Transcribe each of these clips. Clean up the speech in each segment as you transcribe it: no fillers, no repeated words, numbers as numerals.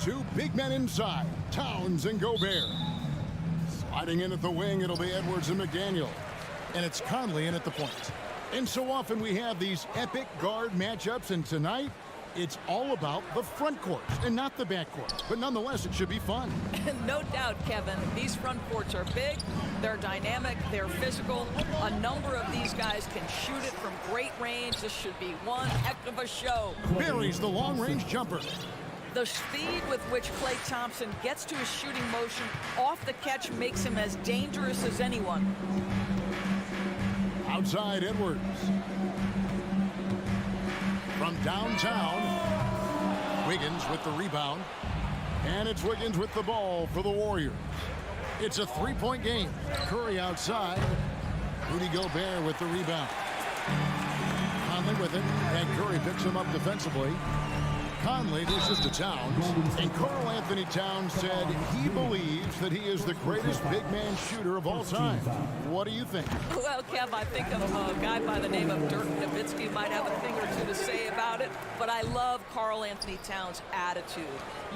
Two big men inside, Towns and Gobert. Sliding in at the wing, it'll be Edwards and McDaniel. And it's Conley in at the point. And so often we have these epic guard matchups, and tonight, it's all about the front court and not the back court. But nonetheless, it should be fun. No doubt, Kevin. These front courts are big, they're dynamic, they're physical. A number of these guys can shoot it from great range. This should be one heck of a show. Buries the long-range jumper. The speed with which Klay Thompson gets to his shooting motion off the catch makes him as dangerous as anyone. Outside Edwards. From downtown, Wiggins with the rebound. And it's Wiggins with the ball for the Warriors. It's a three-point game. Curry outside. Rudy Gobert with the rebound. Conley with it, and Curry picks him up defensively. Conley dishes to Towns, and Karl Anthony Towns said he believes that he is the greatest big man shooter of all time. What do you think? Well, Kev, I think of a guy by the name of Dirk Nowitzki might have a thing or two to say about it, but I love Karl Anthony Towns' attitude.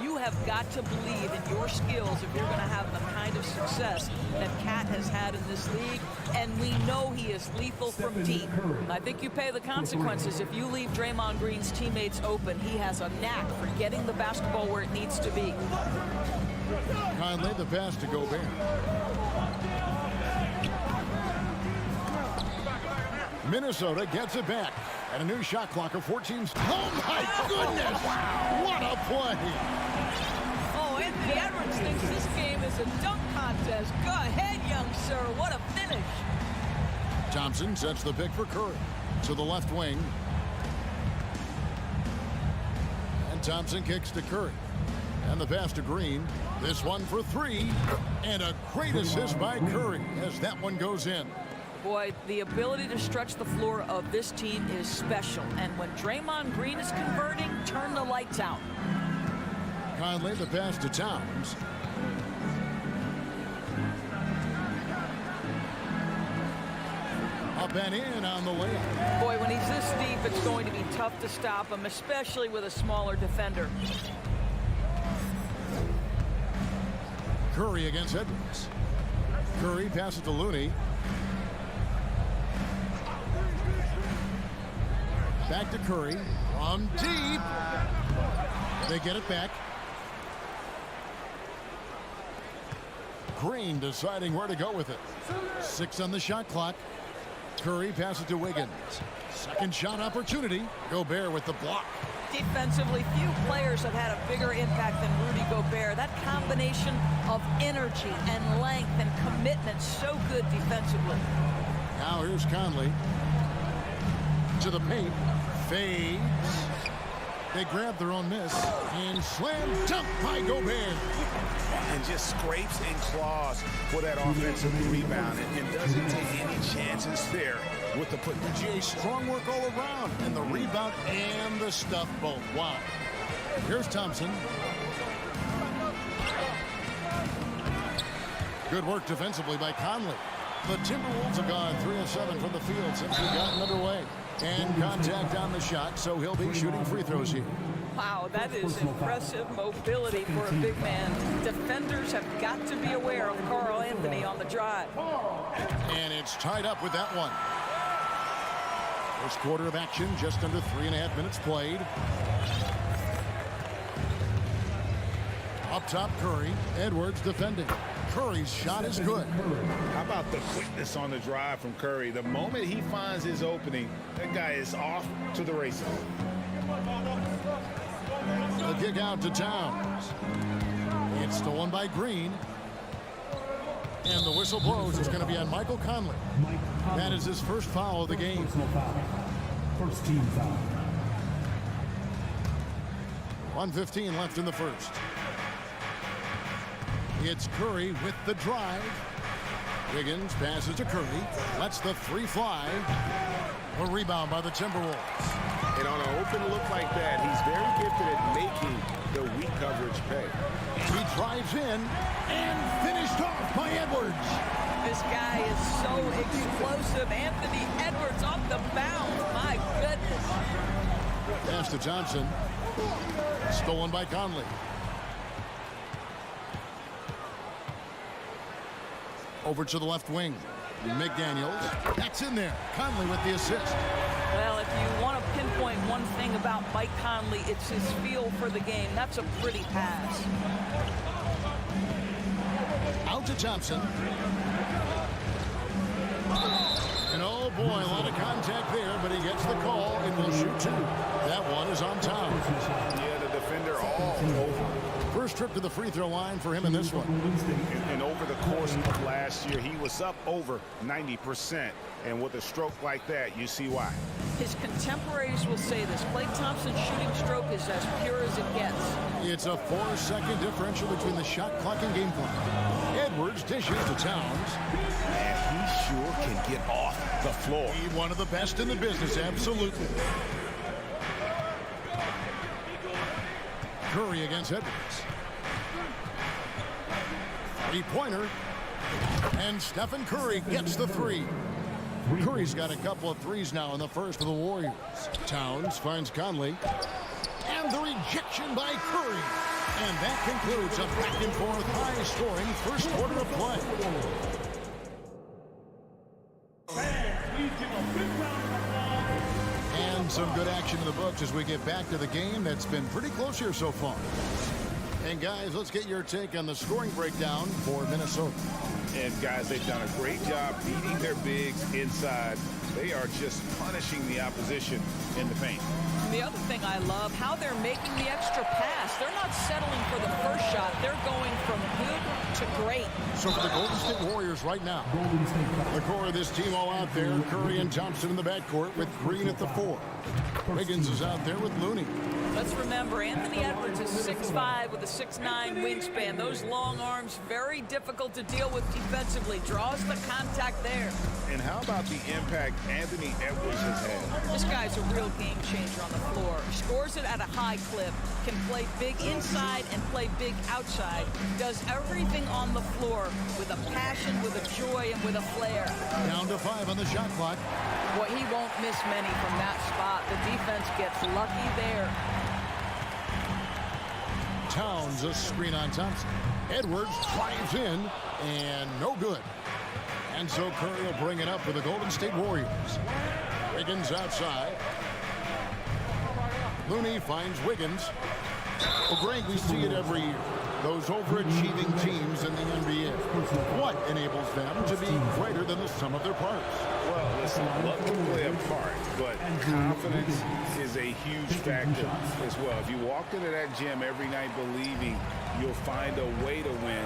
You have got to believe in your skills if you're going to have the kind of success that Cat has had in this league, and we know he is lethal from deep. I think you pay the consequences if you leave Draymond Green's teammates open. He has a knack for getting the basketball where it needs to be. Conley, the pass to Gobert. Minnesota gets it back. And a new shot clock of 14. Oh, my goodness! What a play! Oh, Anthony Edwards thinks this game is a dunk contest. Go ahead, young sir. What a finish. Thompson sets the pick for Curry. To the left wing. And Thompson kicks to Curry. And the pass to Green. This one for three. And a great assist by Curry as that one goes in. Boy, the ability to stretch the floor of this team is special. And when Draymond Green is converting, turn the lights out. Conley, the pass to Towns. Up and in on the layup. Boy, when he's this deep, it's going to be tough to stop him, especially with a smaller defender. Curry against Edwards. Curry passes to Looney. Back to Curry. From deep. They get it back. Green deciding where to go with it. 6 on the shot clock. Curry passes to Wiggins. Second shot opportunity. Gobert with the block. Defensively, few players have had a bigger impact than Rudy Gobert. That combination of energy and length and commitment, so good defensively. Now here's Conley. To the paint. Fades. They grab their own miss. And slam dunk by Gobert. And just scrapes and claws for that offensive rebound. And doesn't take any chances there with the put. Jay, strong work all around. And the rebound and the stuff both. Wow. Here's Thompson. Good work defensively by Conley. The Timberwolves have gone 3 of 7 from the field since we've gotten underway. And contact on the shot, so he'll be shooting free throws here. Wow, that is impressive mobility for a big man. Defenders have got to be aware of Karl Anthony on the drive. And it's tied up with that one. First quarter of action, just under 3.5 minutes played. Up top, Curry. Edwards defending. Curry's shot is good. How about the quickness on the drive from Curry? The moment he finds his opening, that guy is off to the races. The kick out to Towns. It's stolen by Green. And the whistle blows. It's going to be on Michael Conley. That is his first foul of the game. First team foul. 1:15 left in the first. It's Curry with the drive. Wiggins passes to Curry. Lets the three fly. A rebound by the Timberwolves. And on an open look like that, he's very gifted at making the weak coverage pay. He drives in and finished off by Edwards. This guy is so explosive. Anthony Edwards off the bounce. My goodness. Pass to Johnson. Stolen by Conley. Over to the left wing. McDaniels. That's in there. Conley with the assist. Well, if you want to pinpoint one thing about Mike Conley, it's his feel for the game. That's a pretty pass. Out to Thompson. And oh boy, a lot of contact there, but he gets the call and will shoot two. That one is on time. Yeah, the defender all over. First trip to the free throw line for him in this one. And over the course of last year, he was up over 90%. And with a stroke like that, you see why. His contemporaries will say this. Klay Thompson's shooting stroke is as pure as it gets. It's a 4-second differential between the shot clock and game clock. Edwards dishes to Towns. And he sure can get off the floor. He's one of the best in the business, absolutely. Curry against Edwards. Three-pointer. And Stephen Curry gets the three. Curry's got a couple of threes now in the first for the Warriors. Towns finds Conley. And the rejection by Curry. And that concludes a back-and-forth high-scoring first quarter of play. And some good action in the books as we get back to the game that's been pretty close here so far. And guys, let's get your take on the scoring breakdown for Minnesota. And guys, they've done a great job beating their bigs inside. They are just punishing the opposition in the paint. And the other thing I love, how they're making the extra pass. They're not settling for the first shot. They're going from good to great. So for the Golden State Warriors right now, the core of this team all out there. Curry and Thompson in the backcourt with Green at the 4. Wiggins is out there with Looney. Let's remember, Anthony Edwards is 6'5" with a 6'9" wingspan. Those long arms, very difficult to deal with defensively. Draws the contact there. And how about the impact Anthony Edwards has had? This guy's a real game changer on the floor. Scores it at a high clip. Can play big inside and play big outside. Does everything on the floor with a passion, with a joy, and with a flair. Down to 5 on the shot clock. Boy, he won't miss many from that spot. The defense gets lucky there. Towns a screen on Thompson. Edwards drives in and no good. And so Curry will bring it up for the Golden State Warriors. Wiggins outside. Looney finds Wiggins. Well, Greg, we see it every year. Those overachieving teams in the NBA. What enables them to be greater than the sum of their parts? Well, listen, luck can play a part, but confidence is a huge factor as well. If you walked into that gym every night believing you'll find a way to win,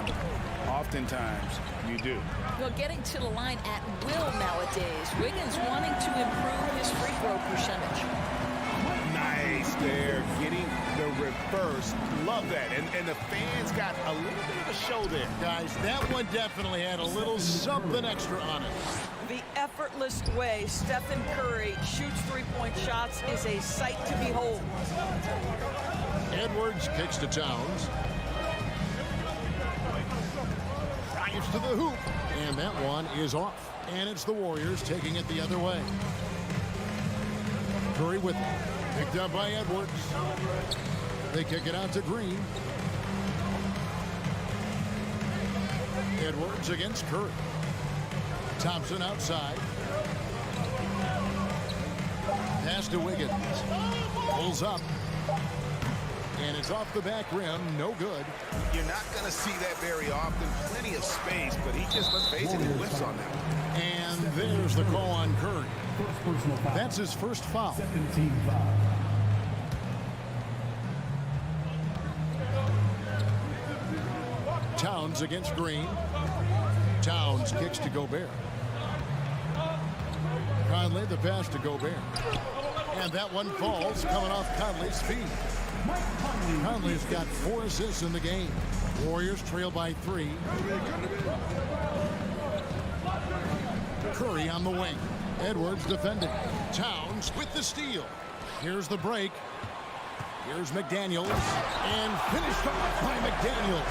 oftentimes you do. Well, getting to the line at will nowadays. Wiggins wanting to improve his free throw percentage. Nice there, getting the reverse. Love that. And the fans got a little bit of a show there. Guys, that one definitely had a little something extra on it. The effortless way Stephen Curry shoots three-point shots is a sight to behold. Edwards kicks to Towns. Drives to the hoop. And that one is off. And it's the Warriors taking it the other way. Curry with it. Picked up by Edwards. They kick it out to Green. Edwards against Curry. Thompson outside. Pass to Wiggins. Pulls up. And it's off the back rim. No good. You're not going to see that very often. Plenty of space, but he just, let's face it, he whiffs on that. And there's the call on Curry. That's his first foul. Second team foul. Towns against Green. Towns kicks to Gobert. Conley, the pass to Gobert. And that one falls, coming off Conley's feet. Conley's got 4 assists in the game. Warriors trail by 3. Curry on the wing. Edwards defending. Towns with the steal. Here's the break. Here's McDaniels. And finished off by McDaniels.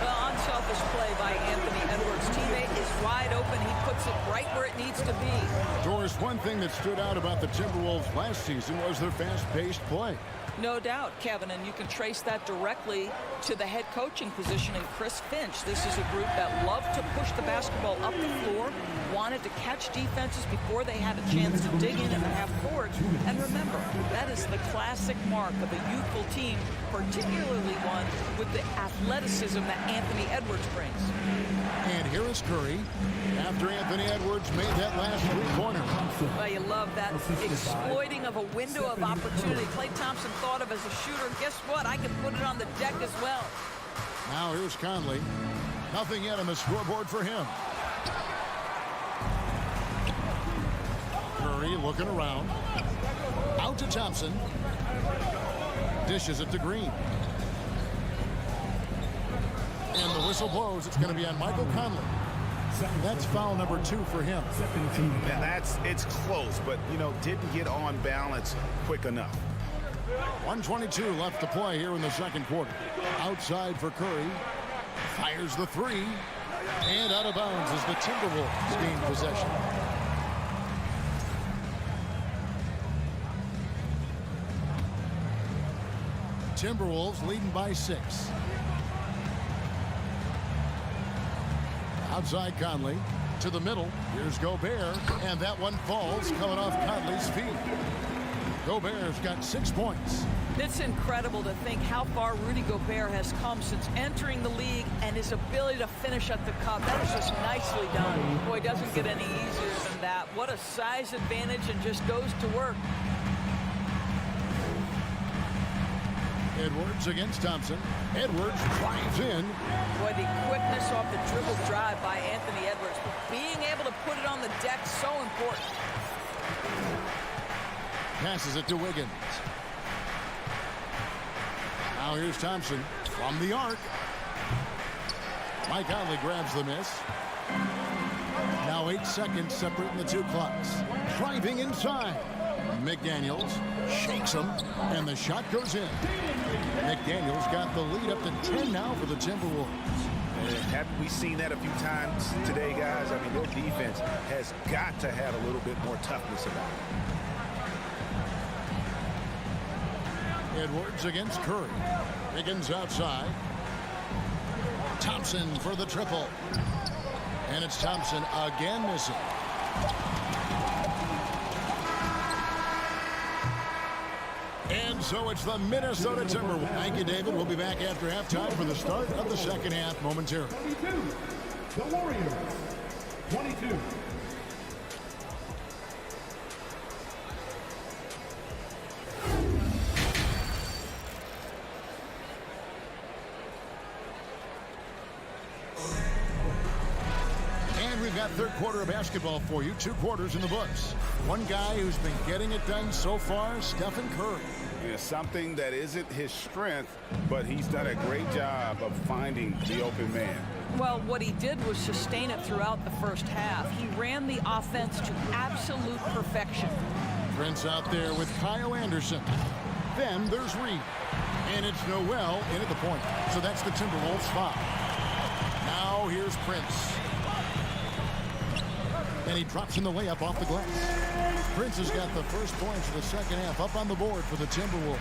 Well, unselfish play by Anthony Edwards. Teammate is wide open. He puts it right where it needs to be. Doris, one thing that stood out about the Timberwolves last season was their fast-paced play. No doubt, Kevin, and you can trace that directly to the head coaching position in Chris Finch. This is a group that loved to push the basketball up the floor, wanted to catch defenses before they had a chance to dig in at the half court. And remember, that is the classic mark of a youthful team, particularly one with the athleticism that Anthony Edwards brings. And here is Curry after Anthony Edwards made that last three-pointer. Well, you love that exploiting of a window of opportunity. Klay Thompson thought of as a shooter. Guess what? I can put it on the deck as well. Now here's Conley. Nothing yet on the scoreboard for him. Curry looking around. Out to Thompson. Dishes it to Green. And the whistle blows. It's going to be on Michael Conley. That's foul number 2 for him. And it's close, but, you know, didn't get on balance quick enough. 1:22 left to play here in the second quarter. Outside for Curry. Fires the three. And out of bounds as the Timberwolves gain possession. Timberwolves leading by 6. Outside Conley to the middle. Here's Gobert, and that one falls coming off Conley's feet. Gobert's got 6 points. It's incredible to think how far Rudy Gobert has come since entering the league and his ability to finish at the cup. That is just nicely done. Boy, it doesn't get any easier than that. What a size advantage, and just goes to work. Edwards against Thompson. Edwards drives in. Boy, the quickness off the dribble drive by Anthony Edwards. Being able to put it on the deck, so important. Passes it to Wiggins. Now here's Thompson from the arc. Mike Conley grabs the miss. Now 8 seconds separating the two clocks. Driving inside. McDaniels shakes him, and the shot goes in. McDaniels got the lead up to 10 now for the Timberwolves. And haven't we seen that a few times today, guys? I mean, their defense has got to have a little bit more toughness about it. Edwards against Curry. Wiggins outside. Thompson for the triple. And it's Thompson again missing. And so it's the Minnesota Timberwolves. Thank you, David. We'll be back after halftime for the start of the second half momentarily. 22. The Warriors. 22. We've got third quarter of basketball for you. 2 quarters in the books. One guy who's been getting it done so far, Stephen Curry. Yeah, something that isn't his strength, but he's done a great job of finding the open man. Well, what he did was sustain it throughout the first half. He ran the offense to absolute perfection. Prince out there with Kyle Anderson. Then there's Reed. And it's Noel in at the point. So that's the Timberwolves foul. Now here's Prince. And he drops in the layup off the glass. Prince has got the first points of the second half up on the board for the Timberwolves.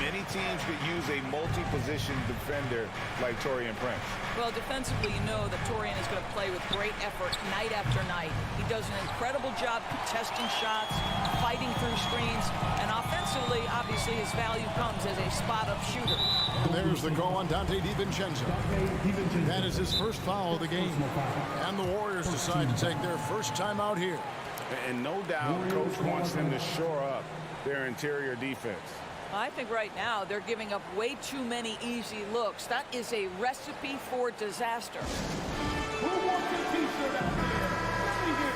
Many teams could use a multi-position defender like Taurean Prince. Well, defensively, you know that Taurean is going to play with great effort night after night. He does an incredible job contesting shots, fighting through screens, and offensively, obviously, his value comes as a spot-up shooter. And there's the call on Dante DiVincenzo. That is his first foul of the game. And the Warriors decide to take their first time out here. And no doubt, Coach wants them to shore up their interior defense. I think right now they're giving up way too many easy looks. That is a recipe for disaster. Who wants a t-shirt out there? Let me hear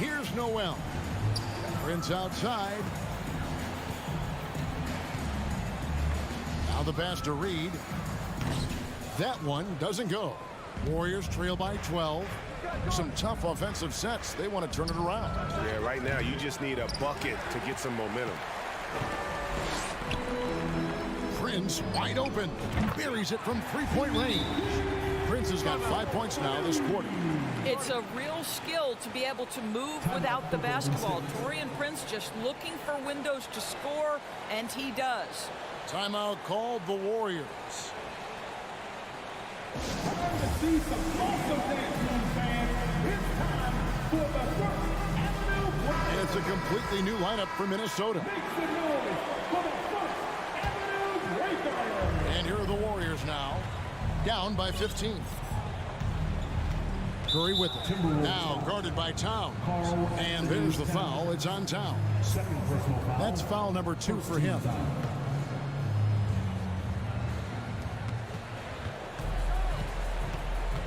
you. Here's Noel. Prince outside. Now the pass to Reed. That one doesn't go. Warriors trail by 12. Some tough offensive sets. They want to turn it around. Yeah, right now you just need a bucket to get some momentum. Prince wide open. Buries it from three-point range. Prince has got 5 points now this quarter. It's a real skill to be able to move without the basketball. Taurean Prince just looking for windows to score, and he does. Timeout called the Warriors. Time to see some awesome dance moves, fans. It's time for the First Avenue Breakdown. It's a completely new lineup for Minnesota. Make some noise for the First Avenue Breakdown. And here are the Warriors now, down by 15. Curry with it. Now guarded by Towns. And there's the foul. It's on Towns. That's foul number 2 for him.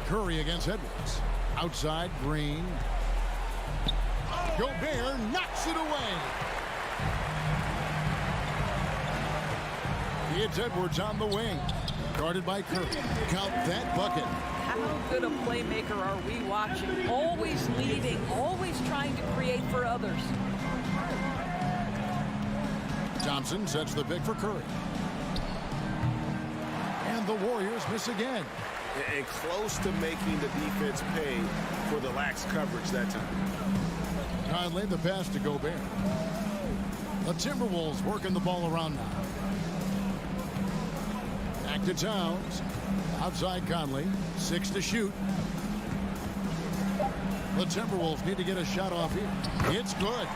Curry against Edwards. Outside, Green. Gobert knocks it away. It's Edwards on the wing. Guarded by Curry. Count that bucket. How good a playmaker are we watching? Always leading, always trying to create for others. Thompson sets the pick for Curry. And the Warriors miss again. And close to making the defense pay for the lax coverage that time. Conley the pass to Gobert. The Timberwolves working the ball around now. Back to Towns. Outside Conley. 6 to shoot. The Timberwolves need to get a shot off here. It's good.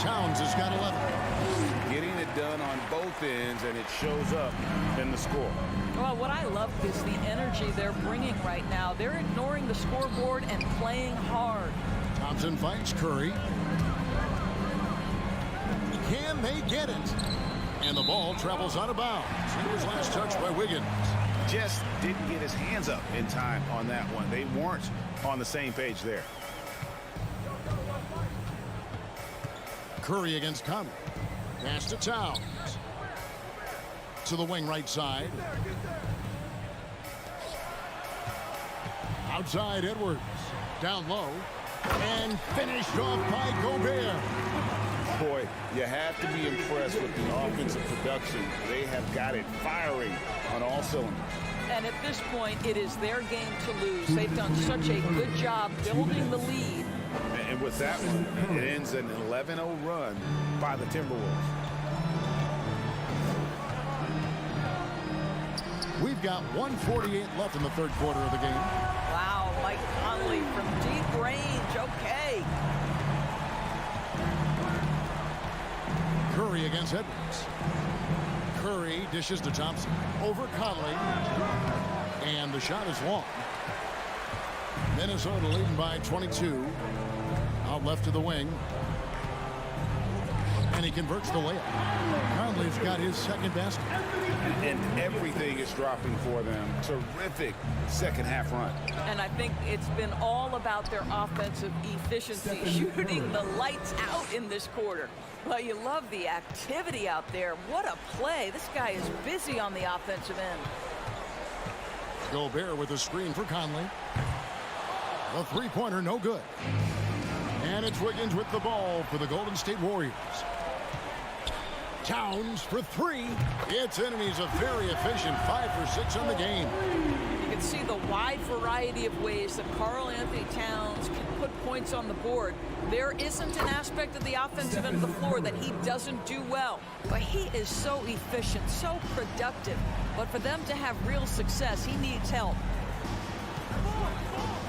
Towns has got 11. Getting it done on both ends, and it shows up in the score. Well, what I love is the energy they're bringing right now. They're ignoring the scoreboard and playing hard. Thompson finds Curry. Can they get it? And the ball travels out of bounds. It was last touched by Wiggins. Just didn't get his hands up in time on that one. They weren't on the same page there. Curry against Conley. Pass to Towns. To the wing right side. Outside Edwards. Down low. And finished off by Gobert. Boy, you have to be impressed with the offensive production. They have got it firing on all cylinders. And at this point, it is their game to lose. They've done such a good job building the lead. And with that one, it ends an 11-0 run by the Timberwolves. We've got 1:48 left in the third quarter of the game. Wow, Mike Conley from deep range. Okay. Curry against Edwards. Curry dishes to Thompson. Over Conley. And the shot is long. Minnesota leading by 22. Out left to the wing. And he converts the layup. Conley's got his second basket. And everything is dropping for them. Terrific second half run. And I think it's been all about their offensive efficiency, shooting the lights out in this quarter. Well, you love the activity out there. What a play. This guy is busy on the offensive end. Gobert with a screen for Conley. The three-pointer no good. And it's Wiggins with the ball for the Golden State Warriors. Towns for 3. It's in, and he's a very efficient 5 for 6 on the game. You can see the wide variety of ways that Karl-Anthony Towns can put points on the board. There isn't an aspect of the offensive end of the floor that he doesn't do well. But he is so efficient, so productive. But for them to have real success, he needs help.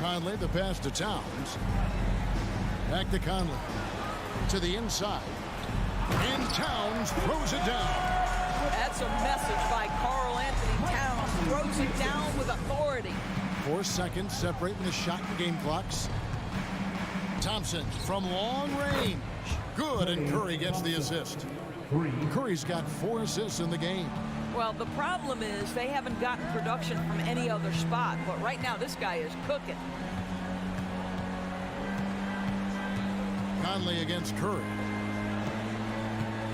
Conley, the pass to Towns. Back to Conley. To the inside. And Towns throws it down. That's a message by Karl-Anthony Towns. Throws it down with authority. 4 seconds separating the shot and game clocks. Thompson from long range. Good, and Curry gets the assist. Curry's got 4 assists in the game. Well, the problem is they haven't gotten production from any other spot. But right now, this guy is cooking. Conley against Curry.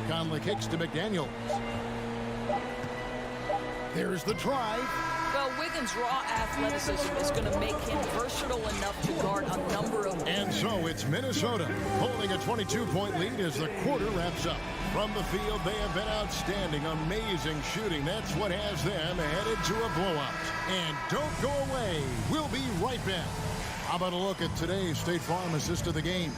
Conley kicks to McDaniels. There's the drive. Well, Wiggins' raw athleticism is going to make him versatile enough to guard a number of... And so it's Minnesota holding a 22-point lead as the quarter wraps up. From the field, they have been outstanding, amazing shooting. That's what has them headed to a blowout. And don't go away. We'll be right back. How about a look at today's State Farm assist of the game?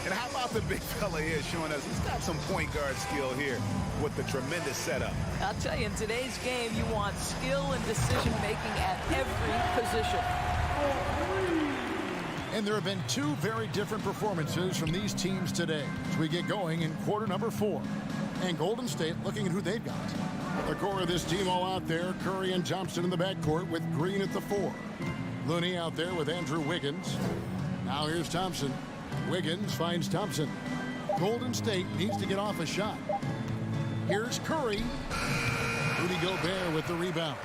And how about the big fella here showing us he's got some point guard skill here with the tremendous setup. I'll tell you, in today's game, you want skill and decision-making at every position. And there have been two very different performances from these teams today as we get going in quarter number 4. And Golden State looking at who they've got. The core of this team all out there, Curry and Thompson in the backcourt with Green at the 4. Looney out there with Andrew Wiggins. Now here's Thompson. Wiggins finds Thompson. Golden State needs to get off a shot. Here's Curry. Rudy Gobert with the rebound.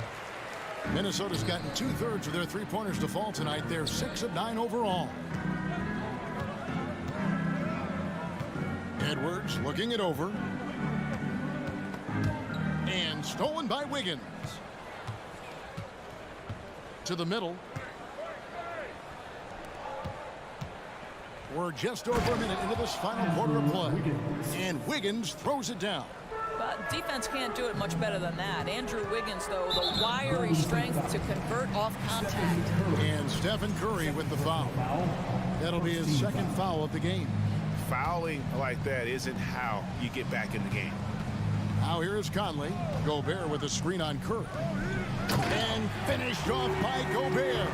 Minnesota's gotten 2/3 of their three-pointers to fall tonight. They're 6 of 9 overall. Edwards looking it over. And stolen by Wiggins. To the middle. We're just over a minute into this final quarter of play. And Wiggins throws it down. But defense can't do it much better than that. Andrew Wiggins, though, the wiry strength to convert off contact. And Stephen Curry with the foul. That'll be his second foul of the game. Fouling like that isn't how you get back in the game. Now here is Conley. Gobert with a screen on Curry. And finished off by Gobert.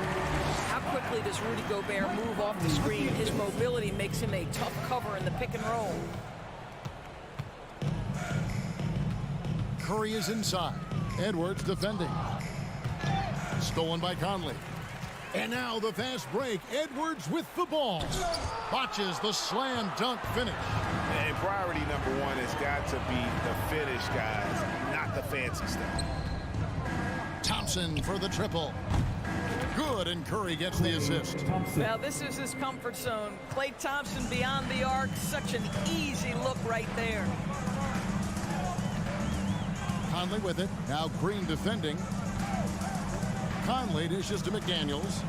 How quickly does Rudy Gobert move off the screen? His mobility makes him a tough cover in the pick and roll. Curry is inside. Edwards defending. Stolen by Conley. And now the fast break. Edwards with the ball. Watches the slam dunk finish. And priority number 1 has got to be the finish, guys, not the fancy stuff. Thompson for the triple. Good, and Curry gets the assist. Now this is his comfort zone. Klay Thompson beyond the arc. Such an easy look right there. Conley with it. Now Green defending. Conley dishes to McDaniels.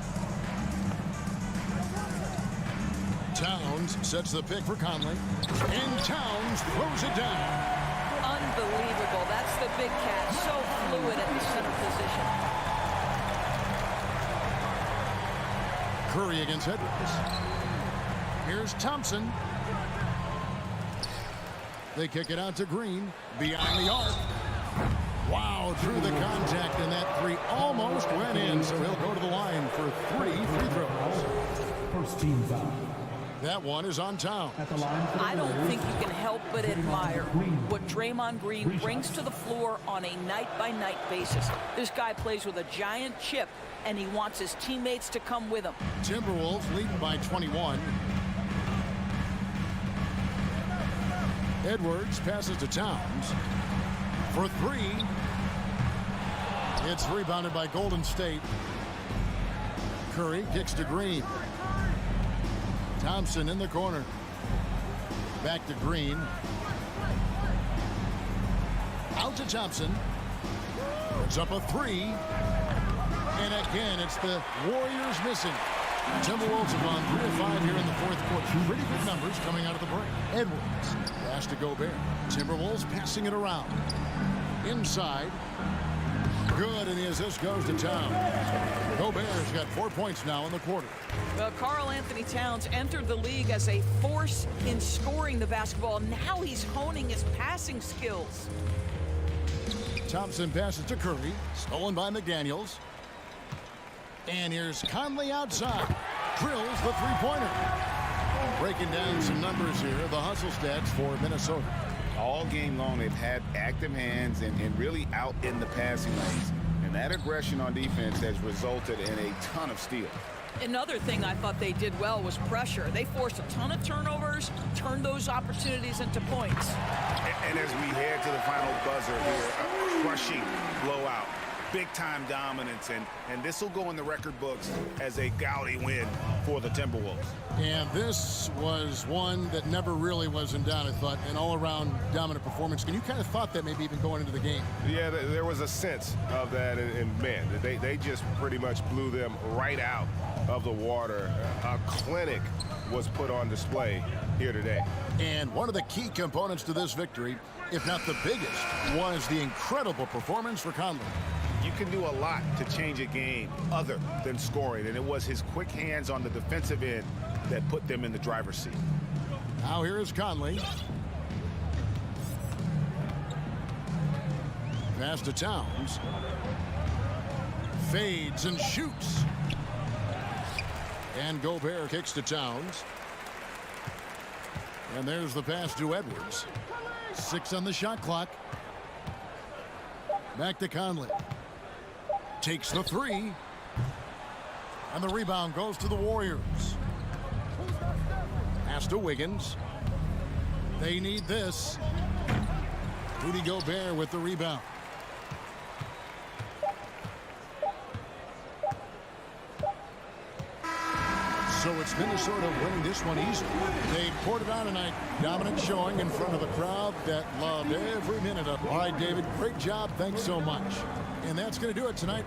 Towns sets the pick for Conley. And Towns throws it down. Unbelievable. That's the big cat. So fluid at the center position. Curry against Edwards. Here's Thompson. They kick it out to Green. Beyond the arc. Wow, through the contact, and that three almost went in, so he'll go to the line for 3 free throws. First team foul. That one is on Towns. I don't think you can help but admire what Draymond Green brings to the floor on a night-by-night basis. This guy plays with a giant chip, and he wants his teammates to come with him. Timberwolves leading by 21. Edwards passes to Towns for 3. It's rebounded by Golden State. Curry kicks to Green. Thompson in the corner. Back to Green. Out to Thompson. It's up a 3. And again, it's the Warriors missing. Timberwolves have gone 3 of 5 here in the fourth quarter. Pretty good numbers coming out of the break. Edwards pass to Gobert. Timberwolves passing it around. Inside. Good, and the assist goes to Towns. Gobert's got 4 points now in the quarter. Well, Karl Anthony Towns entered the league as a force in scoring the basketball. Now he's honing his passing skills. Thompson passes to Curry. Stolen by McDaniels. And here's Conley outside. Drills the three-pointer. Breaking down some numbers here. The hustle stats for Minnesota. All game long, they've had active hands and really out in the passing lanes. And that aggression on defense has resulted in a ton of steals. Another thing I thought they did well was pressure. They forced a ton of turnovers, turned those opportunities into points. And as we head to the final buzzer here, a crushing blowout big-time dominance, and this will go in the record books as a gaudy win for the Timberwolves. And this was one that never really was in doubt, I thought, an all-around dominant performance. And you kind of thought that maybe even going into the game. Yeah, there was a sense of that, and man, they just pretty much blew them right out of the water. A clinic was put on display here today. And one of the key components to this victory, if not the biggest, was the incredible performance for Conley. You can do a lot to change a game other than scoring, and it was his quick hands on the defensive end that put them in the driver's seat. Now here is Conley. Pass to Towns. Fades and shoots. And Gobert kicks to Towns. And there's the pass to Edwards. 6 on the shot clock. Back to Conley. Takes the 3. And the rebound goes to the Warriors. Pass to Wiggins. They need this. Rudy Gobert with the rebound. So it's Minnesota winning this one easily. They poured it on tonight. Dominant showing in front of a crowd that loved every minute of it. All right, David, great job. Thanks so much. And that's going to do it tonight.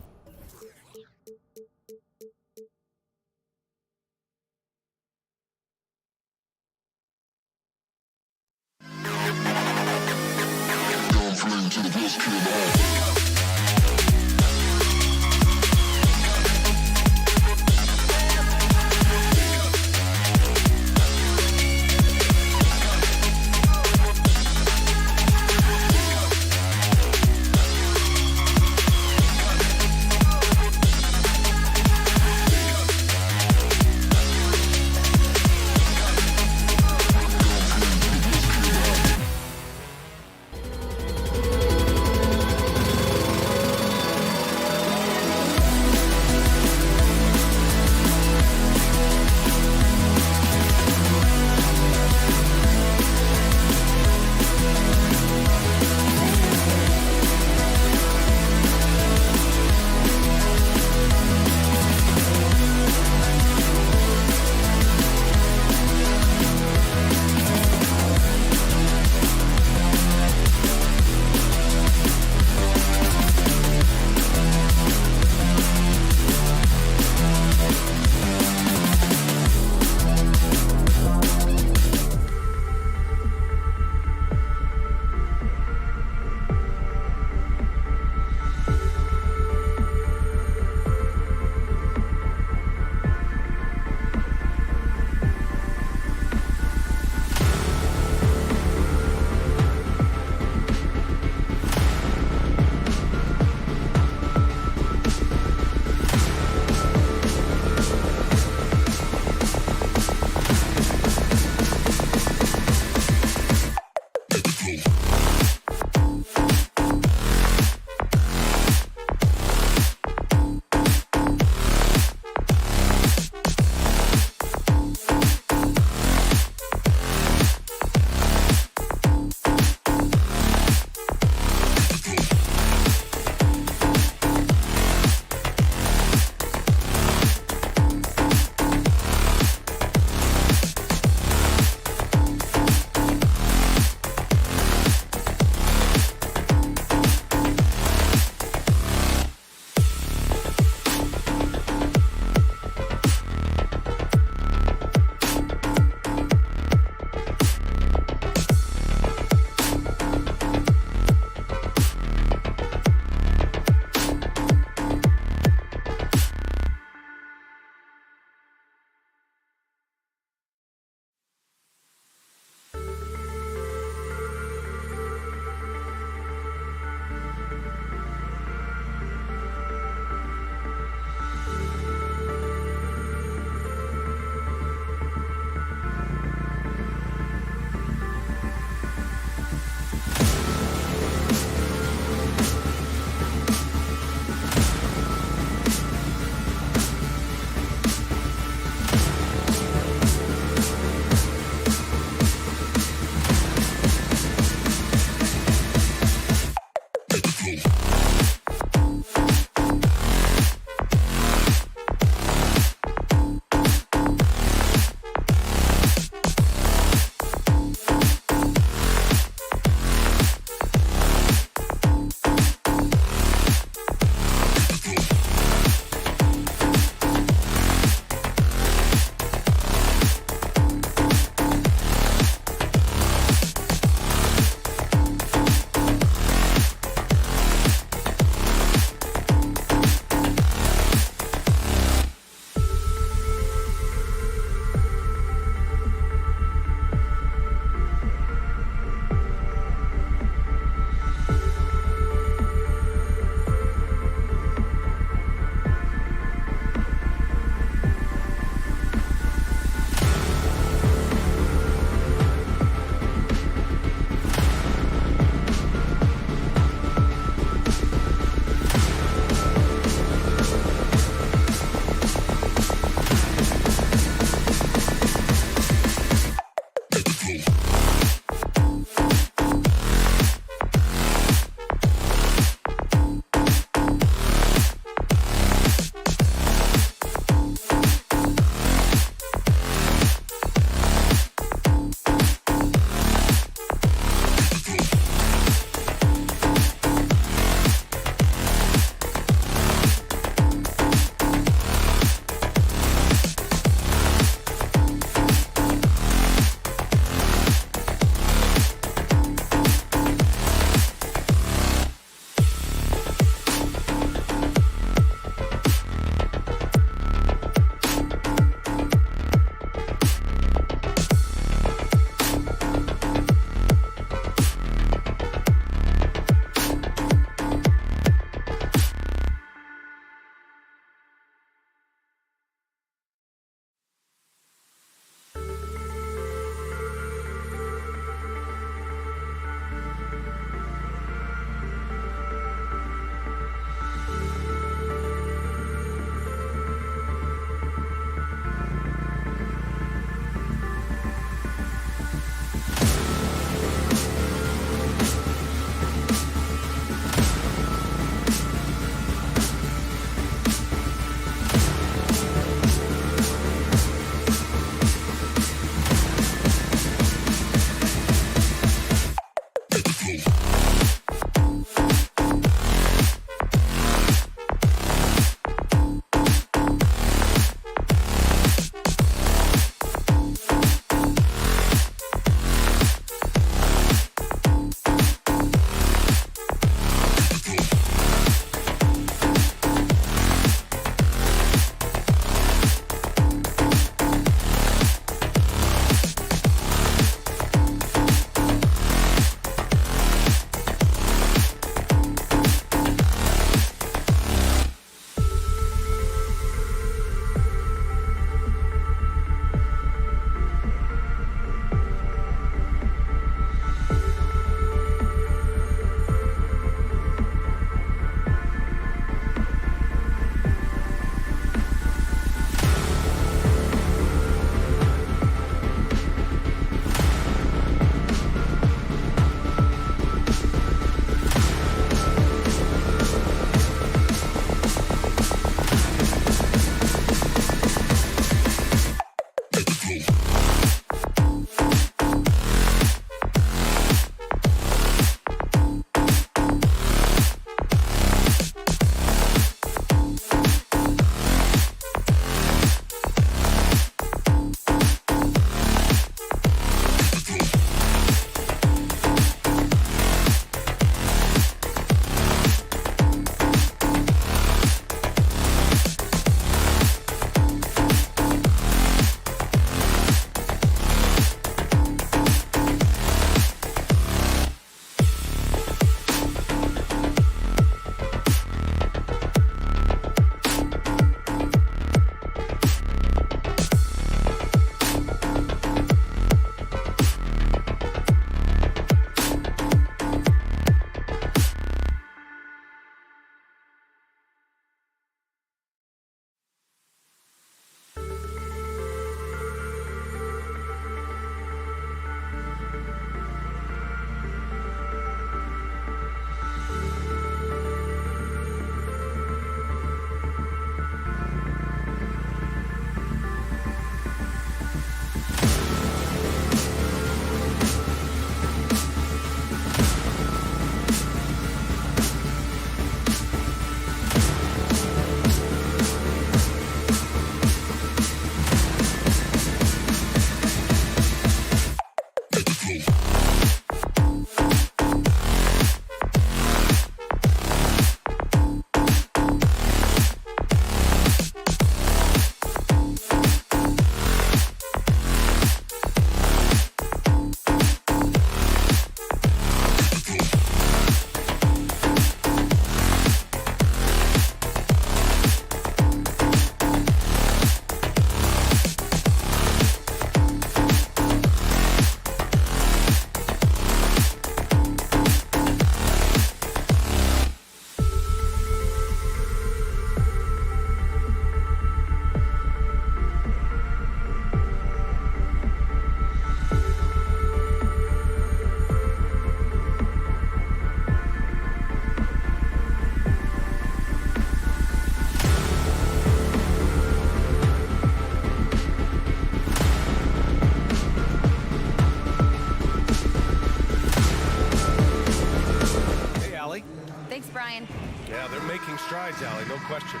strides, Allie, no question.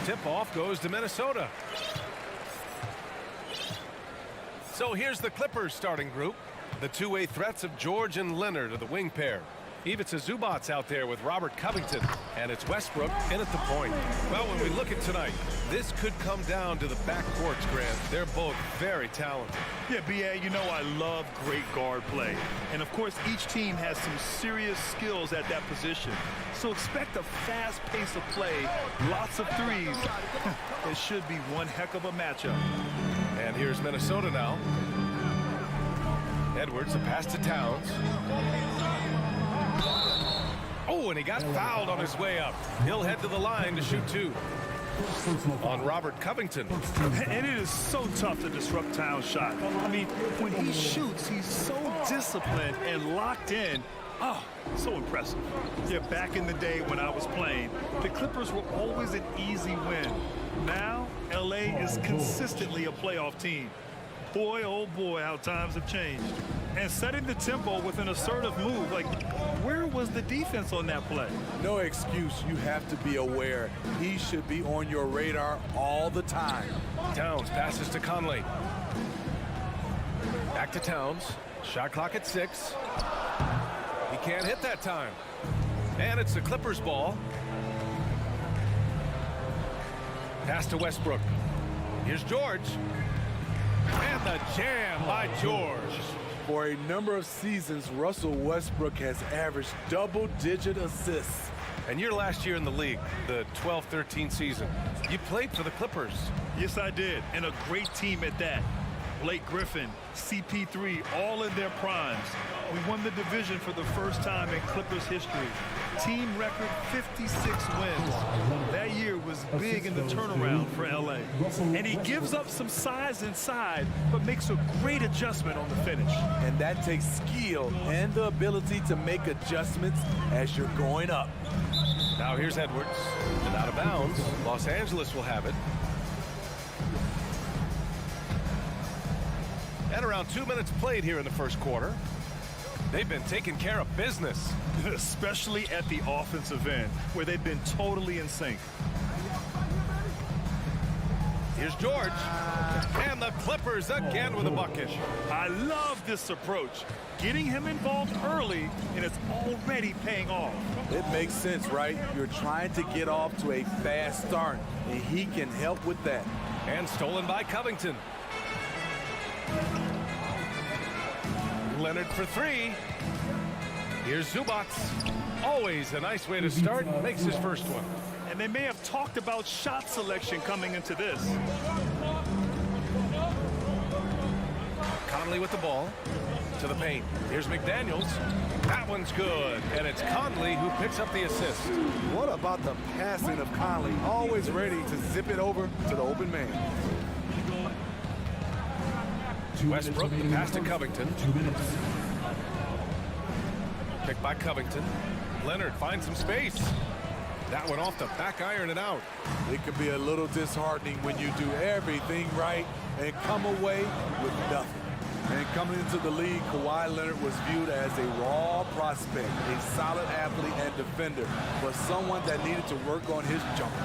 Tip-off goes to Minnesota. So here's the Clippers starting group. The two-way threats of George and Leonard are the wing pair. Ivica Zubac's out there with Robert Covington, and it's Westbrook in at the point. Well, when we look at tonight, this could come down to the backcourts, Grant. They're both very talented. Yeah, B.A., you know I love great guard play. And, of course, each team has some serious skills at that position. So expect a fast pace of play, lots of threes. It should be one heck of a matchup. And here's Minnesota now. Edwards, a pass to Towns. Oh, and he got fouled on his way up. He'll head to the line to shoot two. On Robert Covington. And it is so tough to disrupt Towns' shot. I mean, when he shoots, he's so disciplined and locked in. Oh, so impressive. Yeah, back in the day when I was playing, the Clippers were always an easy win. Now, L.A. is consistently a playoff team. Boy, oh boy, how times have changed. And setting the tempo with an assertive move, like, where was the defense on that play? No excuse. You have to be aware. He should be on your radar all the time. Towns passes to Conley. Back to Towns. Shot clock at 6. He can't hit that time. And it's the Clippers' ball. Pass to Westbrook. Here's George. And the jam by George. For a number of seasons, Russell Westbrook has averaged double-digit assists. And your last year in the league, the 12-13 season, you played for the Clippers. Yes, I did, and a great team at that. Blake Griffin, CP3, all in their primes. We won the division for the first time in Clippers history. Team record 56 wins. That year was big in the turnaround for LA. And he gives up some size inside, but makes a great adjustment on the finish. And that takes skill and the ability to make adjustments as you're going up. Now here's Edwards. And out of bounds, Los Angeles will have it. And around 2 minutes played here in the first quarter. They've been taking care of business. Especially at the offensive end, where they've been totally in sync. Here's George. And the Clippers again with a bucket. I love this approach. Getting him involved early, and it's already paying off. It makes sense, right? You're trying to get off to a fast start, and he can help with that. And stolen by Covington. Leonard for 3. Here's Zubac. Always a nice way to start. Makes his first one. And they may have talked about shot selection coming into this. Conley with the ball. To the paint. Here's McDaniels. That one's good. And it's Conley who picks up the assist. What about the passing of Conley? Always ready to zip it over to the open man. Westbrook, the pass to Covington. Picked by Covington. Leonard finds some space. That one off the back iron and out. It can be a little disheartening when you do everything right and come away with nothing. And coming into the league, Kawhi Leonard was viewed as a raw prospect, a solid athlete and defender, but someone that needed to work on his jumper.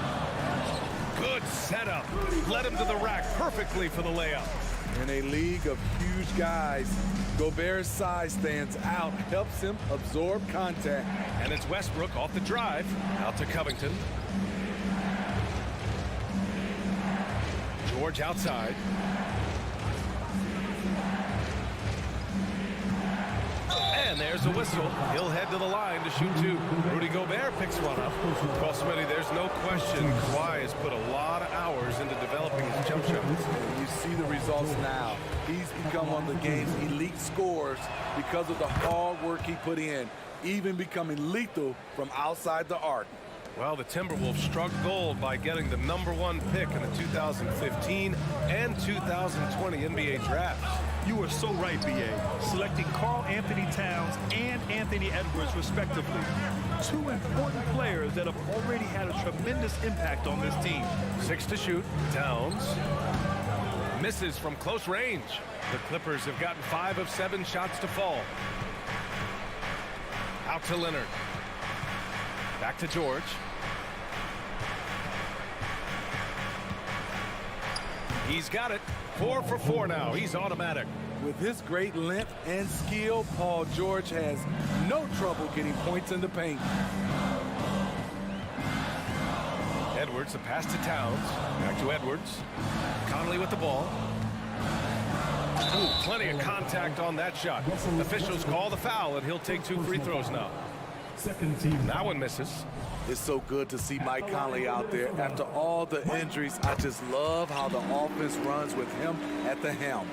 Good setup. Led him to the rack perfectly for the layup. In a league of huge guys, Gobert's size stands out, helps him absorb contact. And it's Westbrook off the drive, out to Covington. George outside. And there's a whistle. He'll head to the line to shoot 2. Rudy Gobert picks one up. Well, Smitty, there's no question Kawhi has put a lot of hours into developing his jump shot. You see the results now. He's become one of the game's elite scorers because of the hard work he put in, even becoming lethal from outside the arc. Well, the Timberwolves struck gold by getting the #1 pick in the 2015 and 2020 NBA drafts. You are so right, B.A. Selecting Karl Anthony Towns and Anthony Edwards, respectively. 2 important players that have already had a tremendous impact on this team. 6 to shoot. Towns misses from close range. The Clippers have gotten 5 of 7 shots to fall. Out to Leonard. Back to George. He's got it. 4 for 4 now. He's automatic. With his great length and skill, Paul George has no trouble getting points in the paint. Edwards, the pass to Towns. Back to Edwards. Conley with the ball. Ooh, plenty of contact on that shot. Officials call the foul, and he'll take 2 free throws now. That one misses. It's so good to see Mike Conley out there. After all the injuries, I just love how the offense runs with him at the helm.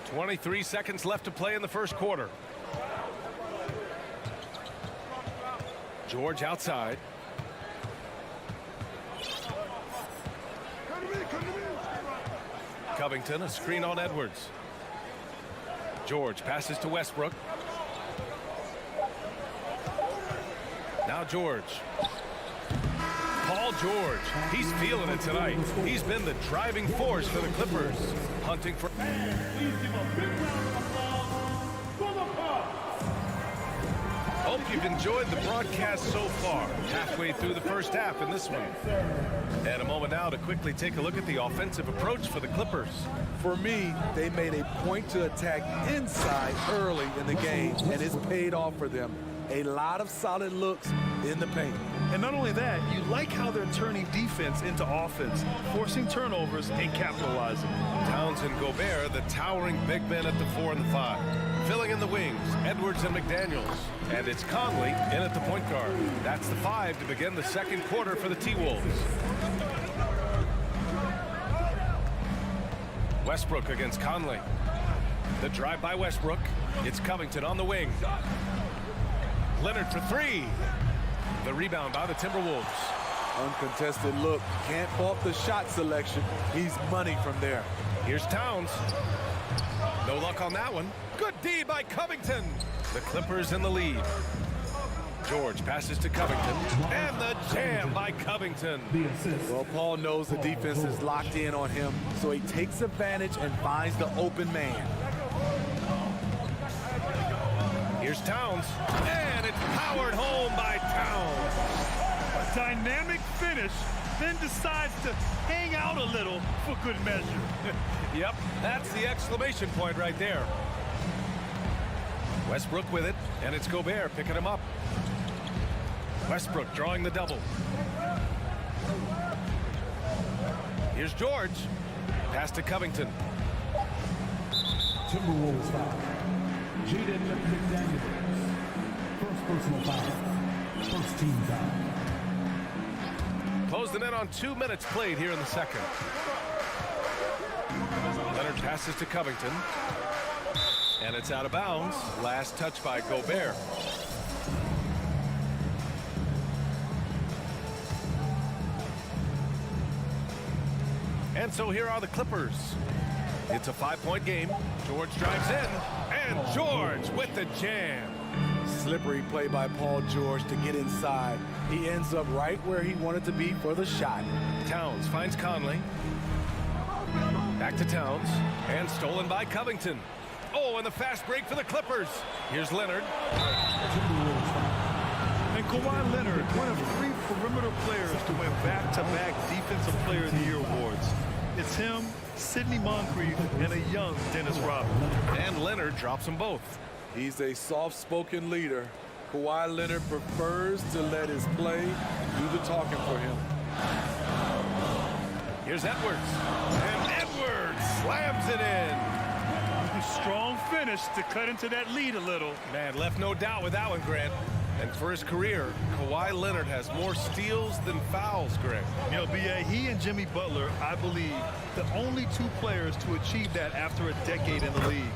23 seconds left to play in the first quarter. George outside. Covington, a screen on Edwards. George passes to Westbrook. Now George. Paul George, he's feeling it tonight. He's been the driving force for the Clippers. Hunting for... Please give a big round of applause for the Bucks. Hope you've enjoyed the broadcast so far. Halfway through the first half in this one. And a moment now to quickly take a look at the offensive approach for the Clippers. For me, they made a point to attack inside early in the game, and it's paid off for them. A lot of solid looks in the paint. And not only that, you like how they're turning defense into offense, forcing turnovers and capitalizing. Towns and Gobert, the towering big men at the 4 and the 5. Filling in the wings, Edwards and McDaniels. And it's Conley in at the point guard. That's the 5 to begin the second quarter for the T-Wolves. Westbrook against Conley. The drive by Westbrook. It's Covington on the wing. Leonard for 3. The rebound by the Timberwolves. Uncontested look. Can't fault the shot selection. He's money from there. Here's Towns. No luck on that one. Good D by Covington. The Clippers in the lead. George passes to Covington. And the jam by Covington. Well, Paul knows the defense is locked in on him, so he takes advantage and finds the open man. Here's Towns. And it's powered home by Towns. A dynamic finish, then decides to hang out a little for good measure. Yep, that's the exclamation point right there. Westbrook with it, and it's Gobert picking him up. Westbrook drawing the double. Here's George. Pass to Covington. Timberwolves foul. Jaden McDaniels. First personal foul. First team foul. Closing in on 2 minutes played here in the second. Leonard passes to Covington. And it's out of bounds. Last touch by Gobert. And so here are the Clippers. It's a 5-point game. George drives in. And George with the jam. Slippery play by Paul George to get inside. He ends up right where he wanted to be for the shot. Towns finds Conley. Back to Towns. And stolen by Covington. Oh, and the fast break for the Clippers. Here's Leonard. And Kawhi Leonard, one of 3 perimeter players to win back-to-back Defensive Player of the Year awards. It's him, Sidney Moncrief, and a young Dennis Rodman. And Leonard drops them both. He's a soft-spoken leader. Kawhi Leonard prefers to let his play do the talking for him. Here's Edwards. And Edwards slams it in. Strong finish to cut into that lead a little. Man, left no doubt with that one, Grant. And for his career, Kawhi Leonard has more steals than fouls, Grant. You know, B.A., he and Jimmy Butler, I believe, the only 2 players to achieve that after a decade in the league.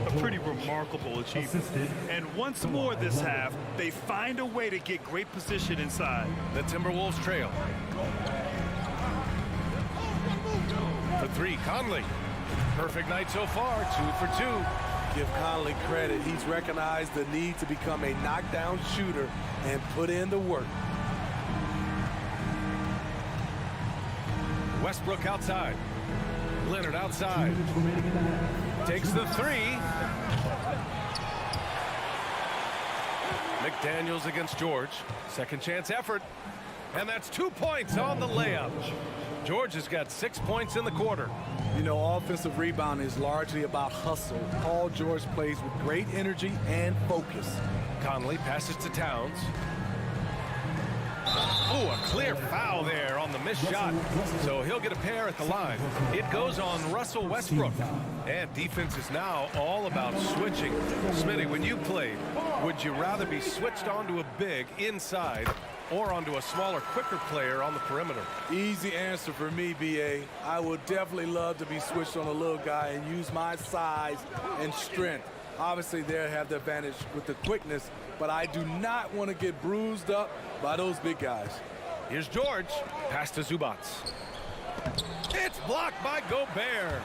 A pretty remarkable achievement. And once more this half, they find a way to get great position inside. The Timberwolves trail. For 3, Conley. Perfect night so far, 2 for 2. Give Conley credit. He's recognized the need to become a knockdown shooter and put in the work. Westbrook outside. Leonard outside. Takes the 3. McDaniels against George. Second chance effort. And that's 2 points on the layup. George has got 6 points in the quarter. You know, offensive rebound is largely about hustle. Paul George plays with great energy and focus. Conley passes to Towns. Oh, a clear foul there on the missed shot. So he'll get a pair at the line. It goes on Russell Westbrook. And defense is now all about switching. Smitty, when you played, would you rather be switched onto a big inside or onto a smaller, quicker player on the perimeter? Easy answer for me, B.A. I would definitely love to be switched on a little guy and use my size and strength. Obviously, they'll have the advantage with the quickness, but I do not want to get bruised up by those big guys. Here's George. Pass to Zubac. It's blocked by Gobert.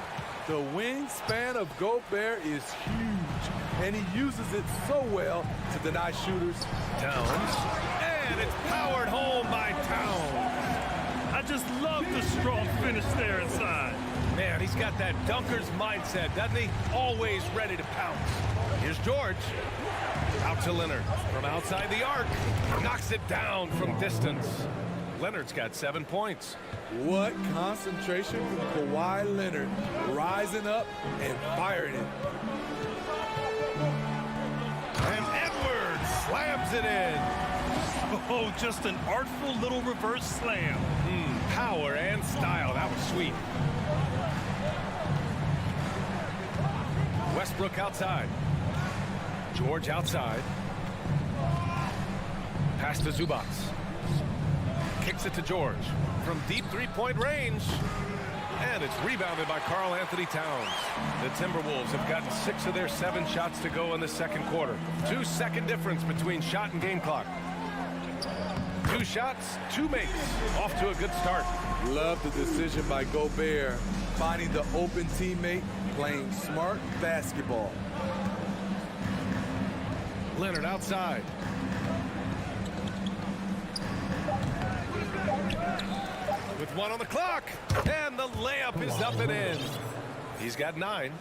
The wingspan of Gobert is huge, and he uses it so well to deny shooters. Towns. And it's powered home by Towns. I just love the strong finish there inside. Man, he's got that dunker's mindset, doesn't he? Always ready to pounce. Here's George. Out to Leonard. From outside the arc. Knocks it down from distance. Leonard's got 7 points. What concentration from Kawhi Leonard, rising up and firing it. And Edwards slams it in. Oh, just an artful little reverse slam. Power and style. That was sweet. Westbrook outside. George outside. Pass to Zubac. Kicks it to George from deep three-point range. And it's rebounded by Karl Anthony Towns. The Timberwolves have gotten 6 of their 7 shots to go in the second quarter. 2-second difference between shot and game clock. 2 shots, 2 makes. Off to a good start. Love the decision by Gobert, finding the open teammate, playing smart basketball. Leonard outside. With 1 on the clock, and the layup is up and in. He's got 9.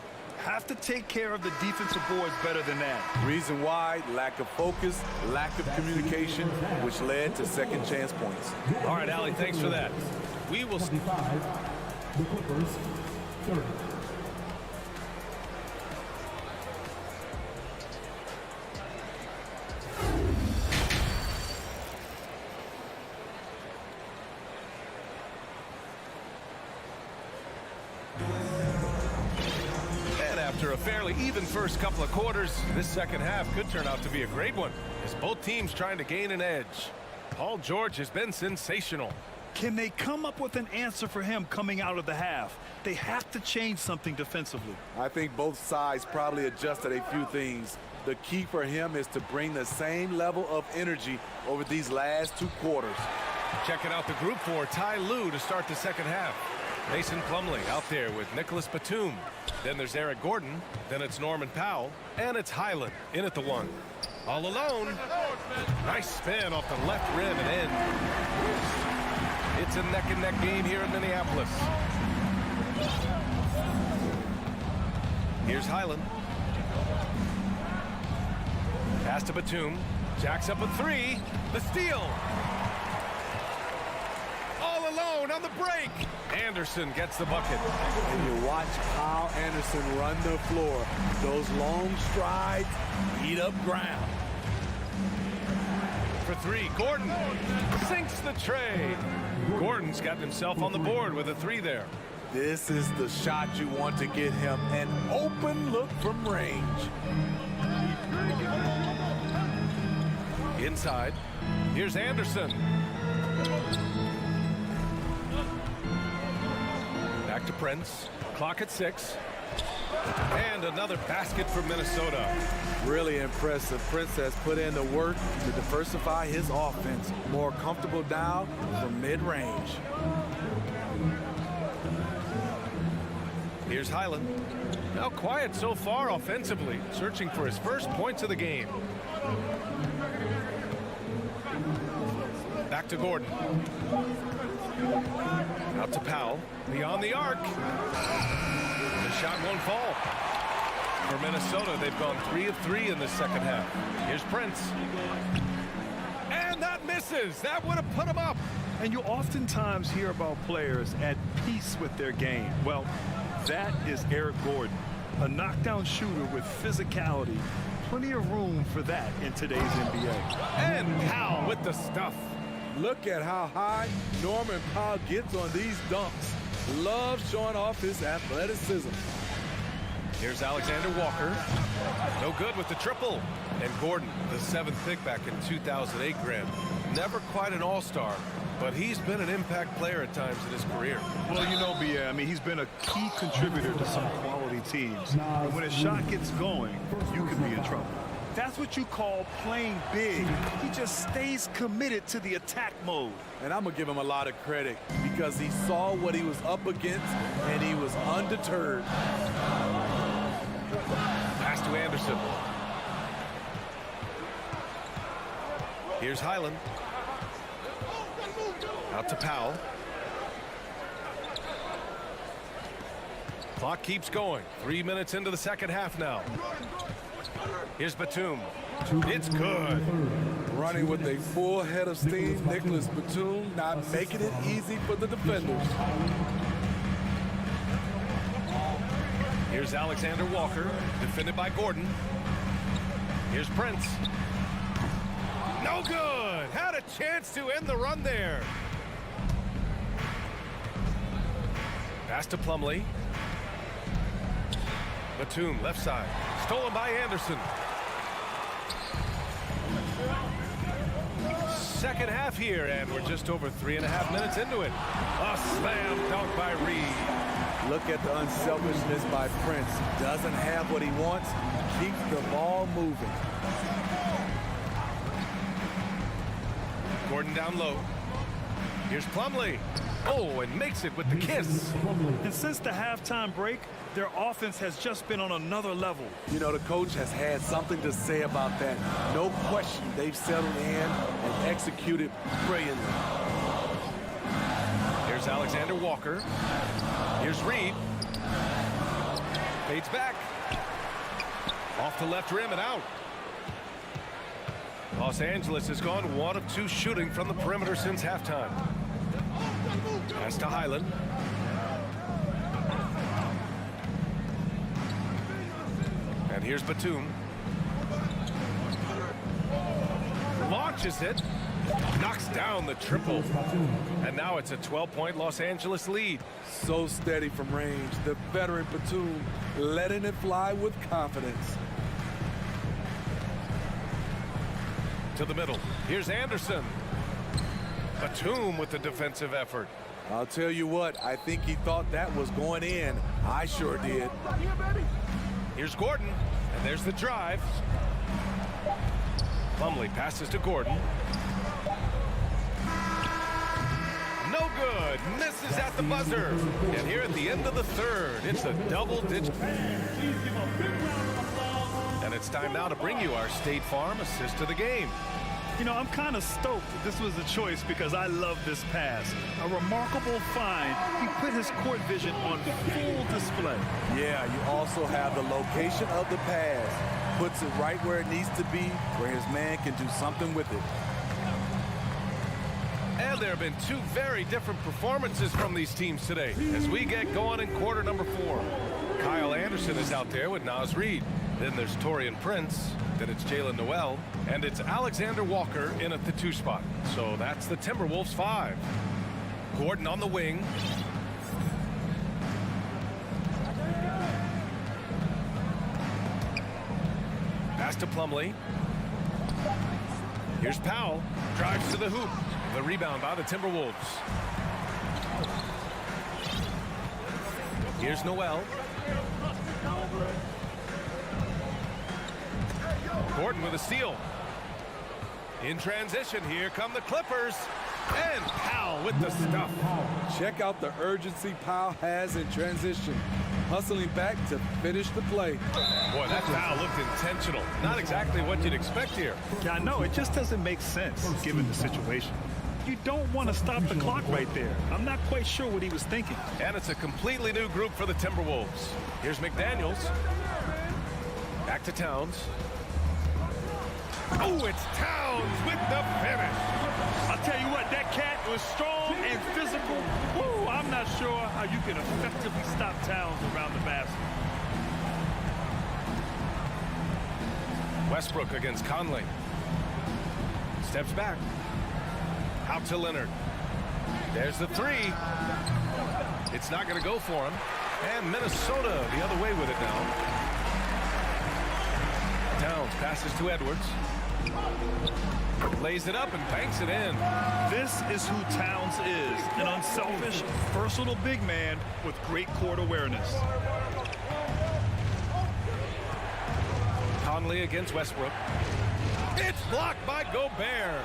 Have to take care of the defensive boards better than that. Reason why, lack of focus, lack of communication, which led to second chance points. All right, Allie, thanks for that. We will... 25, the Clippers, 30. After a fairly even first couple of quarters, this second half could turn out to be a great one, as both teams trying to gain an edge. Paul George has been sensational. Can they come up with an answer for him coming out of the half? They have to change something defensively. I think both sides probably adjusted a few things. The key for him is to bring the same level of energy over these last 2 quarters. Checking out the group for Ty Lue to start the second half. Mason Plumlee out there with Nicholas Batum. Then there's Eric Gordon. Then it's Norman Powell. And it's Highland in at the 1. All alone. Nice spin off the left rim and in. It's a neck-and-neck game here in Minneapolis. Here's Highland. Pass to Batum. Jacks up a 3. The steal. All alone on the break. Anderson gets the bucket. And you watch Kyle Anderson run the floor. Those long strides eat up ground. For 3, Gordon sinks the tray. Gordon's gotten himself on the board with a 3 there. This is the shot you want to get him. An open look from range. Inside. Here's Anderson. Back to Prince. Clock at 6. And another basket for Minnesota. Really impressive. Prince has put in the work to diversify his offense. More comfortable down from mid-range. Here's Highland. Now quiet so far offensively, searching for his first points of the game. Back to Gordon. Out to Powell. Beyond the arc. The shot won't fall. For Minnesota, they've gone 3 of 3 in the second half. Here's Prince. And that misses. That would have put him up. And you oftentimes hear about players at peace with their game. Well, that is Eric Gordon, a knockdown shooter with physicality. Plenty of room for that in today's NBA. And Powell with the stuff. Look at how high Norman Powell gets on these dunks. Loves showing off his athleticism. Here's Alexander Walker. No good with the triple. And Gordon, the 7th pick back in 2008 Graham. Never quite an all-star, but he's been an impact player at times in his career. Well, you know, B.A., I mean, he's been a key contributor to some quality teams. And when his shot gets going, you can be in trouble. That's what you call playing big. He just stays committed to the attack mode. And I'm going to give him a lot of credit because he saw what he was up against and he was undeterred. Pass to Anderson. Here's Highland. Out to Powell. Clock keeps going. 3 minutes into the second half now. Here's Batum. It's good. Running with a full head of steam, Nicholas Batum not making it easy for the defenders. Here's Alexander Walker, defended by Gordon. Here's Prince. No good. Had a chance to end the run there. Pass to Plumlee. Batum, left side. Stolen by Anderson. Second half here, and we're just over 3.5 minutes into it. A slam dunk by Reed. Look at the unselfishness by Prince. Doesn't have what he wants. Keeps the ball moving. Gordon down low. Here's Plumlee. Oh, and makes it with the kiss. And since the halftime break, their offense has just been on another level. You know, the coach has had something to say about that. No question, they've settled in and executed brilliantly. Here's Alexander Walker. Here's Reed. Fades back. Off the left rim and out. Los Angeles has gone 1 of 2 shooting from the perimeter since halftime. Pass to Highland. And here's Batum. Launches it. Knocks down the triple. And now it's a 12-point Los Angeles lead. So steady from range. The veteran Batum letting it fly with confidence. To the middle. Here's Anderson. Batum with the defensive effort. I'll tell you what, I think he thought that was going in. I sure did. Here's Gordon, and there's the drive. Plumlee passes to Gordon. No good. Misses at the buzzer. And here at the end of the third, it's a double-digit. And it's time now to bring you our State Farm assist of the game. You know, I'm kind of stoked that this was a choice because I love this pass. A remarkable find. He put his court vision on full display. Yeah, you also have the location of the pass. Puts it right where it needs to be, where his man can do something with it. And there have been 2 very different performances from these teams today as we get going in quarter number 4. Kyle Anderson is out there with Naz Reid. Then there's Taurean Prince. Then it's Jalen Noel. And it's Alexander Walker in at the 2 spot. So that's the Timberwolves 5. Gordon on the wing. Pass to Plumlee. Here's Powell. Drives to the hoop. The rebound by the Timberwolves. Here's Noel. Gordon with a steal. In transition, here come the Clippers. And Powell with the stuff. Check out the urgency Powell has in transition. Hustling back to finish the play. Boy, that foul looked intentional. Not exactly what you'd expect here. Yeah, I know. It just doesn't make sense given the situation. You don't want to stop the clock right there. I'm not quite sure what he was thinking. And it's a completely new group for the Timberwolves. Here's McDaniels. Back to Towns. Oh, it's Towns with the finish. I'll tell you what, that cat was strong and physical. Woo, I'm not sure how you can effectively stop Towns around the basket. Westbrook against Conley. Steps back. Out to Leonard. There's the three. It's not going to go for him. And Minnesota the other way with it now. Towns passes to Edwards. Lays it up and banks it in. This is who Towns is, an unselfish, versatile big man with great court awareness. Conley against Westbrook. It's blocked by Gobert.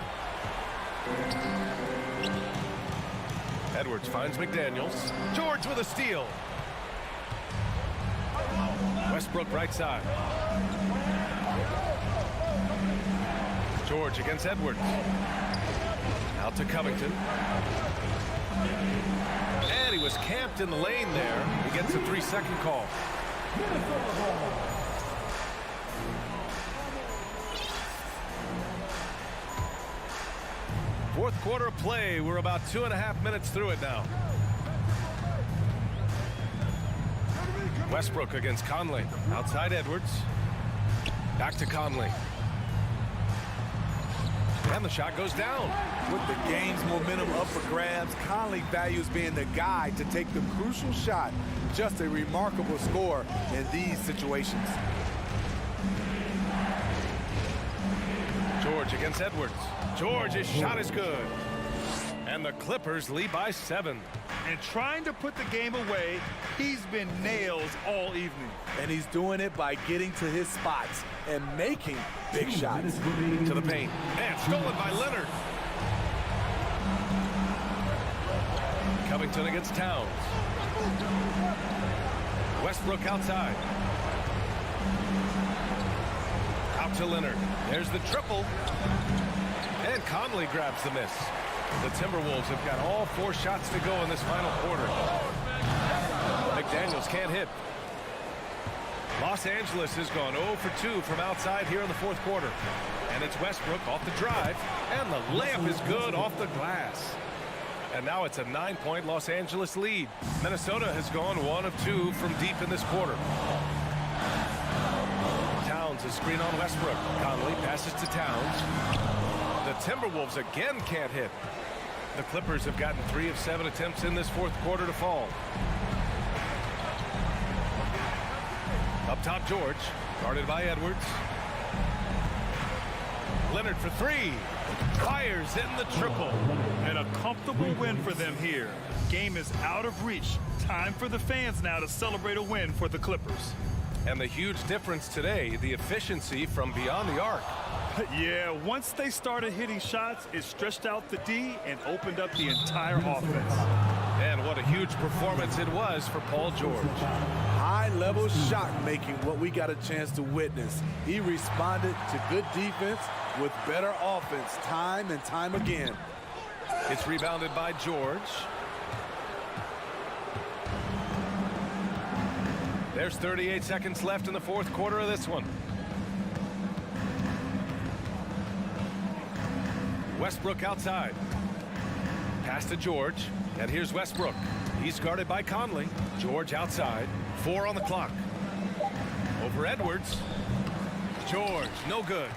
Edwards finds McDaniels. George with a steal. Westbrook right side. George against Edwards. Out to Covington. And he was camped in the lane there. He gets a 3-second call. Fourth quarter of play. We're about 2.5 minutes through it now. Westbrook against Conley. Outside Edwards. Back to Conley. And the shot goes down. With the game's momentum up for grabs, Conley values being the guy to take the crucial shot. Just a remarkable score in these situations. George against Edwards. George, his shot is good. And the Clippers lead by 7. And trying to put the game away, he's been nails all evening. And he's doing it by getting to his spots and making big shots. To the paint. And stolen by Leonard. Covington against Towns. Westbrook outside. Out to Leonard. There's the triple. And Conley grabs the miss. The Timberwolves have got all 4 shots to go in this final quarter. McDaniels can't hit. Los Angeles has gone 0 for 2 from outside here in the fourth quarter. And it's Westbrook off the drive. And the layup is good off the glass. And now it's a 9-point Los Angeles lead. Minnesota has gone 1 of 2 from deep in this quarter. Towns, a screen on Westbrook. Conley passes to Towns. The Timberwolves again can't hit. The Clippers have gotten 3 of 7 attempts in this fourth quarter to fall. Up top, George, guarded by Edwards. Leonard for 3. Fires in the triple. And a comfortable win for them here. Game is out of reach. Time for the fans now to celebrate a win for the Clippers. And the huge difference today, the efficiency from beyond the arc. Yeah, once they started hitting shots, it stretched out the D and opened up the entire offense. And what a huge performance it was for Paul George. High-level shot making, what we got a chance to witness. He responded to good defense with better offense time and time again. It's rebounded by George. There's 38 seconds left in the fourth quarter of this one. Westbrook outside. Pass to George. And here's Westbrook. He's guarded by Conley. George outside. 4 on the clock. Over Edwards. George, no good.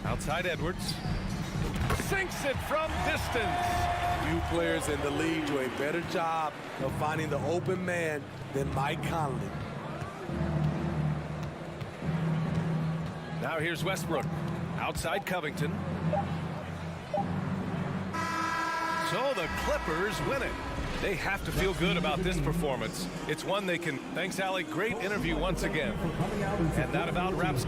Outside Edwards. Sinks it from distance. Few players in the league do a better job of finding the open man than Mike Conley. Now here's Westbrook. Outside Covington. So the Clippers win it. They have to feel good about this performance. It's one they can. Thanks, Allie. Great interview once again. And that about wraps.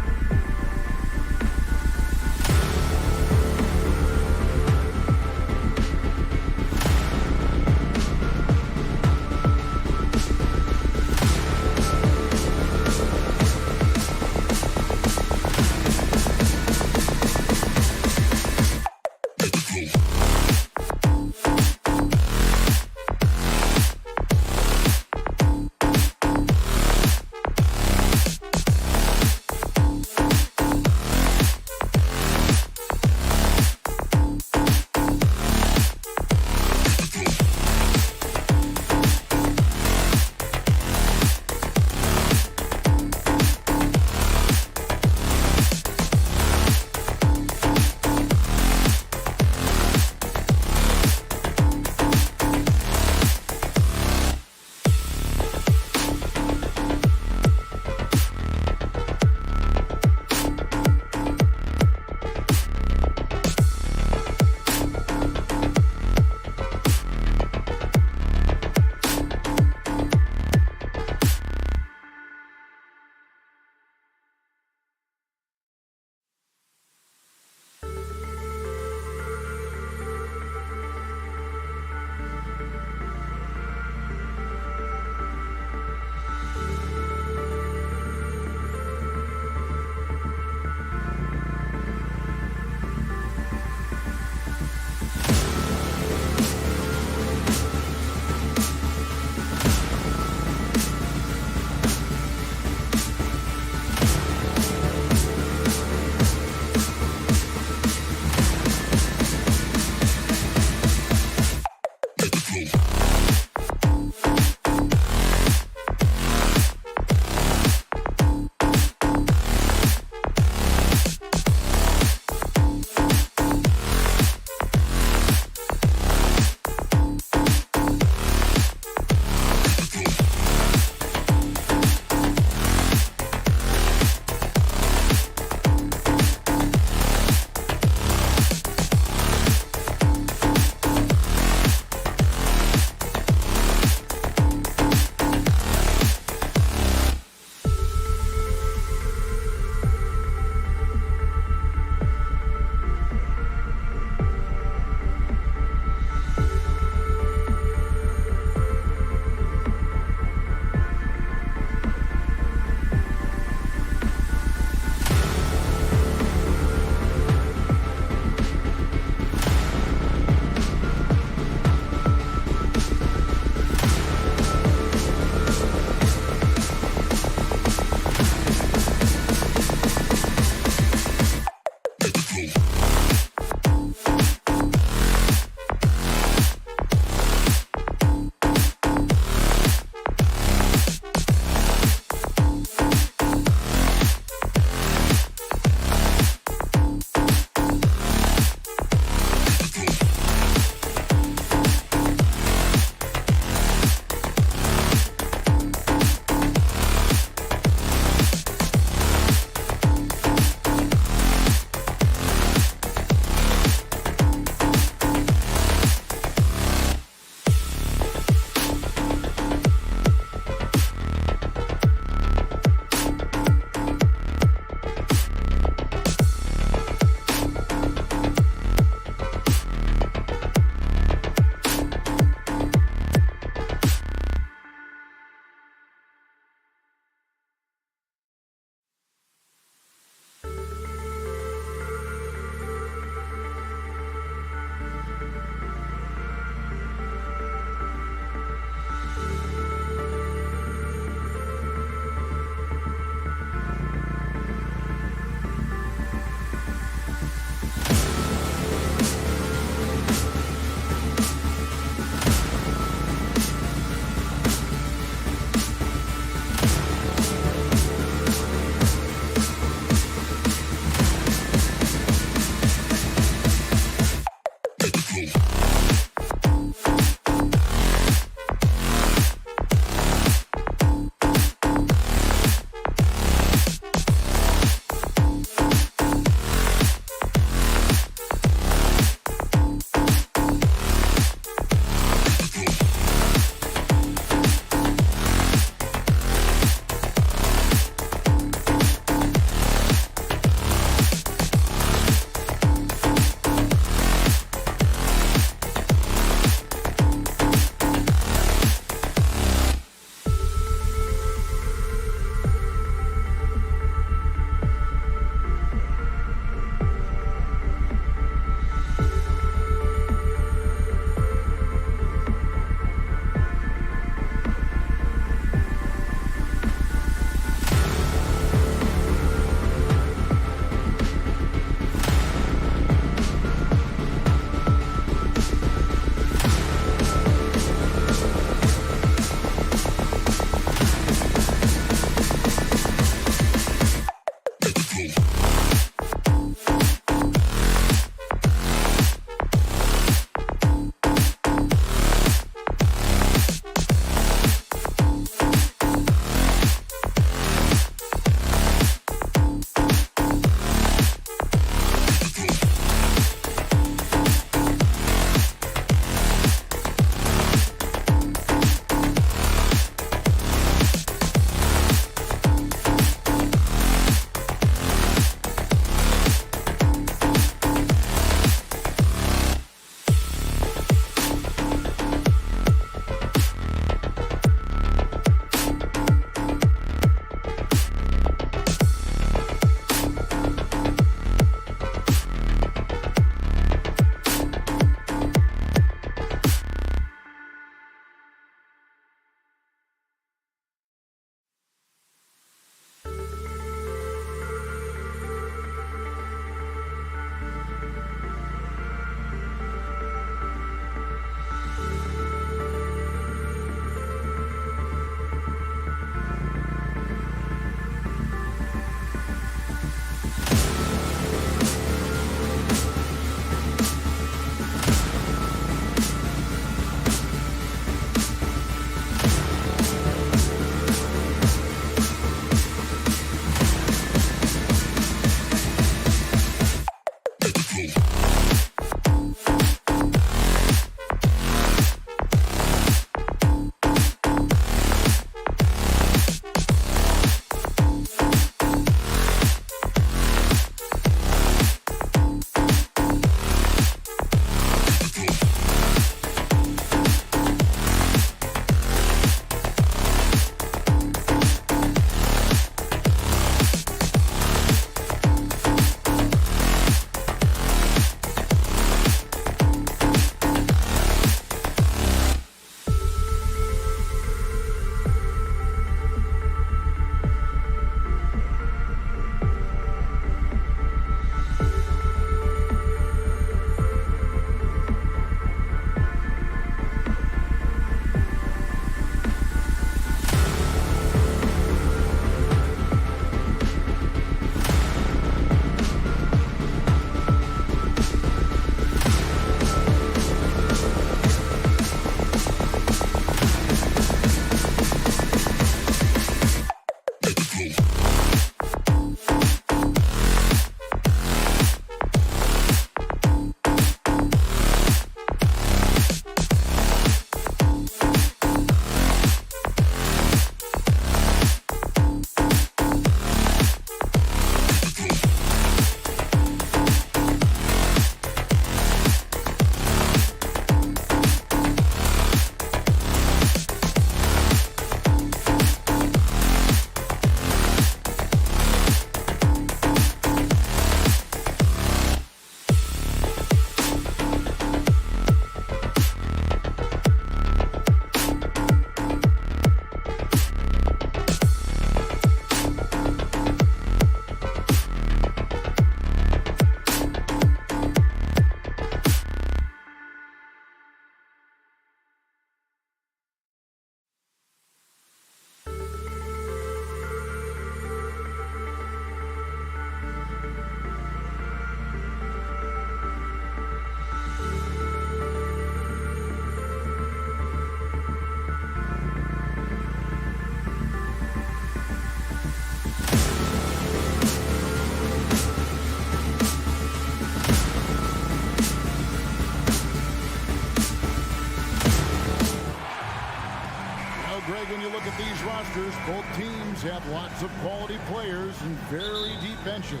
Well, Greg, when you look at these rosters, both teams have lots of quality players and very deep benches.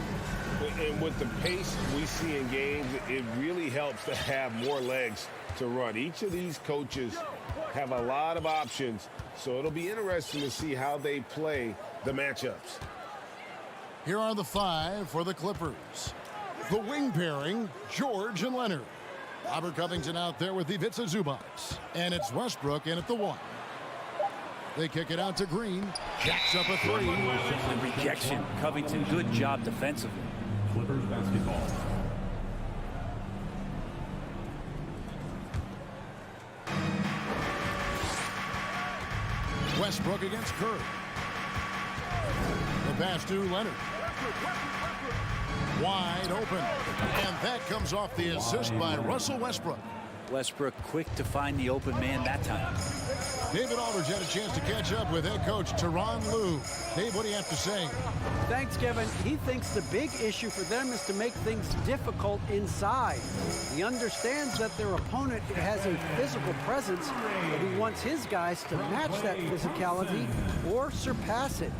And with the pace we see in games, it really helps to have more legs to run. Each of these coaches have a lot of options, so it'll be interesting to see how they play the matchups. Here are the 5 for the Clippers. The wing pairing, George and Leonard. Robert Covington out there with Ivica Zubac. And it's Westbrook in at the 1. They kick it out to Green. Jacks up a 3. The rejection. Covington, good job defensively. Clippers basketball. Westbrook against Curry. The pass to Leonard. Wide open. And that comes off the assist by Russell Westbrook. Westbrook quick to find the open man that time. David Aldridge had a chance to catch up with head coach Tyronn Lue. Dave, what do you have to say? Thanks, Kevin. He thinks the big issue for them is to make things difficult inside. He understands that their opponent has a physical presence, but he wants his guys to match that physicality or surpass it.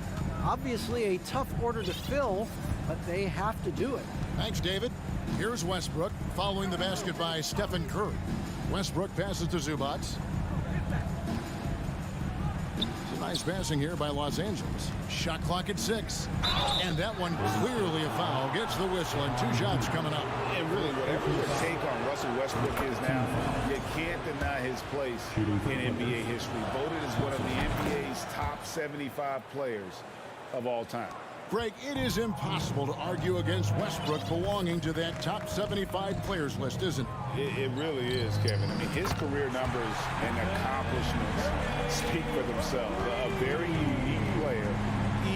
Obviously a tough order to fill, but they have to do it. Thanks, David. Here's Westbrook following the basket by Stephen Curry. Westbrook passes to Zubac. Nice passing here by Los Angeles. Shot clock at 6. And that one clearly a foul. Gets the whistle and 2 shots coming up. And really, whatever your take on Russell Westbrook is now, you can't deny his place in NBA history. Voted as one of the NBA's top 75 players of all time. Greg, it is impossible to argue against Westbrook belonging to that top 75 players list, isn't it? It really is, Kevin. I mean, his career numbers and accomplishments speak for themselves. A very unique player,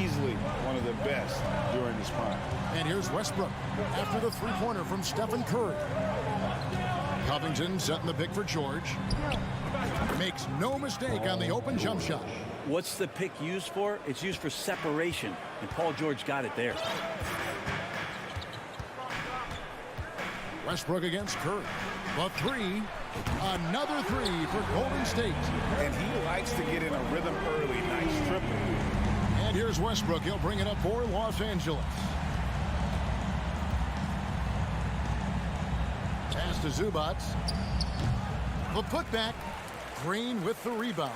easily one of the best during his prime. And here's Westbrook after the 3-pointer from Stephen Curry. Covington setting the pick for George. Makes no mistake on the open jump shot. What's the pick used for? It's used for separation, and Paul George got it there. Westbrook against Curry. The 3. Another 3 for Golden State. And he likes to get in a rhythm early. Nice triple. And here's Westbrook. He'll bring it up for Los Angeles. Pass to Zubac. The putback. Green with the rebound.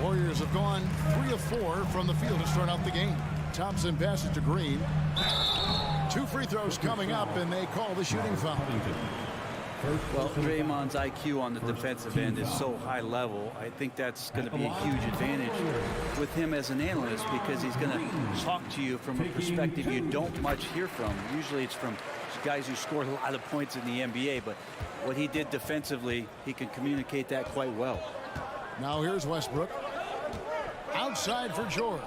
Warriors have gone 3 of 4 from the field to start out the game. Thompson passes to Green. 2 free throws coming up, and they call the shooting foul. Well, Draymond's IQ on the defensive end is so high level. I think that's going to be a huge advantage with him as an analyst, because he's going to talk to you from a perspective you don't much hear from. Usually it's from guys who scored a lot of points in the NBA, but what he did defensively, he can communicate that quite well. Now here's Westbrook. Outside for George.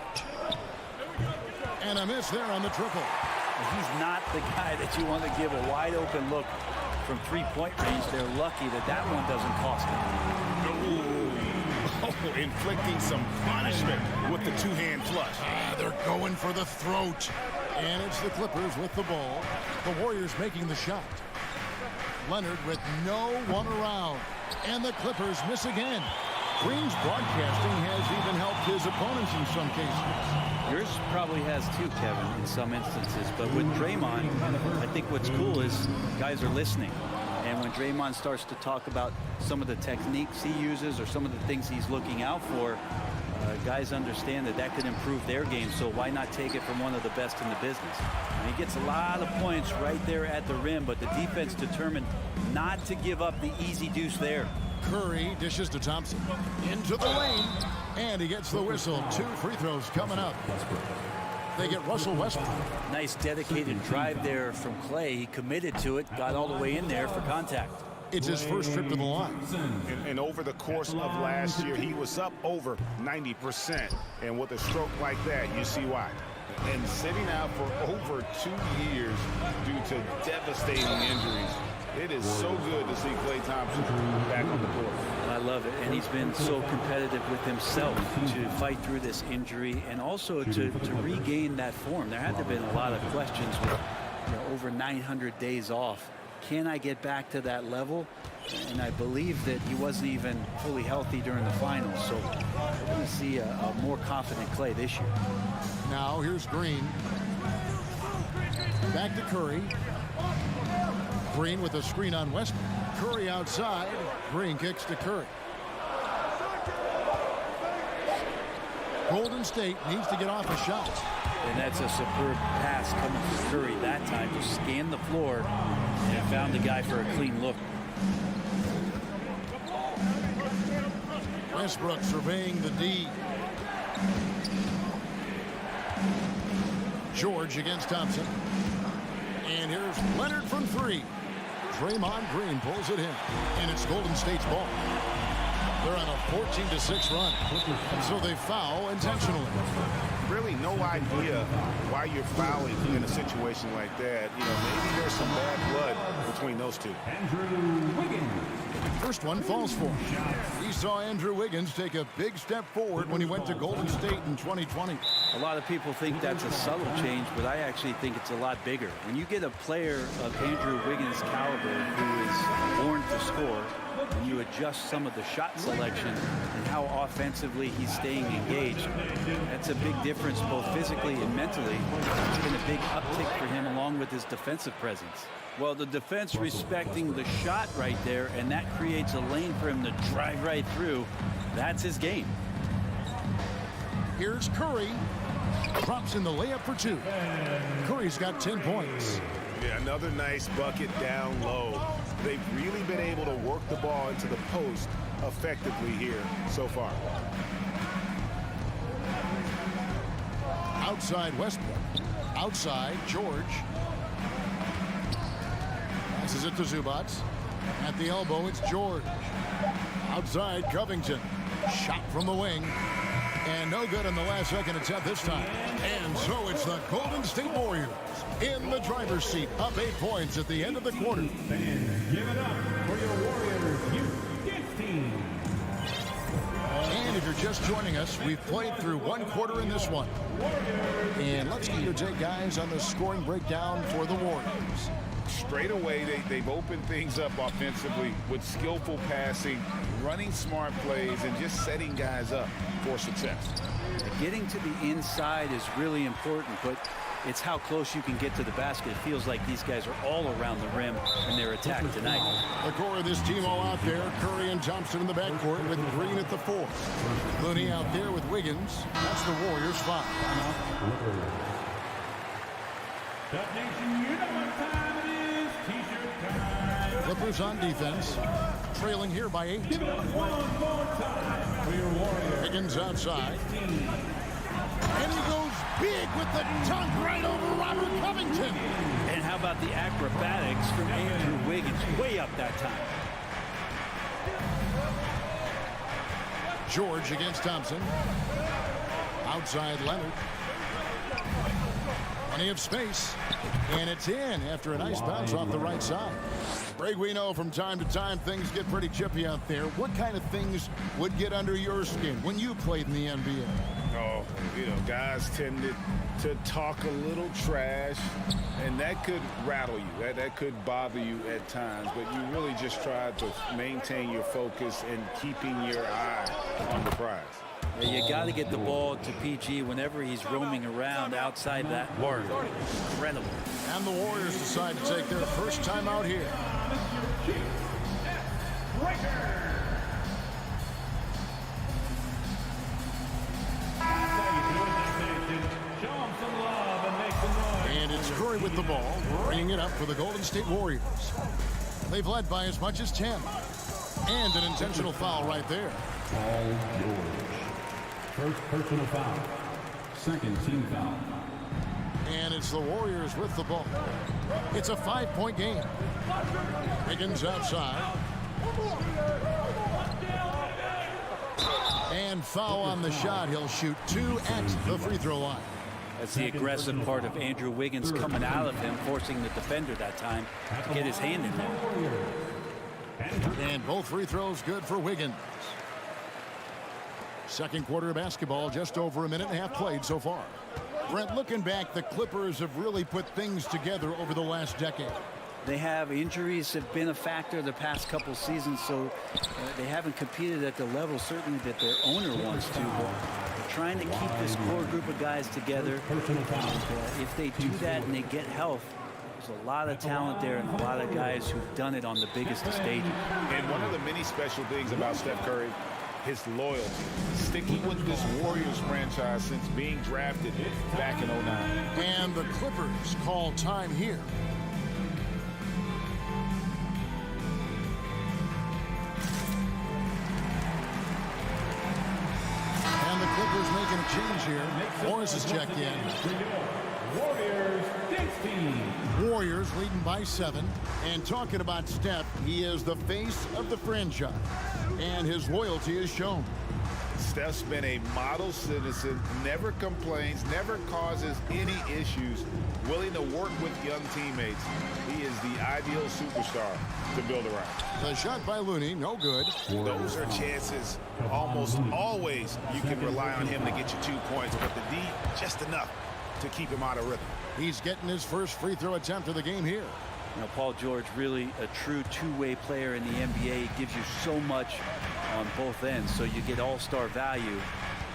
And a miss there on the triple. He's not the guy that you want to give a wide open look from 3-point range. They're lucky that that one doesn't cost them. Oh, inflicting some punishment with the 2-hand flush. They're going for the throat. And it's the Clippers with the ball. The Warriors making the shot. Leonard with no one around. And the Clippers miss again. Green's broadcasting has even helped his opponents in some cases. Yours probably has too, Kevin, in some instances. But with Draymond, I think what's cool is guys are listening. And when Draymond starts to talk about some of the techniques he uses or some of the things he's looking out for, guys understand that that could improve their game. So why not take it from one of the best in the business? And he gets a lot of points right there at the rim, but the defense determined not to give up the easy deuce there. Curry dishes to Thompson. Into the lane. And he gets the whistle. 2 free throws coming up. They get Russell Westbrook. Nice dedicated drive there from Clay. He committed to it, got all the way in there for contact. It's his first trip to the line. And over the course of last year, he was up over 90%. And with a stroke like that, you see why. And sitting out for over 2 years due to devastating injuries. It is so good to see Klay Thompson back on the court. I love it, and he's been so competitive with himself to fight through this injury and also to regain that form. There had to have been a lot of questions with over 900 days off can I get back to that level? And I believe that he wasn't even fully healthy during the finals. So we're going to see a more confident Klay this year. Now here's Green. Back to Curry. Green with a screen on Westbrook. Curry outside. Green kicks to Curry. Golden State needs to get off a shot. And that's a superb pass coming from Curry that time. Just scanned the floor and found the guy for a clean look. Westbrook surveying the D. George against Thompson. And here's Leonard from three. Draymond Green pulls it in. And it's Golden State's ball. They're on a 14-6 run. So they foul intentionally. Really no idea why you're fouling in a situation like that. You know, maybe there's some bad blood between those two. First one falls for him. We saw Andrew Wiggins take a big step forward when he went to Golden State in 2020. A lot of people think that's a subtle change, but I actually think it's a lot bigger. When you get a player of Andrew Wiggins' caliber who is born to score, and you adjust some of the shot selection and how offensively he's staying engaged, that's a big difference both physically and mentally. It's been a big uptick for him along with his defensive presence. Well, the defense respecting the shot right there, and that creates a lane for him to drive right through. That's his game. Here's Curry. Drops in the layup for two. Curry's got 10 points. Yeah, another nice bucket down low. They've really been able to work the ball into the post effectively here so far. Outside Westbrook. Outside George. Passes it to Zubac. At the elbow, it's George. Outside Covington. Shot from the wing. And no good in the last second attempt this time. And so it's the Golden State Warriors in the driver's seat, up 8 points at the end of the quarter. Fans, give it up for your Warriors Youth team. And if you're just joining us, we've played through one quarter in this one. And let's get your take, guys, on the scoring breakdown for the Warriors. Straight away, they've opened things up offensively with skillful passing, running smart plays, and just setting guys up for success. Getting to the inside is really important, but it's how close you can get to the basket. It feels like these guys are all around the rim in their attack tonight. The core of this team all out there. Curry and Thompson in the backcourt with Green at the 4. Looney out there with Wiggins. That's the Warriors' 5. Dub Nation, you know what time it is. T-shirt time. Clippers on defense. Trailing here by 8. Give it up one more time for your Warriors. Wiggins outside. And he goes big with the dunk right over Robert Covington. And how about the acrobatics from Andrew Wiggins? Way up that time. George against Thompson. Outside Leonard. Plenty of space. And it's in after a nice bounce off the right side. Greg, we know from time to time things get pretty chippy out there. What kind of things would get under your skin when you played in the NBA? Oh, you know, guys tended to talk a little trash, and that could rattle you. That could bother you at times, but you really just try to maintain your focus and keeping your eye on the prize. You got to get the ball to PG whenever he's roaming around outside that arc. Incredible. And the Warriors decide to take their first time out here. And it's Curry with the ball, bringing it up for the Golden State Warriors. They've led by as much as 10. And an intentional foul right there. All yours. First personal foul. Second team foul. And it's the Warriors with the ball. It's a 5-point game. Wiggins outside. And foul on the shot. He'll shoot 2 at the free throw line. That's the aggressive part of Andrew Wiggins coming out of him, forcing the defender that time to get his hand in there. And both free throws good for Wiggins. Second quarter of basketball, just over a minute and a half played so far. Brent, looking back, the Clippers have really put things together over the last decade. They have injuries have been a factor the past couple seasons, so they haven't competed at the level certainly that their owner wants to. But they're trying to keep this core group of guys together. And, if they do that and they get health, there's a lot of talent there and a lot of guys who've done it on the biggest of stages. And one of the many special things about Steph Curry, his loyalty, sticking with this Warriors franchise since being drafted back in 09. And the Clippers call time here. And the Clippers making a change here. Morris is checked in. Warriors 16. Warriors leading by 7. And talking about Steph, he is the face of the franchise. And his loyalty is shown. Steph's been a model citizen, never complains, never causes any issues, willing to work with young teammates. He is the ideal superstar to build around. The shot by Looney, no good. Those are chances almost always you can rely on him to get you 2 points, but the D, just enough to keep him out of rhythm. He's getting his first free throw attempt of the game here. You know, Paul George, really a true two-way player in the NBA. He gives you so much on both ends, so you get all-star value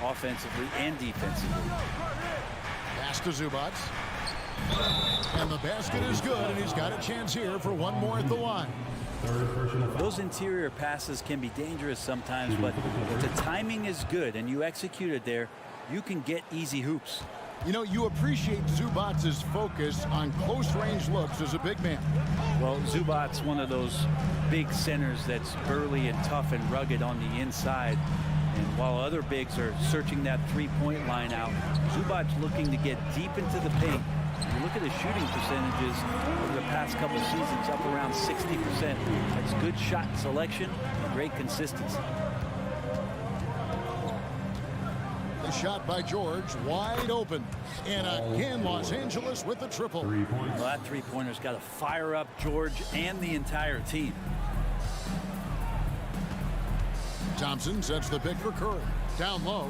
offensively and defensively. Pass to Zubac. And the basket is good, and he's got a chance here for one more at the line. Those interior passes can be dangerous sometimes, but if the timing is good and you execute it there, you can get easy hoops. You know, you appreciate Zubac's focus on close-range looks as a big man. Well, Zubac's one of those big centers that's burly and tough and rugged on the inside. And while other bigs are searching that three-point line out, Zubac's looking to get deep into the paint. You look at his shooting percentages over the past couple seasons, up around 60%. That's good shot selection, great consistency. The shot by George, wide open. And again, Los Angeles with the triple. Well, that three-pointer's got to fire up George and the entire team. Thompson sets the pick for Curry. Down low.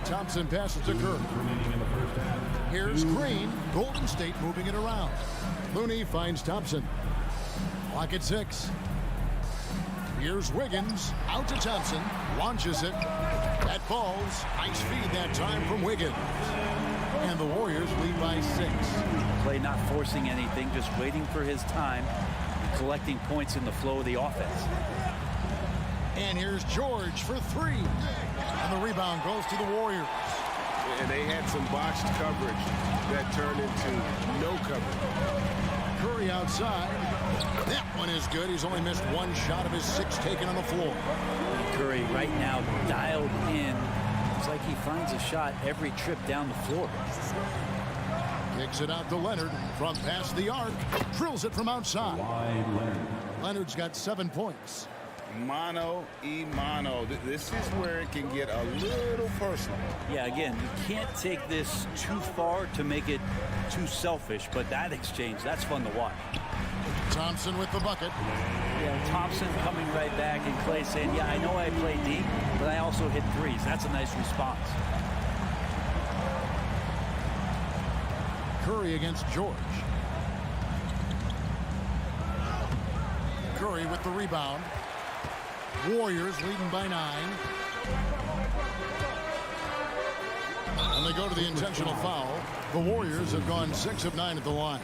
Thompson passes to Curry. Here's Green. Golden State moving it around. Looney finds Thompson. Clock at 6. Here's Wiggins. Out to Thompson. Launches it. That falls. Nice feed that time from Wiggins. And the Warriors lead by 6. Play not forcing anything, just waiting for his time, collecting points in the flow of the offense. And here's George for 3. And the rebound goes to the Warriors. And they had some botched coverage that turned into no coverage. Curry outside. That one is good. He's only missed one shot of his 6 taken on the floor. Curry right now dialed in. It's like he finds a shot every trip down the floor. Kicks it out to Leonard from past the arc. Drills it from outside. Leonard's got 7 points. Mano y mano. This is where it can get a little personal. Yeah, again, you can't take this too far to make it too selfish, but that exchange, that's fun to watch. Thompson with the bucket. Yeah, Thompson coming right back and Clay saying, yeah, I know I play deep, but I also hit threes. That's a nice response. Curry against George. Curry with the rebound. Warriors leading by 9. And they go to the intentional foul. The Warriors have gone 6 of 9 at the line.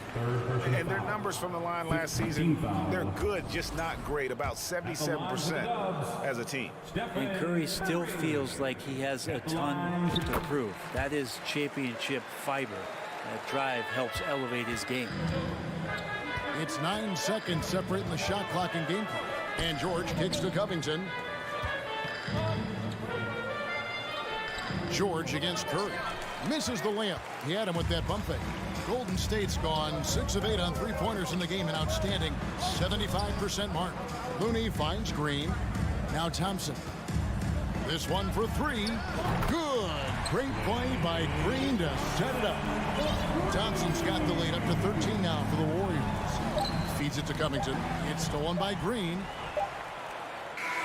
And their numbers from the line last season, they're good, just not great. About 77% as a team. And Curry still feels like he has a ton to prove. That is championship fiber. That drive helps elevate his game. It's 9 seconds separating the shot clock and game clock. And George kicks to Covington. George against Curry. Misses the layup. He had him with that bump fake. Golden State's gone 6 of 8 on three-pointers in the game, an outstanding 75% mark. Looney finds Green. Now Thompson. This one for 3. Good. Great play by Green to set it up. Thompson's got the lead up to 13 now for the Warriors. Feeds it to Covington. It's stolen by Green.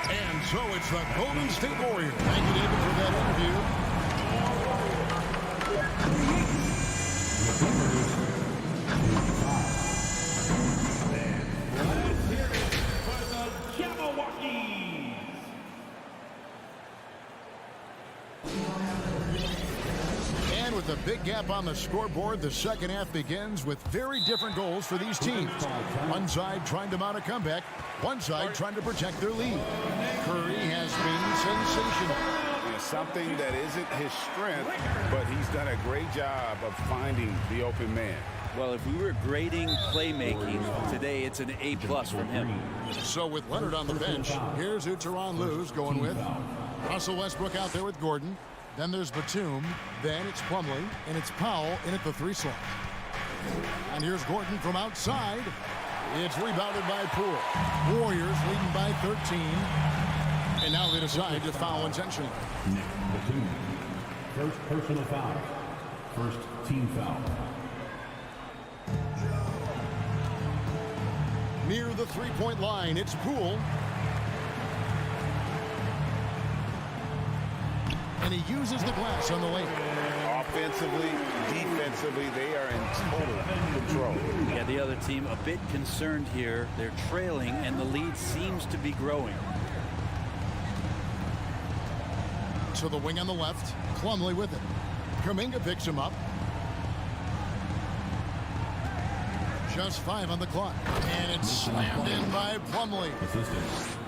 And so it's the Golden State Warriors. Thank you, David, for that interview. with a big gap on the scoreboard, the second half begins with very different goals for these teams. One side trying to mount a comeback, one side trying to protect their lead. Curry has been sensational. Something that isn't his strength, but he's done a great job of finding the open man. Well, if we were grading playmaking today, it's an A+ from him. So with Leonard on the bench, here's who Tyronn Lue's going with. Russell Westbrook out there with Gordon. Then there's Batum. Then it's Plumlee, and it's Powell in at the 3 slot. And here's Gordon from outside. It's rebounded by Poole. Warriors leading by 13. And now they decide to foul intentionally. Batum. First personal foul. First team foul. Near the 3-point line, it's Poole. And he uses the glass on the lane. Offensively, defensively, they are in total control. Yeah, the other team a bit concerned here. They're trailing, and the lead seems to be growing. To the wing on the left, Plumlee with it. Kuminga picks him up. Just 5 on the clock. And it's slammed in by Plumlee.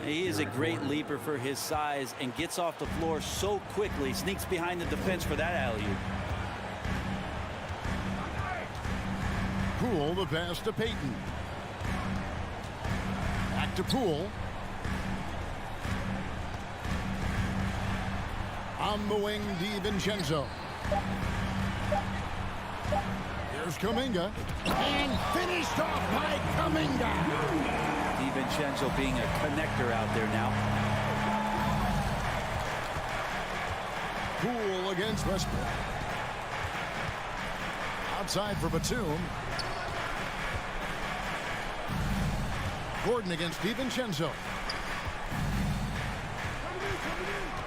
He is a great leaper for his size and gets off the floor so quickly. Sneaks behind the defense for that alley-oop. Poole, the pass to Payton. Back to Poole. On the wing, DiVincenzo. Here's Kuminga. And finished off by Kuminga. DiVincenzo being a connector out there now. Poole against Westbrook. Outside for Batum. Gordon against DiVincenzo.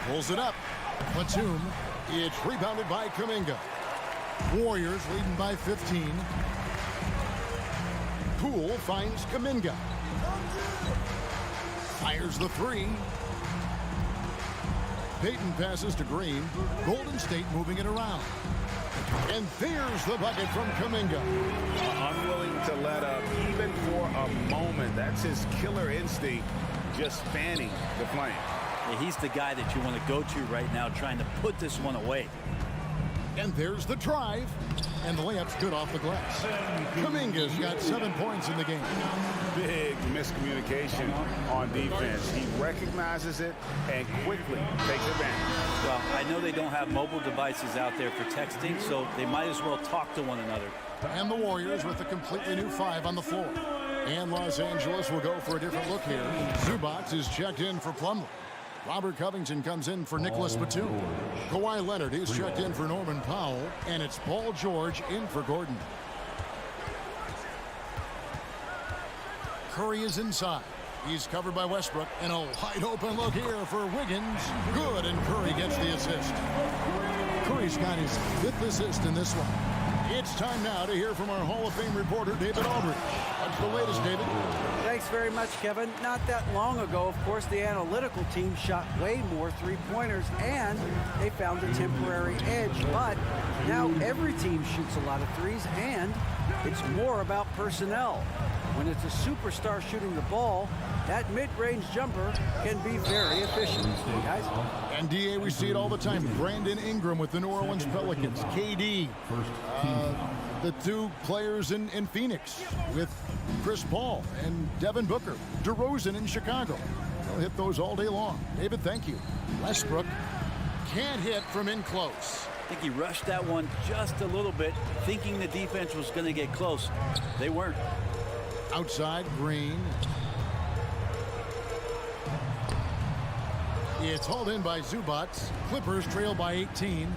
Pulls it up. Batum. It's rebounded by Kuminga. Warriors leading by 15. Poole finds Kuminga. Fires the 3. Payton passes to Green. Golden State moving it around. And there's the bucket from Kuminga. Unwilling to let up even for a moment. That's his killer instinct, just fanning the flame. Yeah, he's the guy that you want to go to right now, trying to put this one away. And there's the drive. And the layup's good off the glass. Kuminga's got 7 points in the game. Big miscommunication on defense. He recognizes it and quickly takes advantage. Well, I know they don't have mobile devices out there for texting, so they might as well talk to one another. And the Warriors with a completely new 5 on the floor. And Los Angeles will go for a different look here. Zubac is checked in for Plumlee. Robert Covington comes in for Nicholas Batum. Kawhi Leonard is checked in for Norman Powell. And it's Paul George in for Gordon. Curry is inside. He's covered by Westbrook. And a wide open look here for Wiggins. Good, and Curry gets the assist. Curry's got his 5th assist in this one. It's time now to hear from our Hall of Fame reporter, David Aldridge. What's the latest, David? Thanks very much, Kevin. Not that long ago, of course, the analytical team shot way more three-pointers, and they found a temporary edge. But now every team shoots a lot of threes, and it's more about personnel. When it's a superstar shooting the ball, that mid-range jumper can be very efficient. Guys? And DA, we see it all the time. Brandon Ingram with the New Orleans Pelicans. KD, the 2 players in Phoenix with Chris Paul and Devin Booker. DeRozan in Chicago. They'll hit those all day long. David, thank you. Westbrook can't hit from in close. I think he rushed that one just a little bit, thinking the defense was going to get close. They weren't. Outside, Green. It's hauled in by Zubac. Clippers trail by 18.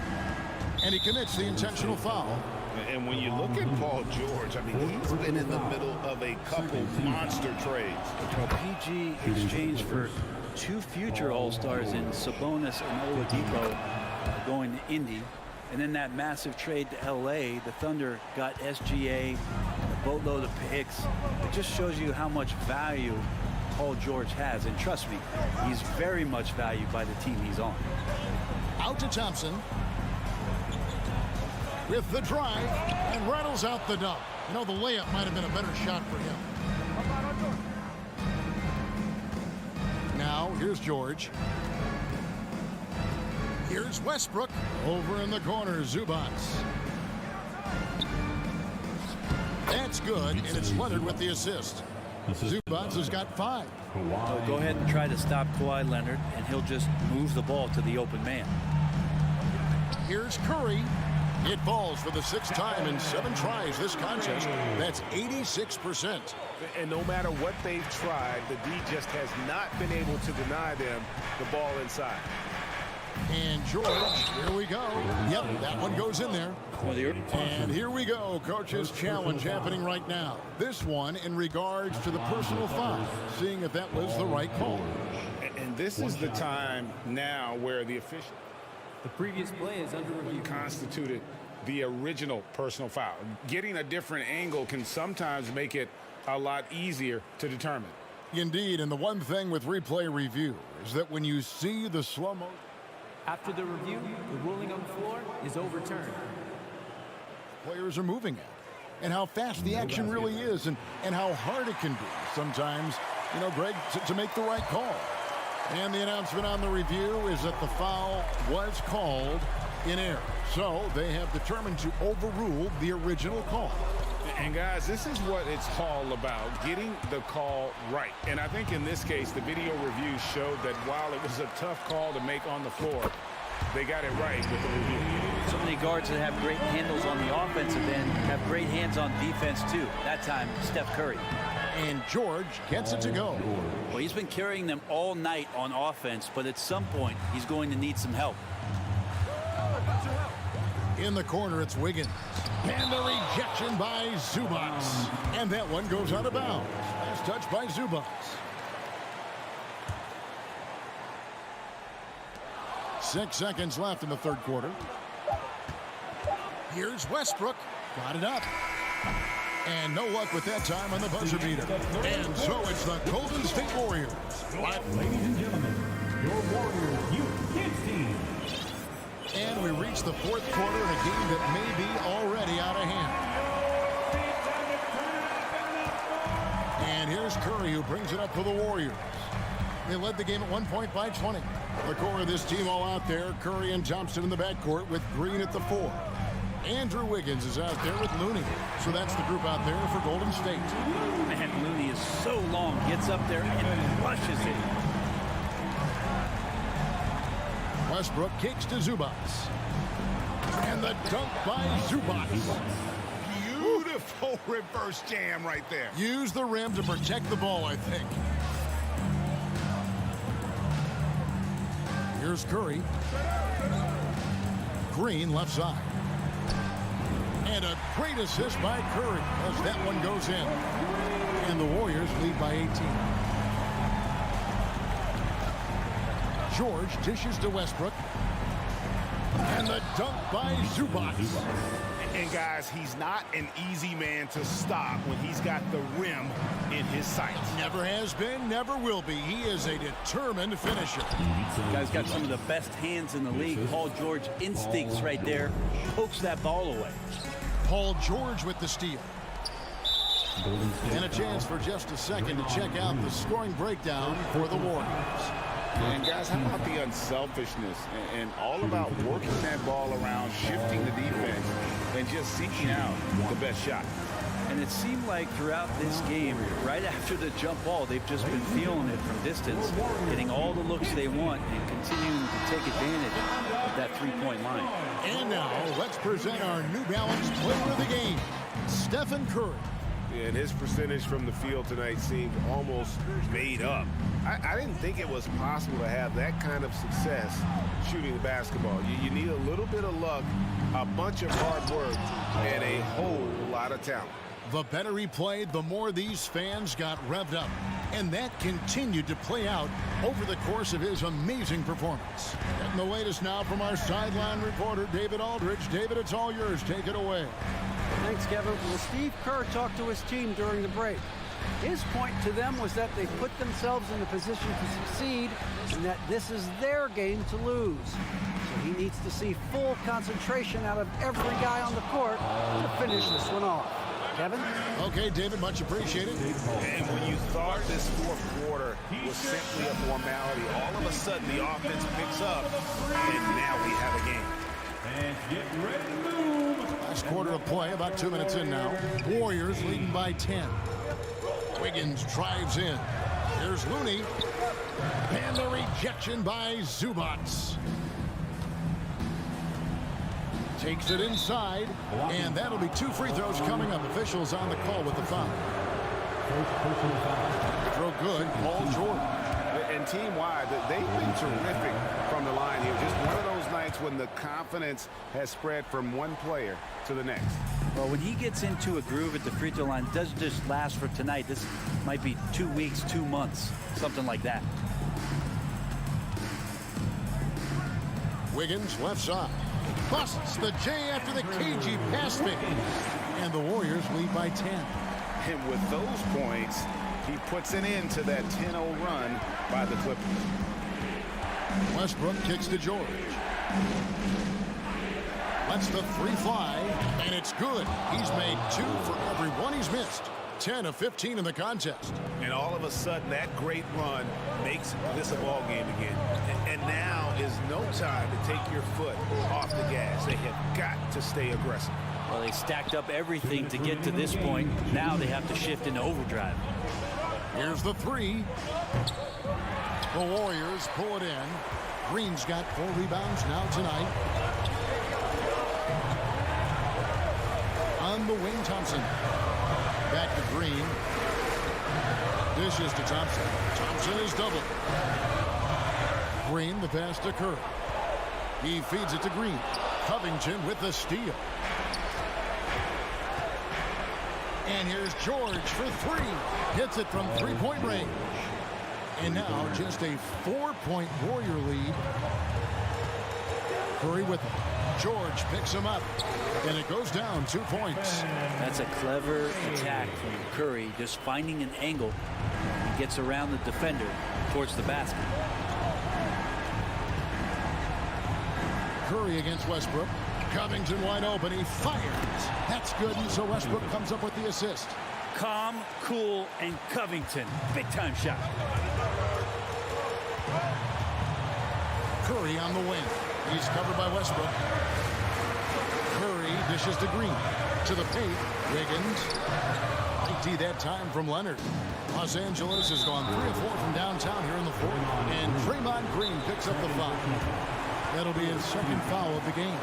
And he commits the intentional foul. And when you look at Paul George, I mean, he's been in the middle of a couple monster trades. PG exchanged for 2 future All-Stars in Sabonis and Oladipo going to Indy. And then that massive trade to L.A., the Thunder got SGA, a boatload of picks. It just shows you how much value Paul George has. And trust me, he's very much valued by the team he's on. Out to Thompson. with the drive and rattles out the dunk. You know, the layup might have been a better shot for him. Now, here's George. Here's Westbrook. Over in the corner, Zubats. That's good, and it's Leonard with the assist. Zubats has got 5. So go ahead and try to stop Kawhi Leonard, and he'll just move the ball to the open man. Here's Curry. It falls for the 6th time in 7 tries this contest. That's 86%. And no matter what they've tried, the D just has not been able to deny them the ball inside. And George, here we go. Yep, that one goes in there. And here we go, coach's challenge happening right now. This one in regards to the personal foul, seeing if that was the right call. And this is the time now where the official The previous play is under review. constituted the original personal foul. Getting a different angle can sometimes make it a lot easier to determine. Indeed, and the one thing with replay review is that when you see the slow-mo, After the review, the ruling on the floor is overturned. players are moving at, and how fast the action really is, and how hard it can be sometimes, you know, Greg, to make the right call. And the announcement on the review is that the foul was called in error. So they have determined to overrule the original call. And guys, this is what it's all about, getting the call right. And I think in this case, the video review showed that while it was a tough call to make on the floor, they got it right with the review. So many guards that have great handles on the offensive end have great hands on defense too. That time, Steph Curry. And George gets it to go. Well, he's been carrying them all night on offense, but at some point, he's going to need some help. In the corner, it's Wiggins. And the rejection by Zubats. And that one goes out of bounds. Nice touch by Zubats. 6 seconds left in the 3rd quarter. Here's Westbrook. Got it up. And no luck with that time on the buzzer beater. And so it's the Golden State Warriors. Ladies and gentlemen, your Warriors Youth Kids team. And we reach the 4th quarter in a game that may be already out of hand. And here's Curry, who brings it up for the Warriors. They led the game at 1 point by 20. The core of this team all out there. Curry and Thompson in the backcourt with Green at the 4. Andrew Wiggins is out there with Looney. So that's the group out there for Golden State. Man, Looney is so long, gets up there and rushes it. Westbrook kicks to Zubats. And the dunk by Zubats. Beautiful reverse jam right there. Use the rim to protect the ball, I think. Here's Curry. Green left side. And a great assist by Curry as that one goes in. And the Warriors lead by 18. George dishes to Westbrook. And the dunk by Zubats. And guys, he's not an easy man to stop when he's got the rim in his sights. Never has been, never will be. He is a determined finisher. Guy's got some of the best hands in the league. Paul George instincts right there. Pokes that ball away. Paul George with the steal. And a chance for just a second to check out the scoring breakdown for the Warriors. And guys, how about the unselfishness and all about working that ball around, shifting the defense, and just seeking out the best shot. And it seemed like throughout this game, right after the jump ball, they've just been feeling it from distance, getting all the looks they want and continuing to take advantage of that three-point line. And now, let's present our New Balance player of the game, Stephen Curry. And his percentage from the field tonight seemed almost made up. I didn't think it was possible to have that kind of success shooting the basketball. You need a little bit of luck, a bunch of hard work, and a whole lot of talent. The better he played, the more these fans got revved up. And that continued to play out over the course of his amazing performance. Getting the latest now from our sideline reporter, David Aldridge. David, it's all yours. Take it away. Thanks, Kevin. Well, Steve Kerr talked to his team during the break. His point to them was that they put themselves in the position to succeed and that this is their game to lose. So he needs to see full concentration out of every guy on the court to finish this one off. Kevin? Okay, David, much appreciated. And when you thought this fourth quarter was simply a formality, all of a sudden the offense picks up, and now we have a game. And get ready to move. Last quarter of play, about 2 minutes in now. Warriors leading by 10. Wiggins drives in. Here's Looney. And the rejection by Zubac. Takes it inside, and that'll be 2 free throws coming up. Officials on the call with the foul. Throw good, Paul George. And team-wide, they've been terrific from the line here. Just one of those nights when the confidence has spread from one player to the next. Well, when he gets into a groove at the free throw line, it doesn't just last for tonight. This might be 2 weeks, 2 months, something like that. Wiggins, left side. Busts the J after the cagey pass fake. And the Warriors lead by 10. And with those points, he puts an end to that 10-0 run by the Clippers. Westbrook kicks to George. Lets the 3 fly, and it's good. He's made 2 for every one he's missed. 10 of 15 in the contest. And all of a sudden, that great run makes this a ball game again. And now is no time to take your foot off the gas. They have got to stay aggressive. Well, they stacked up everything to get to this point. Now they have to shift into overdrive. Here's the 3. The Warriors pull it in. Green's got 4 rebounds now tonight. On the wing, Thompson. Back to Green. Dishes to Thompson. Thompson is doubled. Green, the pass to Curry. He feeds it to Green. Covington with the steal. And here's George for 3. Hits it from 3-point range. And now just a 4-point Warrior lead. Curry with it. George picks him up. And it goes down 2 points. That's a clever attack from Curry, just finding an angle. He gets around the defender towards the basket. Curry against Westbrook. Covington wide open. He fires. That's good. And so Westbrook comes up with the assist. Calm, cool, and Covington. Big time shot. Curry on the wing. He's covered by Westbrook. Curry dishes to Green. To the paint. Wiggins. ID that time from Leonard. Los Angeles has gone 3 of 4 from downtown here in the fourth. And Draymond Green picks up the foul. That'll be his second foul of the game.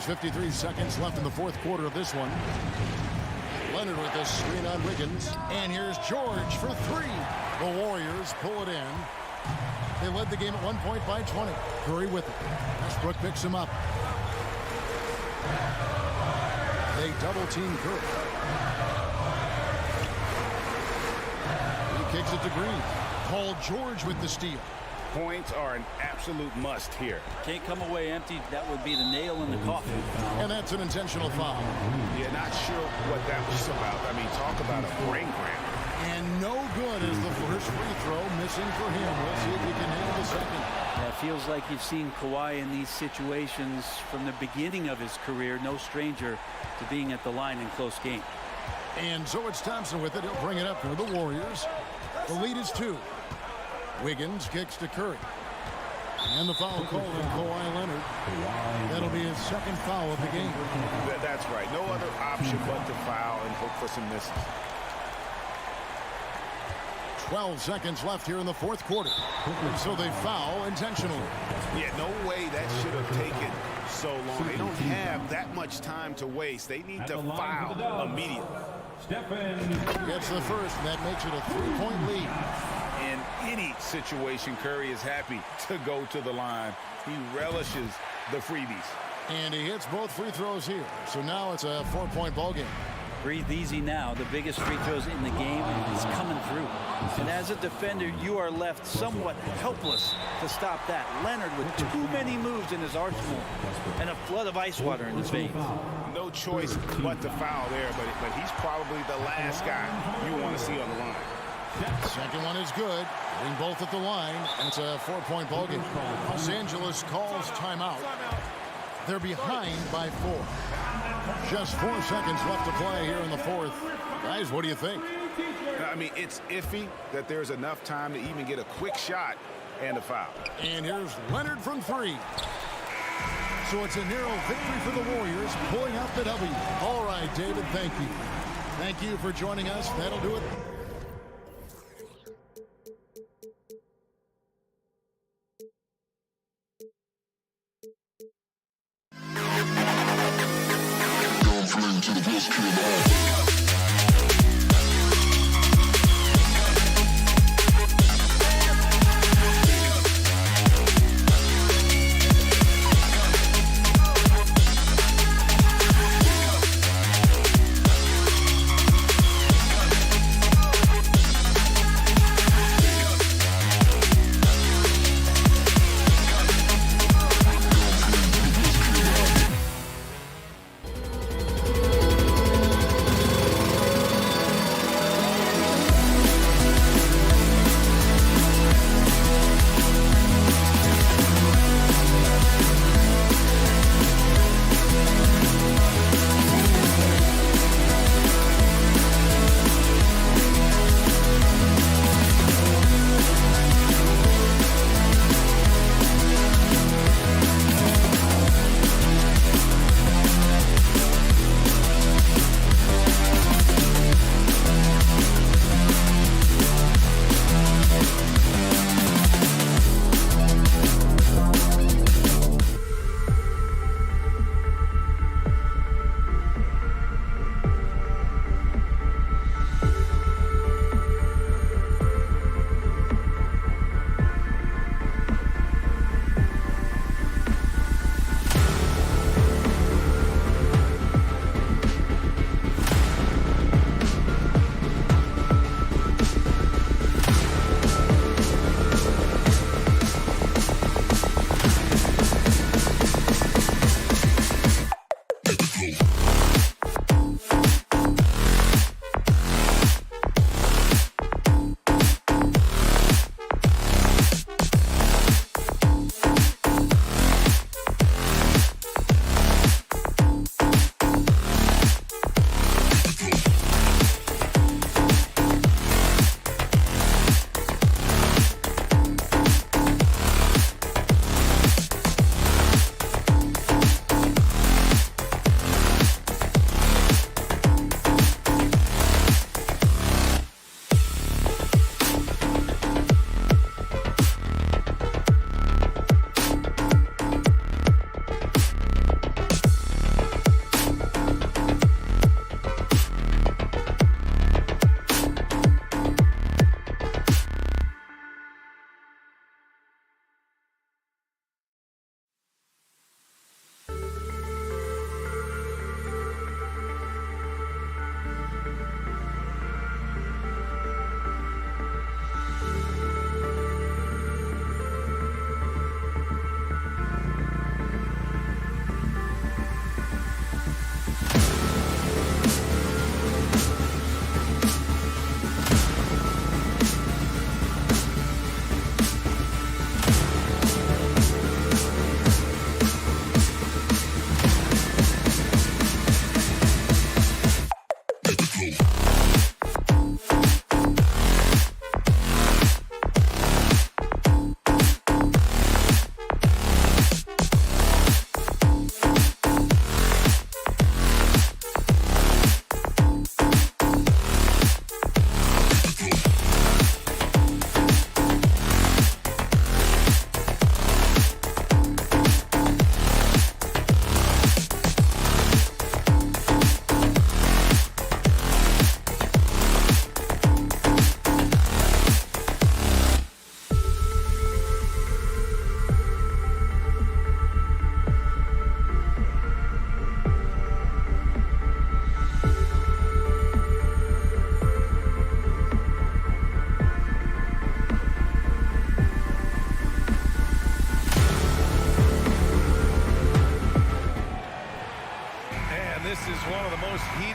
There's 53 seconds left in the fourth quarter of this one. Leonard with this screen on Wiggins. And here's George for 3. The Warriors pull it in. They led the game at 1 point by 20. Curry with it. Westbrook picks him up. They double team Curry. He kicks it to Green. Paul George with the steal. Points are an absolute must here. Can't come away empty. That would be the nail in the coffin. And that's an intentional foul. Yeah, not sure what that was about. I mean, talk about a brain cramp. And no good as the first free throw missing for him. We'll see if he can handle the second. Yeah, it feels like you've seen Kawhi in these situations from the beginning of his career. No stranger to being at the line in close game. And so it's Thompson with it. He'll bring it up for the Warriors. The lead is 2. Wiggins kicks to Curry. And the foul called on Kawhi Leonard. That'll be his second foul of the game. That's right. No other option but to foul and hope for some misses. 12 seconds left here in the fourth quarter. And so they foul intentionally. Yeah, no way that should have taken so long. They don't have that much time to waste. They need to foul immediately. Gets the first, and that makes it a 3-point lead. In any situation, Curry is happy to go to the line. He relishes the freebies. And he hits both free throws here. So now it's a 4-point ball game. Breathe easy now. The biggest free throws in the game is coming through. And as a defender, you are left somewhat helpless to stop that. Leonard with too many moves in his arsenal and a flood of ice water in his veins. No choice but to foul there, but he's probably the last guy you want to see on the line. Second one is good. Getting both at the line, and it's a 4-point ball game. Los Angeles calls timeout. They're behind by 4. Just 4 seconds left to play here in the fourth. Guys, what do you think? I mean, it's iffy that there's enough time to even get a quick shot and a foul. And here's Leonard from 3. So it's a narrow victory for the Warriors, pulling out the W. All right, David, thank you. Thank you for joining us. That'll do it.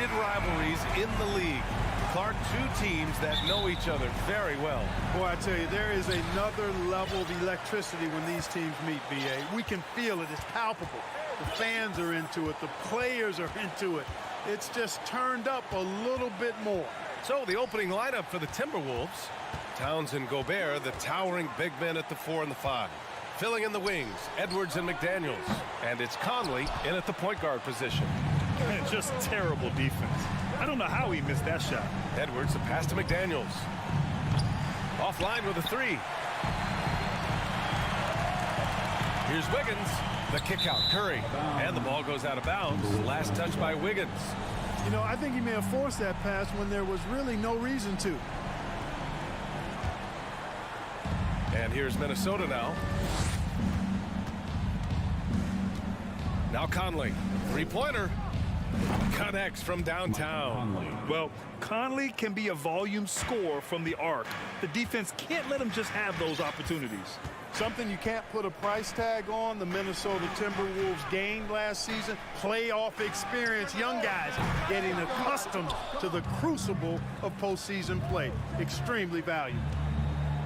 heated rivalries in the league. Clark, two teams that know each other very well. Boy, I tell you, there is another level of electricity when these teams meet, B.A. We can feel it. It's palpable. The fans are into it. The players are into it. It's just turned up a little bit more. So the opening lineup for the Timberwolves. Towns and Gobert, the towering big men at the 4 and the 5. Filling in the wings, Edwards and McDaniels. And it's Conley in at the point guard position. Man, just terrible defense. I don't know how he missed that shot. Edwards, a pass to McDaniels. Offline with a 3. Here's Wiggins. The kick out, Curry. And the ball goes out of bounds. Last touch by Wiggins. You know, I think he may have forced that pass when there was really no reason to. And here's Minnesota now. Now Conley. Three-pointer. Connects from downtown. Well, Conley can be a volume scorer from the arc. The defense can't let him just have those opportunities. Something you can't put a price tag on, the Minnesota Timberwolves gained last season. Playoff experience, young guys getting accustomed to the crucible of postseason play. Extremely valuable.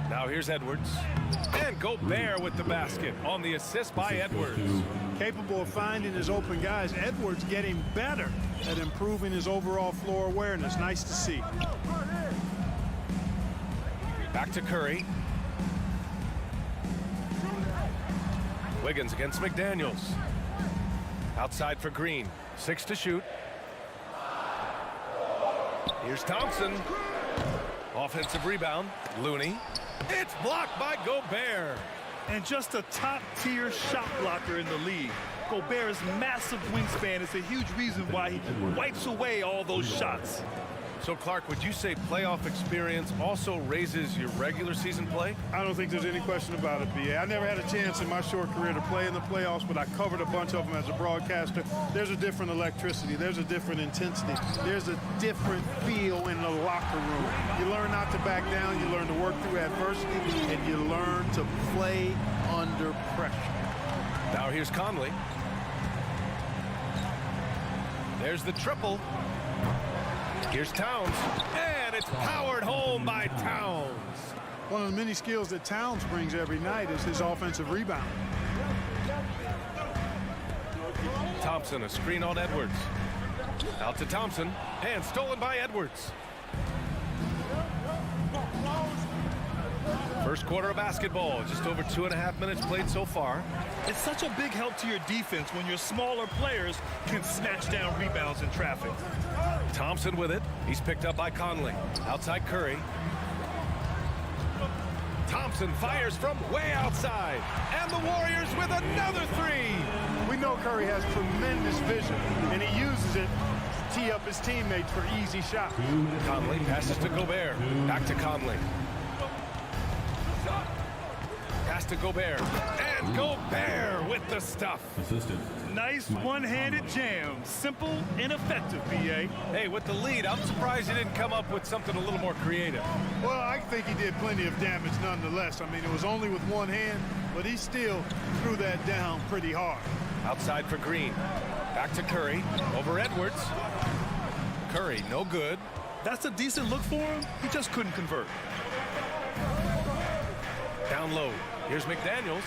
Now here's Edwards. And Gobert with the basket on the assist by Edwards. Capable of finding his open guys. Edwards getting better at improving his overall floor awareness. Nice to see. Back to Curry. Wiggins against McDaniels. Outside for Green. 6 to shoot. Here's Thompson. Offensive rebound. Looney. It's blocked by Gobert. And just a top-tier shot blocker in the league. Gobert's massive wingspan is a huge reason why he wipes away all those shots. So, Clark, would you say playoff experience also raises your regular season play? I don't think there's any question about it, B.A. I never had a chance in my short career to play in the playoffs, but I covered a bunch of them as a broadcaster. There's a different electricity. There's a different intensity. There's a different feel in the locker room. You learn not to back down. You learn to work through adversity, and you learn to play under pressure. Now here's Conley. There's the triple. Here's Towns, and it's powered home by Towns. One of the many skills that Towns brings every night is his offensive rebound. Thompson, a screen on Edwards. Out to Thompson, and stolen by Edwards. First quarter of basketball, just over 2.5 minutes played so far. It's such a big help to your defense when your smaller players can snatch down rebounds in traffic. Thompson with it. He's picked up by Conley. Outside Curry. Thompson fires from way outside. And the Warriors with another 3. We know Curry has tremendous vision, and he uses it to tee up his teammates for easy shots. Conley passes to Gobert. Back to Conley. Pass to Gobert. And Gobert with the stuff. Nice one-handed jam. Simple and effective, B.A. Hey, with the lead, I'm surprised he didn't come up with something a little more creative. Well, I think he did plenty of damage nonetheless. I mean, it was only with one hand, but he still threw that down pretty hard. Outside for Green. Back to Curry. Over Edwards. Curry, no good. That's a decent look for him. He just couldn't convert. Down low. Here's McDaniels.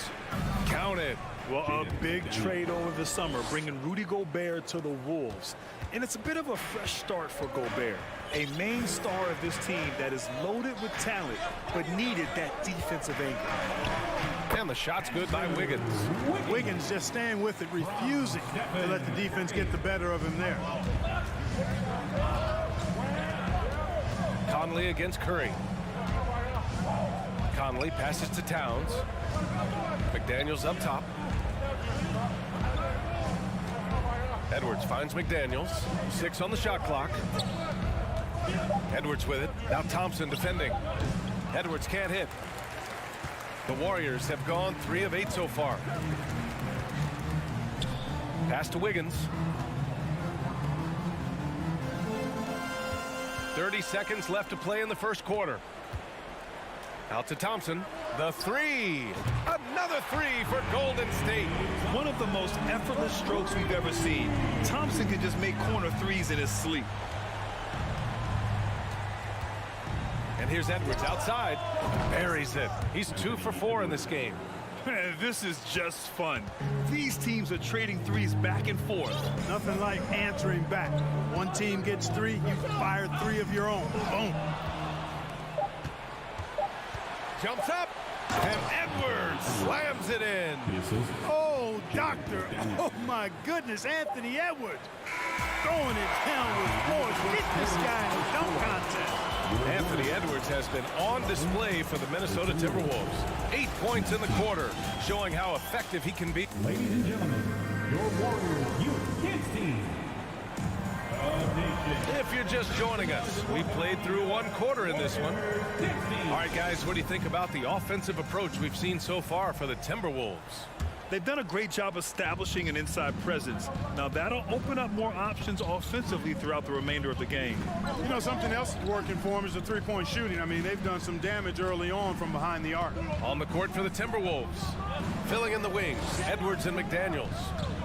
Counted. Well, a big trade over the summer, bringing Rudy Gobert to the Wolves. And it's a bit of a fresh start for Gobert, a main star of this team that is loaded with talent, but needed that defensive angle. And the shot's good by Wiggins. Wiggins just staying with it, refusing to let the defense get the better of him there. Conley against Curry. Conley passes to Towns. McDaniels up top. Edwards finds McDaniels. 6 on the shot clock. Edwards with it. Now Thompson defending. Edwards can't hit. The Warriors have gone 3 of 8 so far. Pass to Wiggins. 30 seconds left to play in the first quarter. Out to Thompson. The 3. Another three for Golden State. One of the most effortless strokes we've ever seen. Thompson can just make corner threes in his sleep. And here's Edwards outside. Buries it. He's 2 for 4 in this game. Man, this is just fun. These teams are trading threes back and forth. Nothing like answering back. One team gets 3, you fire 3 of your own. Boom. Jumps up, and Edwards slams it in. Oh, doctor. Oh, my goodness. Anthony Edwards throwing it down with force. Get this guy in a dunk contest. Anthony Edwards has been on display for the Minnesota Timberwolves. 8 points in the quarter, showing how effective he can be. Ladies and gentlemen, your Warriors Youth Kids team. If you're just joining us, we played through 1 quarter in this one. All right, guys, what do you think about the offensive approach we've seen so far for the Timberwolves? They've done a great job establishing an inside presence. Now, that'll open up more options offensively throughout the remainder of the game. You know, something else that's working for them is the three-point shooting. I mean, they've done some damage early on from behind the arc. On the court for the Timberwolves. Filling in the wings, Edwards and McDaniels.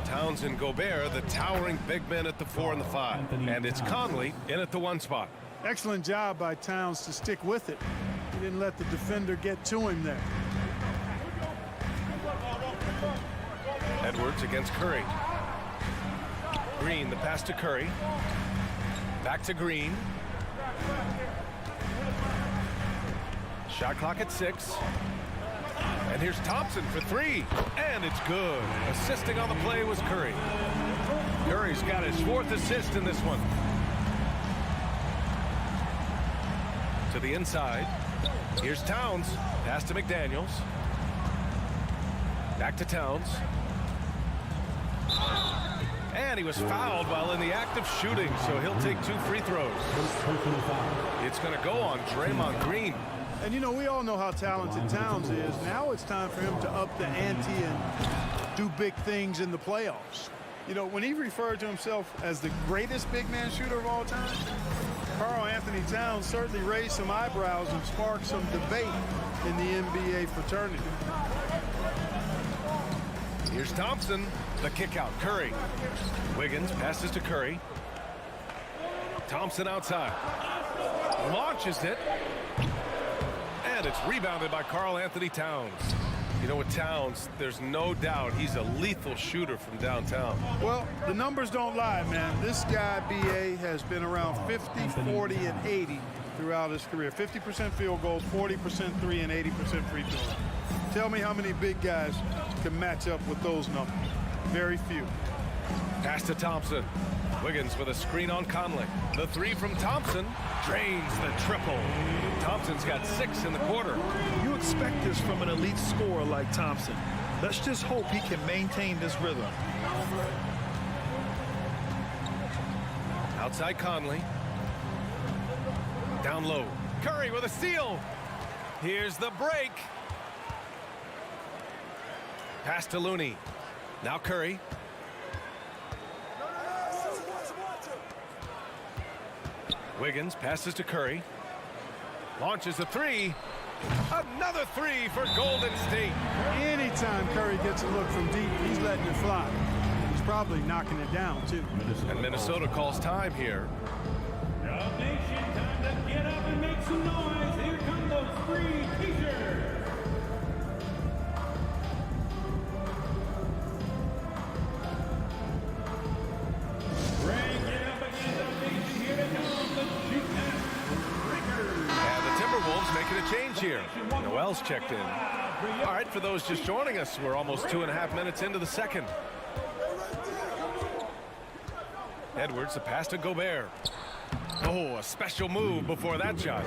Towns and Gobert, the towering big men at the 4 and the 5. And it's Conley in at the 1 spot. Excellent job by Towns to stick with it. He didn't let the defender get to him there. Edwards against Curry. Green, the pass to Curry. Back to Green. Shot clock at 6. And here's Thompson for 3. And it's good. Assisting on the play was Curry. Curry's got his 4th assist in this one. To the inside. Here's Towns. Pass to McDaniels. Back to Towns. And he was fouled while in the act of shooting, so he'll take 2 free throws. It's going to go on Draymond Green. And, you know, we all know how talented Towns is. Now it's time for him to up the ante and do big things in the playoffs. You know, when he referred to himself as the greatest big man shooter of all time, Karl Anthony Towns certainly raised some eyebrows and sparked some debate in the NBA fraternity. Here's Thompson, the kick out, Curry. Wiggins passes to Curry. Thompson outside. Launches it. And it's rebounded by Karl Anthony Towns. You know, with Towns, there's no doubt he's a lethal shooter from downtown. Well, the numbers don't lie, man. This guy, B.A., has been around 50, 40, and 80 throughout his career. 50% field goals, 40% 3, and 80% free throws. Tell me how many big guys can match up with those numbers. Very few. Pass to Thompson. Wiggins with a screen on Conley. The 3 from Thompson drains the triple. Thompson's got 6 in the quarter. You expect this from an elite scorer like Thompson. Let's just hope he can maintain this rhythm. Outside Conley. Down low. Curry with a steal. Here's the break. Pass to Looney. Now Curry. Wiggins passes to Curry. Launches a 3. Another 3 for Golden State. Anytime Curry gets a look from deep, he's letting it fly. He's probably knocking it down, too. And Minnesota calls time here. Now, nation, time to get up and make some noise. Here come those free t-shirts. Making a change here. Noel's checked in. All right, for those just joining us, we're almost 2.5 minutes into the second. Edwards, the pass to Gobert. Oh, a special move before that shot.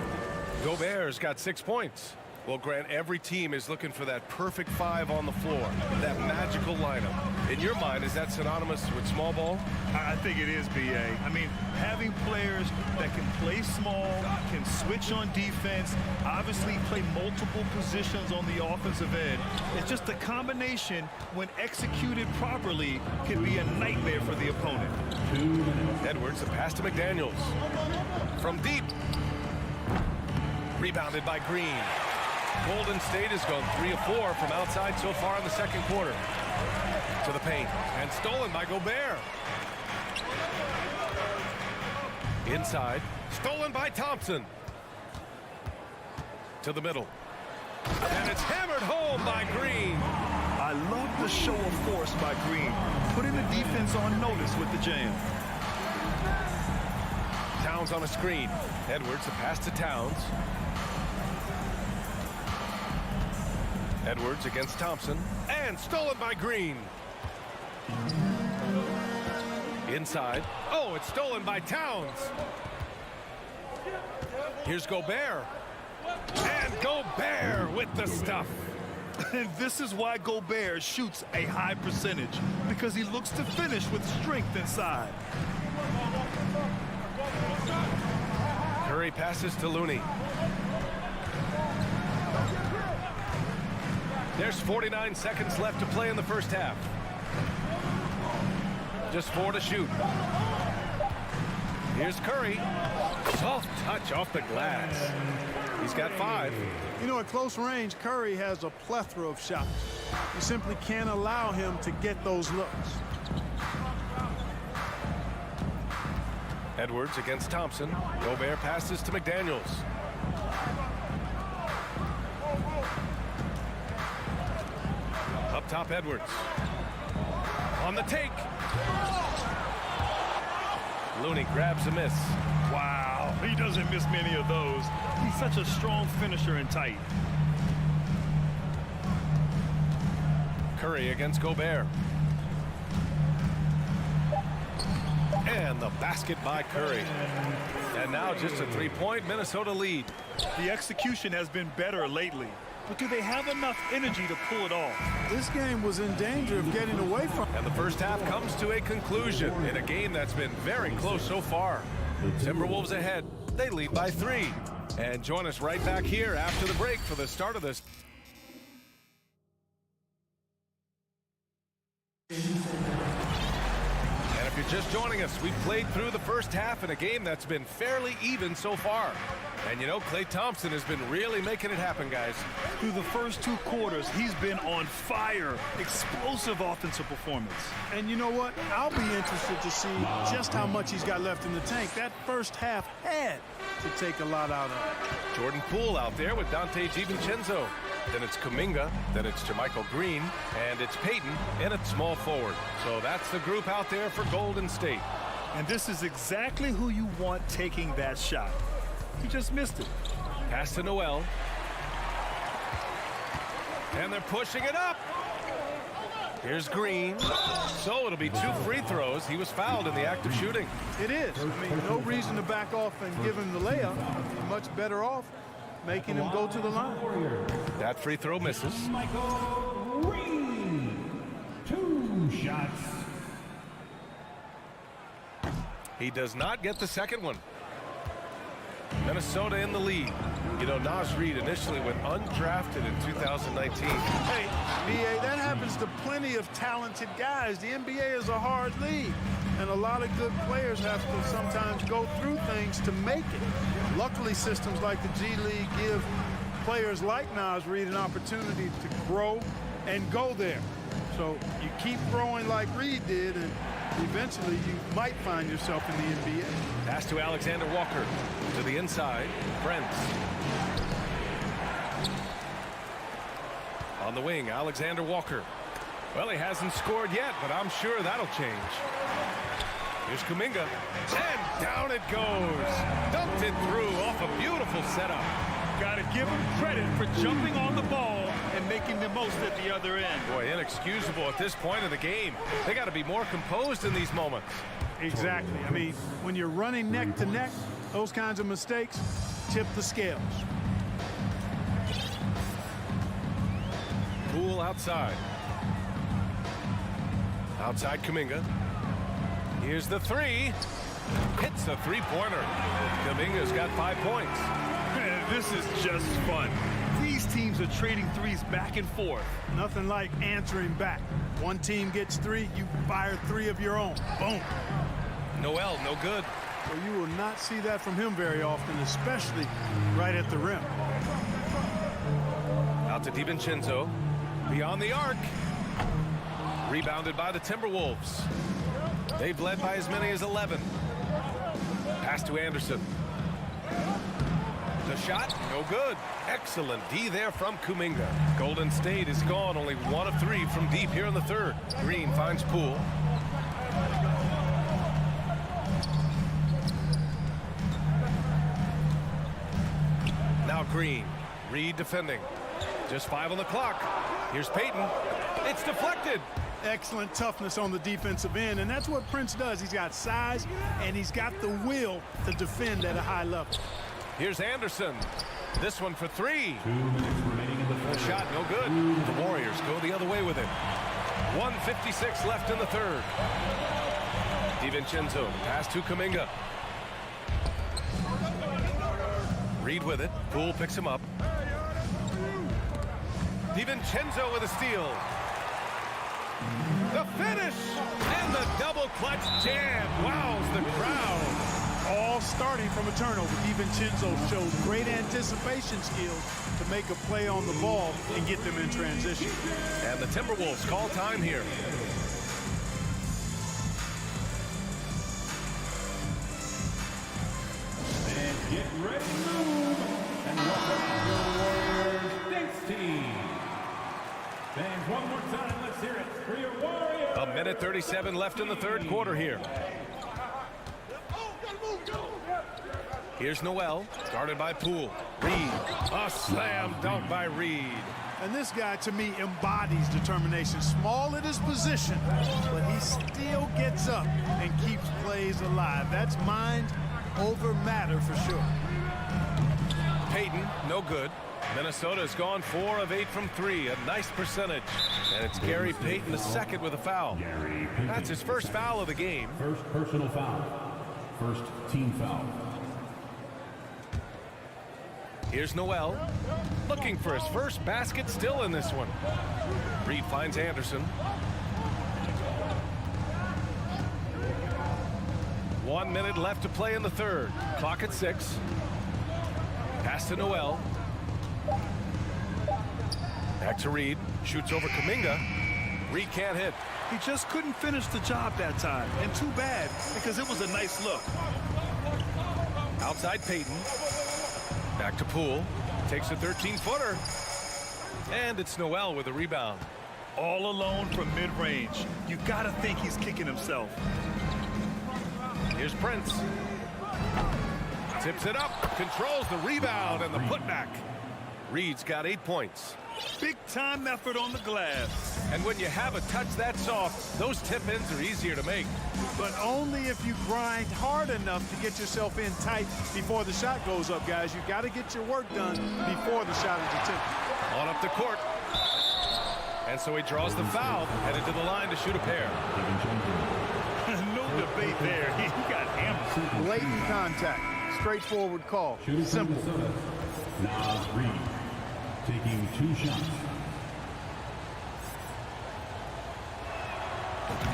Gobert's got 6 points. Well, Grant, every team is looking for that perfect 5 on the floor, that magical lineup. In your mind, is that synonymous with small ball? I think it is, B.A. I mean, having players that can play small, can switch on defense, obviously play multiple positions on the offensive end. It's just a combination, when executed properly, can be a nightmare for the opponent. Edwards, the pass to McDaniels. From deep. Rebounded by Green. Golden State has gone 3 of 4 from outside so far in the second quarter. To the paint, and stolen by Gobert. Inside, stolen by Thompson. To the middle. And it's hammered home by Green. I love the show of force by Green, putting the defense on notice with the jam. Towns on a screen. Edwards, the pass to Towns. Edwards against Thompson, and stolen by Green. Inside. Oh, it's stolen by Towns. Here's Gobert. And Gobert with the stuff. And this is why Gobert shoots a high percentage, because he looks to finish with strength inside. Curry passes to Looney. There's 49 seconds left to play in the first half. Just 4 to shoot. Here's Curry. Soft touch off the glass. He's got 5. You know, at close range, Curry has a plethora of shots. You simply can't allow him to get those looks. Edwards against Thompson. Gobert passes to McDaniels. Up top, Edwards. On the take. Looney grabs a miss. Wow, he doesn't miss many of those. He's such a strong finisher and tight. Curry against Gobert. And the basket by Curry. And now just a 3-point Minnesota lead. The execution has been better lately, but do they have enough energy to pull it off? This game was in danger of getting away from. And the first half comes to a conclusion in a game that's been very close so far. Timberwolves ahead. They lead by 3. And join us right back here after the break for the start of this. And if you're just joining us, we've played through the first half in a game that's been fairly even so far. And you know, Klay Thompson has been really making it happen, guys. Through the first 2 quarters, he's been on fire. Explosive offensive performance. And you know what? I'll be interested to see just how much he's got left in the tank. That first half had to take a lot out of it. Jordan Poole out there with Dante DiVincenzo. Then it's Kuminga, then it's JaMychal Green, and it's Payton in at small forward. So that's the group out there for Golden State. And this is exactly who you want taking that shot. He just missed it. Pass to Noel. And they're pushing it up. Here's Green. So it'll be 2 free throws. He was fouled in the act of shooting. It is. I mean, no reason to back off and give him the layup. You're much better off making him go to the line. That free throw misses. Green, 2 shots. He does not get the second one. Minnesota in the lead. You know, Naz Reid initially went undrafted in 2019. Hey, B.A., that happens to plenty of talented guys. The NBA is a hard league, and a lot of good players have to sometimes go through things to make it. Luckily, systems like the G League give players like Naz Reid an opportunity to grow and go there. So you keep growing like Reid did, and eventually you might find yourself in the NBA. Pass to Alexander Walker. To the inside, Brent. On the wing, Alexander Walker. Well, he hasn't scored yet, but I'm sure that'll change. Here's Kuminga. And down it goes. Dumped it through off a beautiful setup. Got to give him credit for jumping on the ball and making the most at the other end. Boy, inexcusable at this point of the game. They got to be more composed in these moments. Exactly. I mean, when you're running neck to neck, those kinds of mistakes tip the scales. Poole outside. Outside Kuminga. Here's the 3. Hits a 3-pointer. Kuminga's got 5 points. This is just fun. These teams are trading threes back and forth. Nothing like answering back. One team gets 3, you fire 3 of your own. Boom. Noel, no good. Well, you will not see that from him very often, especially right at the rim. Out to DiVincenzo. Beyond the arc. Rebounded by the Timberwolves. They've led by as many as 11. Pass to Anderson. The shot, no good. Excellent D there from Kuminga. Golden State is gone, only 1 of 3 from deep here in the third. Green finds Poole. Now Green, Reed defending. Just 5 on the clock. Here's Payton. It's deflected. Excellent toughness on the defensive end, and that's what Prince does. He's got size, and he's got the will to defend at a high level. Here's Anderson. This one for 3. 2 minutes remaining in the The third. shot, no good. The Warriors go the other way with it. 1:56 left in the third. DiVincenzo, pass to Kuminga. Reed with it. Poole picks him up. DiVincenzo with a steal. The finish and the double clutch jam. Wows the crowd. All starting from a turnover. DiVincenzo shows great anticipation skills to make a play on the ball and get them in transition. And the Timberwolves call time here. And get ready to move. And welcome your Warriors Thanks team. Fans, one more time, let's hear it for your Warriors. A minute 37 left in the third quarter here. Here's Noel, guarded by Poole. Reed, a slam dunk by Reed. And this guy, to me, embodies determination. Small at his position, but he still gets up and keeps plays alive. That's mind over matter for sure. Payton, no good. Minnesota's gone 4 of 8 from 3, a nice percentage. And it's Gary Payton the second with a foul. That's his first foul of the game. First personal foul. First team foul. Here's Noel, looking for his first basket, still in this one. Reed finds Anderson. 1 minute left to play in the third. Clock at 6. Pass to Noel. Back to Reed. Shoots over Kuminga. Reed can't hit. He just couldn't finish the job that time. And too bad, because it was a nice look. Outside Payton. Back to Poole. Takes a 13-footer. And it's Noel with a rebound. All alone from mid-range. You gotta think he's kicking himself. Here's Prince. Tips it up. Controls the rebound and the putback. Reed's got 8 points. Big time effort on the glass. And when you have a touch that soft, those tip-ins are easier to make. But only if you grind hard enough to get yourself in tight before the shot goes up, guys. You got to get your work done before the shot is attempted. On up the court. And so he draws the foul, headed to the line to shoot a pair. No debate there. He got hammered. Blatant contact. Straightforward call. Simple. Nazgul taking 2 shots.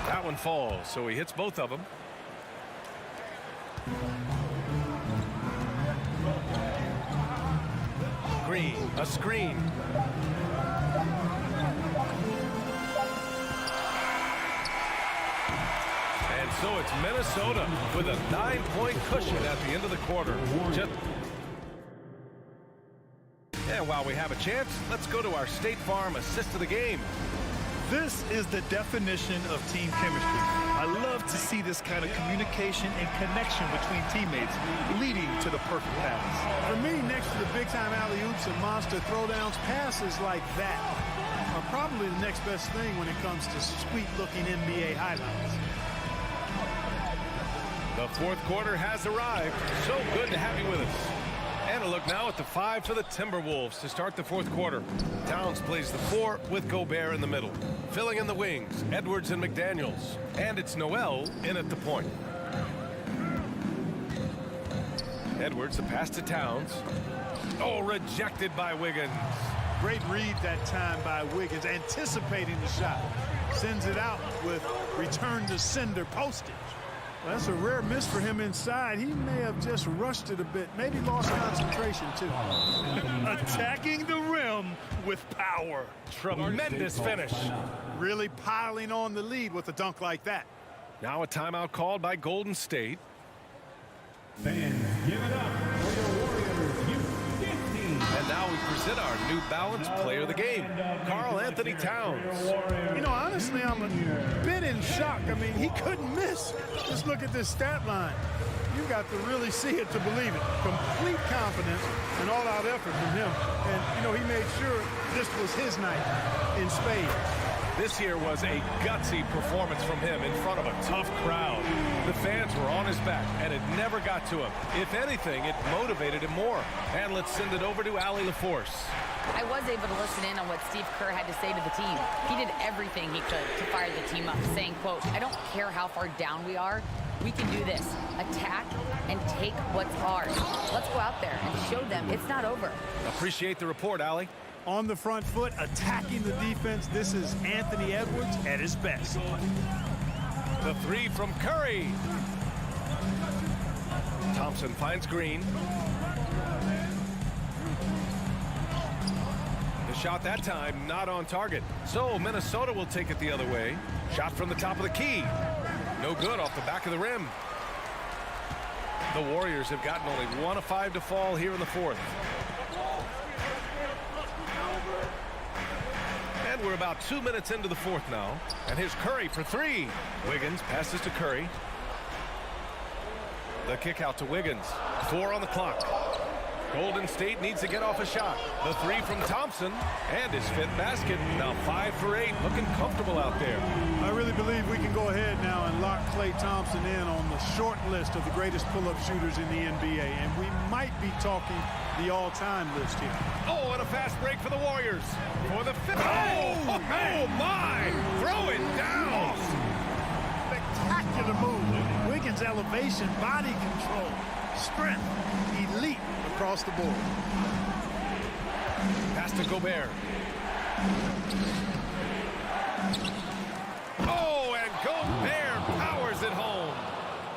That one falls, so he hits both of them. Green, a screen. And so it's Minnesota with a 9-point cushion at the end of the quarter. And while we have a chance, let's go to our State Farm assist of the game. This is the definition of team chemistry. I love to see this kind of communication and connection between teammates leading to the perfect pass. For me, next to the big-time alley-oops and monster throwdowns, passes like that are probably the next best thing when it comes to sweet-looking NBA highlights. The fourth quarter has arrived. So good to have you with us. And a look now at the 5 for the Timberwolves to start the fourth quarter. Towns plays the 4 with Gobert in the middle. Filling in the wings, Edwards and McDaniels. And it's Noel in at the point. Edwards, the pass to Towns. Oh, rejected by Wiggins. Great read that time by Wiggins, anticipating the shot. Sends it out with return to sender postage. Well, that's a rare miss for him inside. He may have just rushed it a bit, maybe lost concentration too. Attacking the rim with power. Tremendous finish. Really piling on the lead with a dunk like that. Now a timeout called by Golden State. Fans, give it up for your Warriors U15. And now we present our New Balance Player of the Game, Karl Anthony Towns. You know, honestly, I'm a bit in shock. I mean, he couldn't miss. Just look at this stat line. You got to really see it to believe it. Complete confidence and all-out effort from him. And, you know, he made sure this was his night in spades. This here was a gutsy performance from him in front of a tough crowd. The fans were on his back, and it never got to him. If anything, it motivated him more. And let's send it over to Allie LaForce. I was able to listen in on what Steve Kerr had to say to the team. He did everything he could to fire the team up, saying, quote, "I don't care how far down we are. We can do this. Attack and take what's ours. Let's go out there and show them it's not over." Appreciate the report, Allie. On the front foot, attacking the defense. This is Anthony Edwards at his best. The three from Curry. Thompson finds Green. The shot that time not on target. So Minnesota will take it the other way. Shot from the top of the key. No good off the back of the rim. The Warriors have gotten only 1 of 5 to fall here in the fourth. And we're about 2 minutes into the fourth now. And here's Curry for three. Wiggins passes to Curry. The kick out to Wiggins. 4 on the clock. Golden State needs to get off a shot. The three from Thompson and his 5th basket. Now 5 for 8. Looking comfortable out there. I really believe we can go ahead now and lock Klay Thompson in on the short list of the greatest pull-up shooters in the NBA. And we might be talking the all-time list here. Oh, and a fast break for the Warriors. For the 5th. Oh, my! Throw it down! Spectacular move. Wiggins' elevation, body control, strength, elite across the board. Pass to Gobert. Oh, and Gobert powers it home.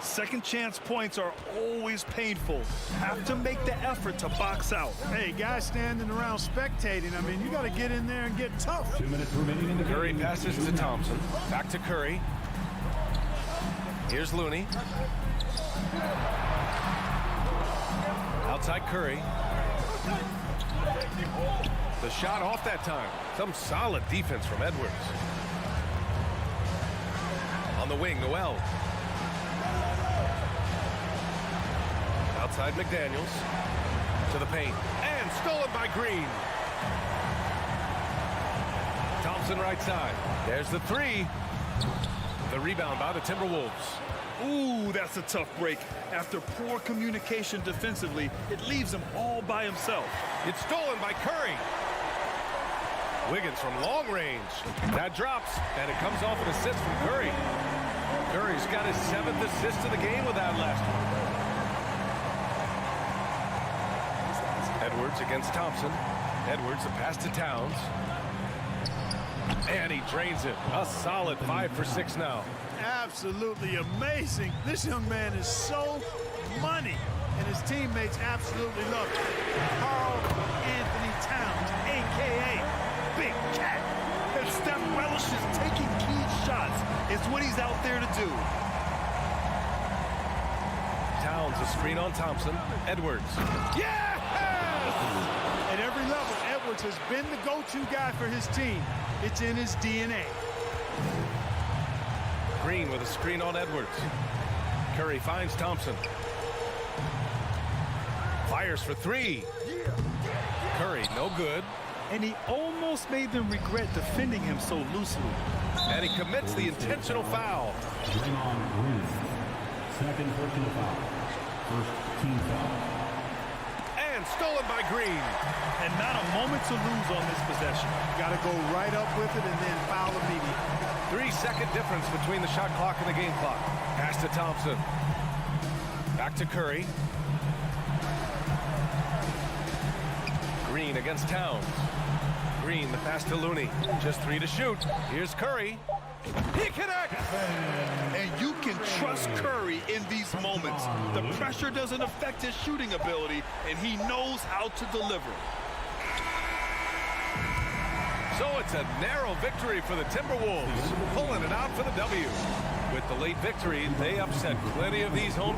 Second chance points are always painful. Have to make the effort to box out. Hey, guys standing around spectating. I mean, you got to get in there and get tough. 2 minutes remaining in the game. Curry passes to Thompson. Back to Curry. Here's Looney. Outside Curry. The shot off that time. Some solid defense from Edwards. On the wing, Noel. Outside McDaniels. To the paint. And stolen by Green. Thompson right side. There's the three. The rebound by the Timberwolves. Ooh, that's a tough break. After poor communication defensively, it leaves him all by himself. It's stolen by Curry. Wiggins from long range. That drops, and it comes off an assist from Curry. Curry's got his 7th assist of the game with that last one. Edwards against Thompson. Edwards, the pass to Towns. And he drains it. A solid 5 for 6 now. Absolutely amazing. This young man is so money, and his teammates absolutely love it. Karl Anthony Towns, a.k.a. Big Cat. And Steph relishes taking key shots. It's what he's out there to do. Towns, a screen on Thompson. Edwards. Yes! At every level, Edwards has been the go-to guy for his team. It's in his DNA. Green with a screen on Edwards. Curry finds Thompson. Fires for three. Curry, no good. And he almost made them regret defending him so loosely. And he commits the intentional foul. Draymond Green. Second personal foul. First team foul. And stolen by Green. And not a moment to lose on this possession. Got to go right up with it and then foul immediately. 3-second difference between the shot clock and the game clock. Pass to Thompson. Back to Curry. Green against Towns. Green, the pass to Looney. Just 3 to shoot. Here's Curry. He connects! And you can trust Curry in these moments. The pressure doesn't affect his shooting ability, and he knows how to deliver. So it's a narrow victory for the Timberwolves, pulling it out for the W. With the late victory, they upset plenty of these home.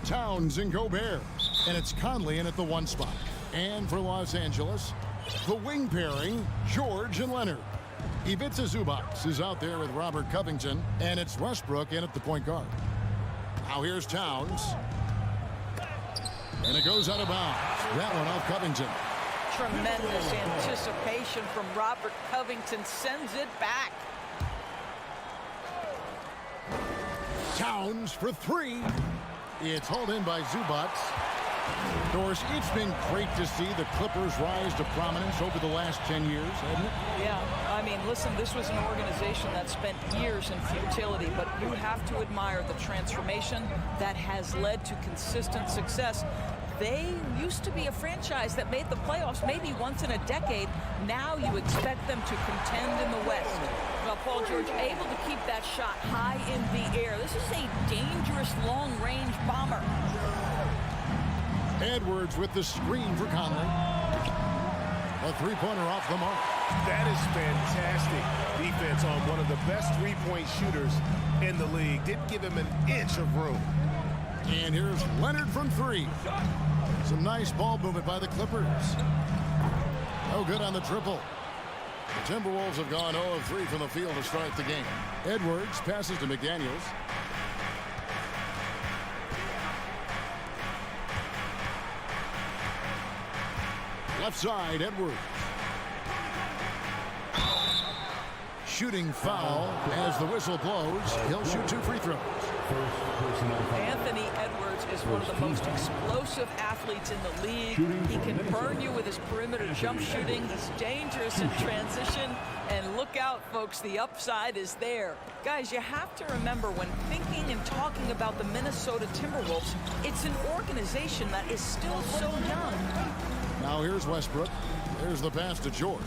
Towns and Gobert. And it's Conley in at the 1 spot. And for Los Angeles, the wing pairing, George and Leonard. Ivica Zubac is out there with Robert Covington, and it's Westbrook in at the point guard. Now here's Towns. And it goes out of bounds. That one off Covington. Tremendous anticipation from Robert Covington, sends it back. Towns for 3. It's hauled in by Zubac. Doris, it's been great to see the Clippers rise to prominence over the last 10 years, hasn't it? Yeah, I mean, listen, this was an organization that spent years in futility, but you have to admire the transformation that has led to consistent success. They used to be a franchise that made the playoffs maybe once in a decade. Now you expect them to contend in the West. Well, Paul George able to keep that shot high in the air. This is a dangerous long-range bomber. Edwards with the screen for Conley. A 3-pointer off the mark. That is fantastic defense on one of the best 3-point shooters in the league. Didn't give him an inch of room. And here's Leonard from 3. Some nice ball movement by the Clippers. No good on the triple. The Timberwolves have gone 0 of 3 from the field to start the game. Edwards passes to McDaniels. Left side, Edwards. Shooting foul as the whistle blows. He'll shoot 2 free throws. Anthony Edwards is one of the most explosive athletes in the league. He can burn you with his perimeter jump shooting. He's dangerous in transition. And look out, folks, the upside is there. Guys, you have to remember when thinking and talking about the Minnesota Timberwolves, it's an organization that is still so young. Now here's Westbrook. There's the pass to George.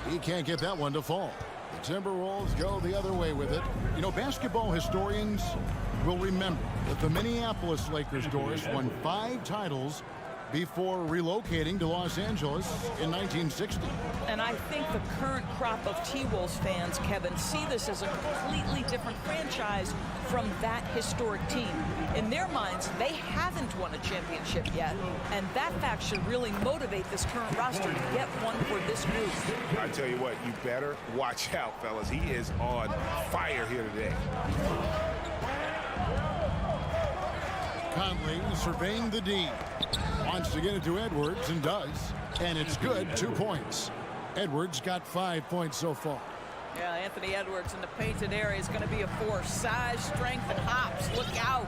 He can't get that one to fall. The Timberwolves go the other way with it. You know, basketball historians will remember that the Minneapolis Lakers, Doris, won 5 titles before relocating to Los Angeles in 1960. And I think the current crop of T-Wolves fans, Kevin, see this as a completely different franchise from that historic team. In their minds, they haven't won a championship yet, and that fact should really motivate this current roster to get one for this group. I tell you what, you better watch out, fellas. He is on fire here today. Conley surveying the D. Wants to get it to Edwards and does. And it's good, 2 points. Edwards got 5 points so far. Yeah, Anthony Edwards in the painted area is going to be a force. Size, strength, and hops. Look out.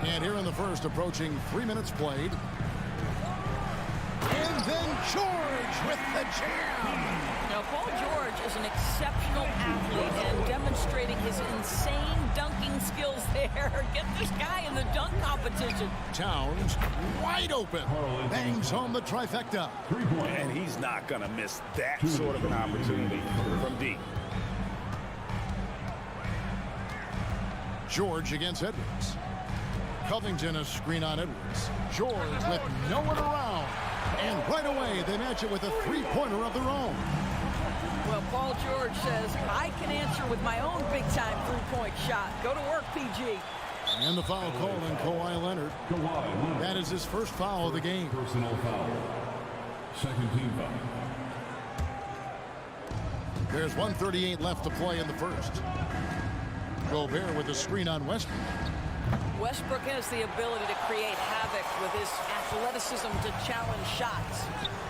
And here in the first, approaching 3 minutes played. And then George with the jam. Now, Paul George is an exceptional athlete and demonstrating his insane dunking skills there. Get this guy in the dunk competition. Towns wide open. Bangs home the trifecta. And he's not going to miss that sort of an opportunity from deep. George against Edwards. Covington a screen on Edwards. George with no one around. And right away, they match it with a 3-pointer of their own. Well, Paul George says, I can answer with my own big-time 3-point shot. Go to work, PG. And the foul called on Kawhi Leonard. That is his first foul of the game. Personal foul. Second team foul. There's 1:38 left to play in the first. Gobert with the screen on Westbrook. Westbrook has the ability to create havoc with his athleticism to challenge shots.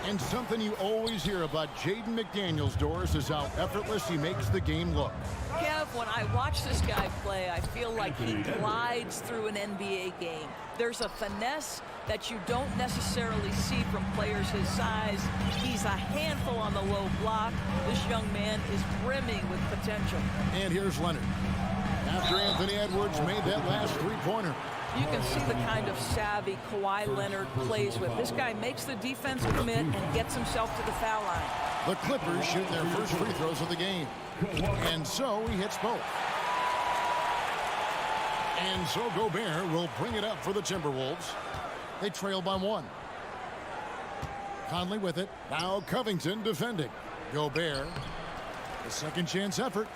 And something you always hear about Jaden McDaniels, Doris, is how effortless he makes the game look. Kev, when I watch this guy play, I feel like he glides through an NBA game. There's a finesse that you don't necessarily see from players his size. He's a handful on the low block. This young man is brimming with potential. And here's Leonard. After Anthony Edwards made that last 3-pointer. You can see the kind of savvy Kawhi Leonard plays with. This guy makes the defense commit and gets himself to the foul line. The Clippers shoot their first free throws of the game. And so he hits both. And so Gobert will bring it up for the Timberwolves. They trail by 1. Conley with it. Now Covington defending. Gobert. A second chance effort.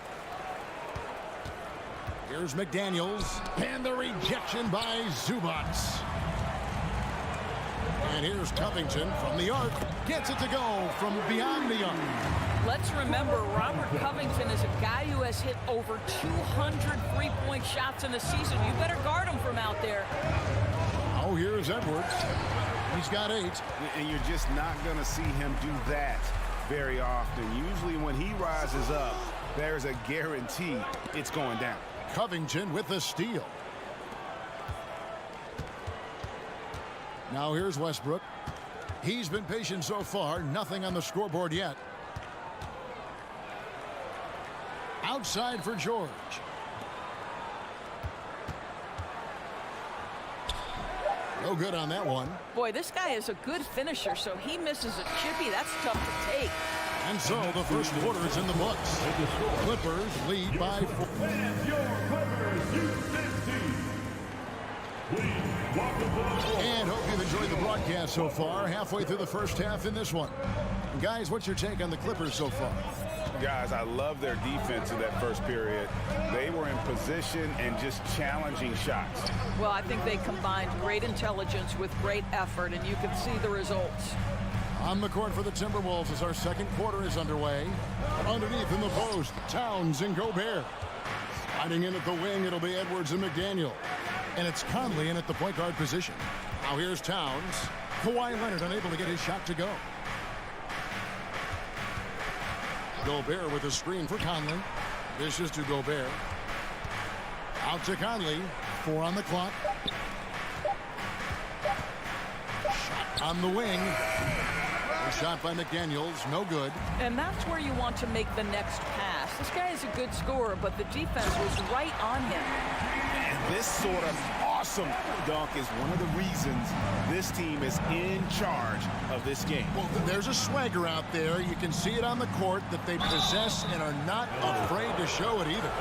Here's McDaniels. And the rejection by Zubac. And here's Covington from the arc. Gets it to go from beyond the arc. Let's remember, Robert Covington is a guy who has hit over 200 three-point shots in the season. You better guard him from out there. Oh, here's Edwards. He's got 8. And you're just not going to see him do that very often. Usually when he rises up, there's a guarantee it's going down. Covington with the steal. Now here's Westbrook. He's been patient so far. Nothing on the scoreboard yet. Outside for George. No good on that one. Boy, this guy is a good finisher, so he misses a chippy. That's tough to take. And so the first quarter is in the books. Clippers lead by 4. And hope you've enjoyed the broadcast so far. Halfway through the first half in this one. Guys, what's your take on the Clippers so far? Guys, I love their defense in that first period. They were in position and just challenging shots. Well, I think they combined great intelligence with great effort, and you can see the results. On the court for the Timberwolves as our second quarter is underway. Underneath in the post, Towns and Gobert. Hiding in at the wing, it'll be Edwards and McDaniel. And it's Conley in at the point guard position. Now here's Towns. Kawhi Leonard unable to get his shot to go. Gobert with a screen for Conley. This is to Gobert. Out to Conley. 4 on the clock. Shot on the wing. A shot by McDaniels. No good. And that's where you want to make the next pass. This guy is a good scorer, but the defense was right on him. And this sort of awesome dunk is one of the reasons this team is in charge of this game. Well, there's a swagger out there. You can see it on the court that they possess and are not afraid to show it either.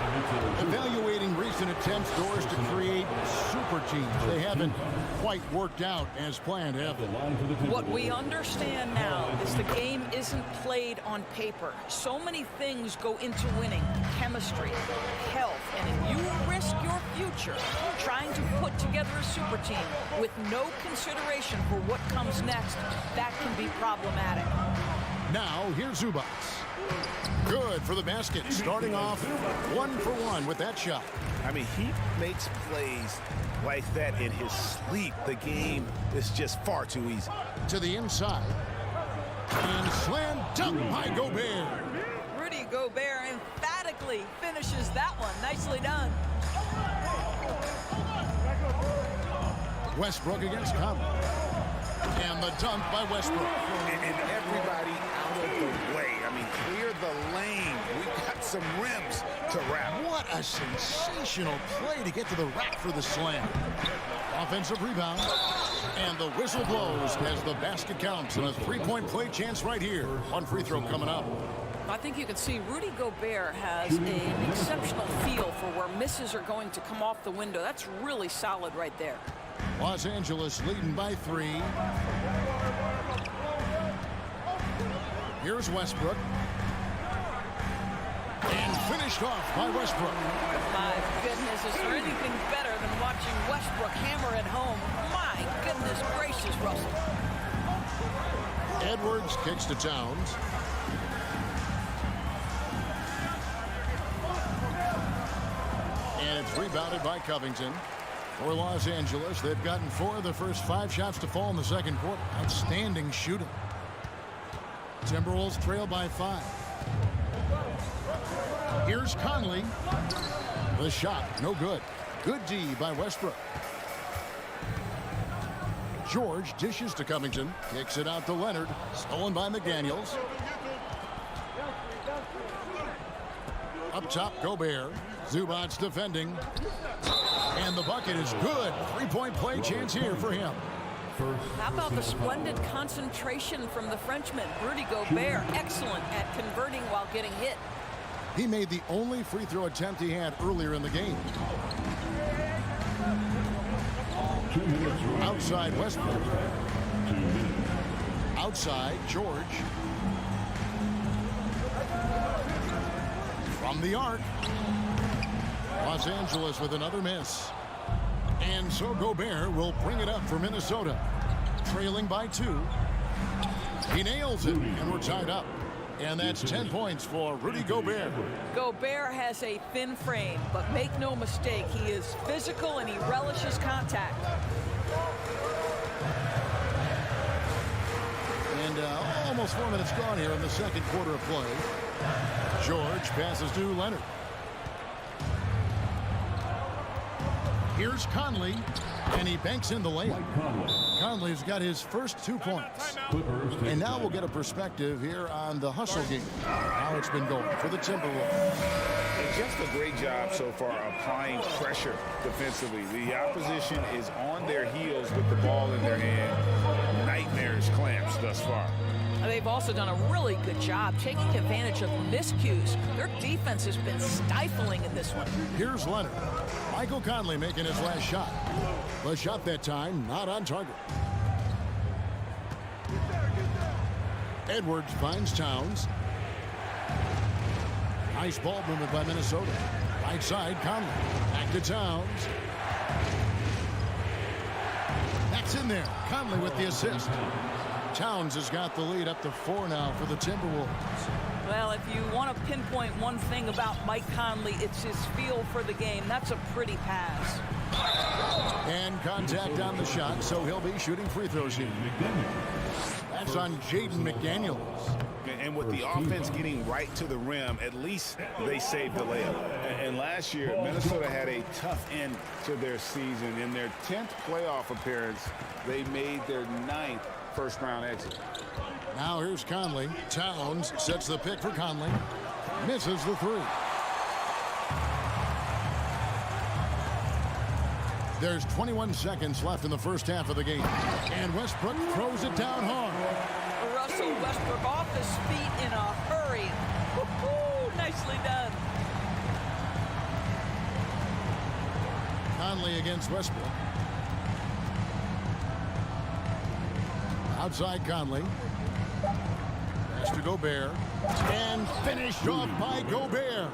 Evaluating recent attempts, Doors, to create super teams. They haven't quite worked out as planned, have they? What we understand now is the game isn't played on paper. So many things go into winning. Chemistry, health, and if you risk your future trying to put together a super team with no consideration for what comes next, that can be problematic. Now, here's Zubac. Good for the basket, starting off 1 for 1 with that shot. I mean, he makes plays like that in his sleep. The game is just far too easy. To the inside. And slam dunk by Gobert. Rudy Gobert emphatically finishes that one. Nicely done. Westbrook against Conley. And the dunk by Westbrook. And everybody out of the way. I mean, clear the lane. We've got some rims to wrap. What a sensational play to get to the rack for the slam. Offensive rebound. And the whistle blows as the basket counts. And a three-point play chance right here. One free throw coming up. I think you can see Rudy Gobert has an exceptional feel for where misses are going to come off the window. That's really solid right there. Los Angeles leading by 3. Here's Westbrook. And finished off by Westbrook. My goodness, is there anything better than watching Westbrook hammer it home? My goodness gracious, Russell. Edwards kicks to Towns. And it's rebounded by Covington. For Los Angeles, they've gotten 4 of the first 5 shots to fall in the second quarter. Outstanding shooting. Timberwolves trail by 5. Here's Conley. The shot, no good. Good D by Westbrook. George dishes to Covington. Kicks it out to Leonard. Stolen by McDaniels. Up top, Gobert. Zubac defending. And the bucket is good. Three-point play chance here for him. How about the splendid concentration from the Frenchman? Rudy Gobert, excellent at converting while getting hit. He made the only free throw attempt he had earlier in the game. Outside Westbrook. Outside George. from the arc. Los Angeles with another miss. And so Gobert will bring it up for Minnesota. Trailing by 2. He nails it, and we're tied up. And that's 10 points for Rudy Gobert. Gobert has a thin frame, but make no mistake, he is physical and he relishes contact. And almost 4 minutes gone here in the second quarter of play. George passes to Leonard. Here's Conley, and he banks in the layup. Conley's got his first 2 points. And now we'll get a perspective here on the hustle game, how it's been going for the Timberwolves. Just a great job so far applying pressure defensively. The opposition is on their heels with the ball in their hand. Nightmarish clamps thus far. They've also done a really good job taking advantage of miscues. Their defense has been stifling in this one. Here's Leonard. Michael Conley making his last shot. The shot that time not on target. Edwards finds Towns. Nice ball movement by Minnesota. Right side, Conley. Back to Towns. That's in there. Conley with the assist. Towns has got the lead up to 4 now for the Timberwolves. Well, if you want to pinpoint one thing about Mike Conley, it's his feel for the game. That's a pretty pass. And contact on the shot, so he'll be shooting free throws here. That's on Jaden McDaniels. And with the offense getting right to the rim, at least they saved the layup. And last year, Minnesota had a tough end to their season. In their 10th playoff appearance, they made their 9th first-round exit. Now here's Conley. Towns sets the pick for Conley. Misses the 3. There's 21 seconds left in the first half of the game. And Westbrook throws it down hard. Russell Westbrook off his feet in a hurry. Woo-hoo, nicely done. Conley against Westbrook. Outside Conley. Pass to Gobert. And finished off by Gobert.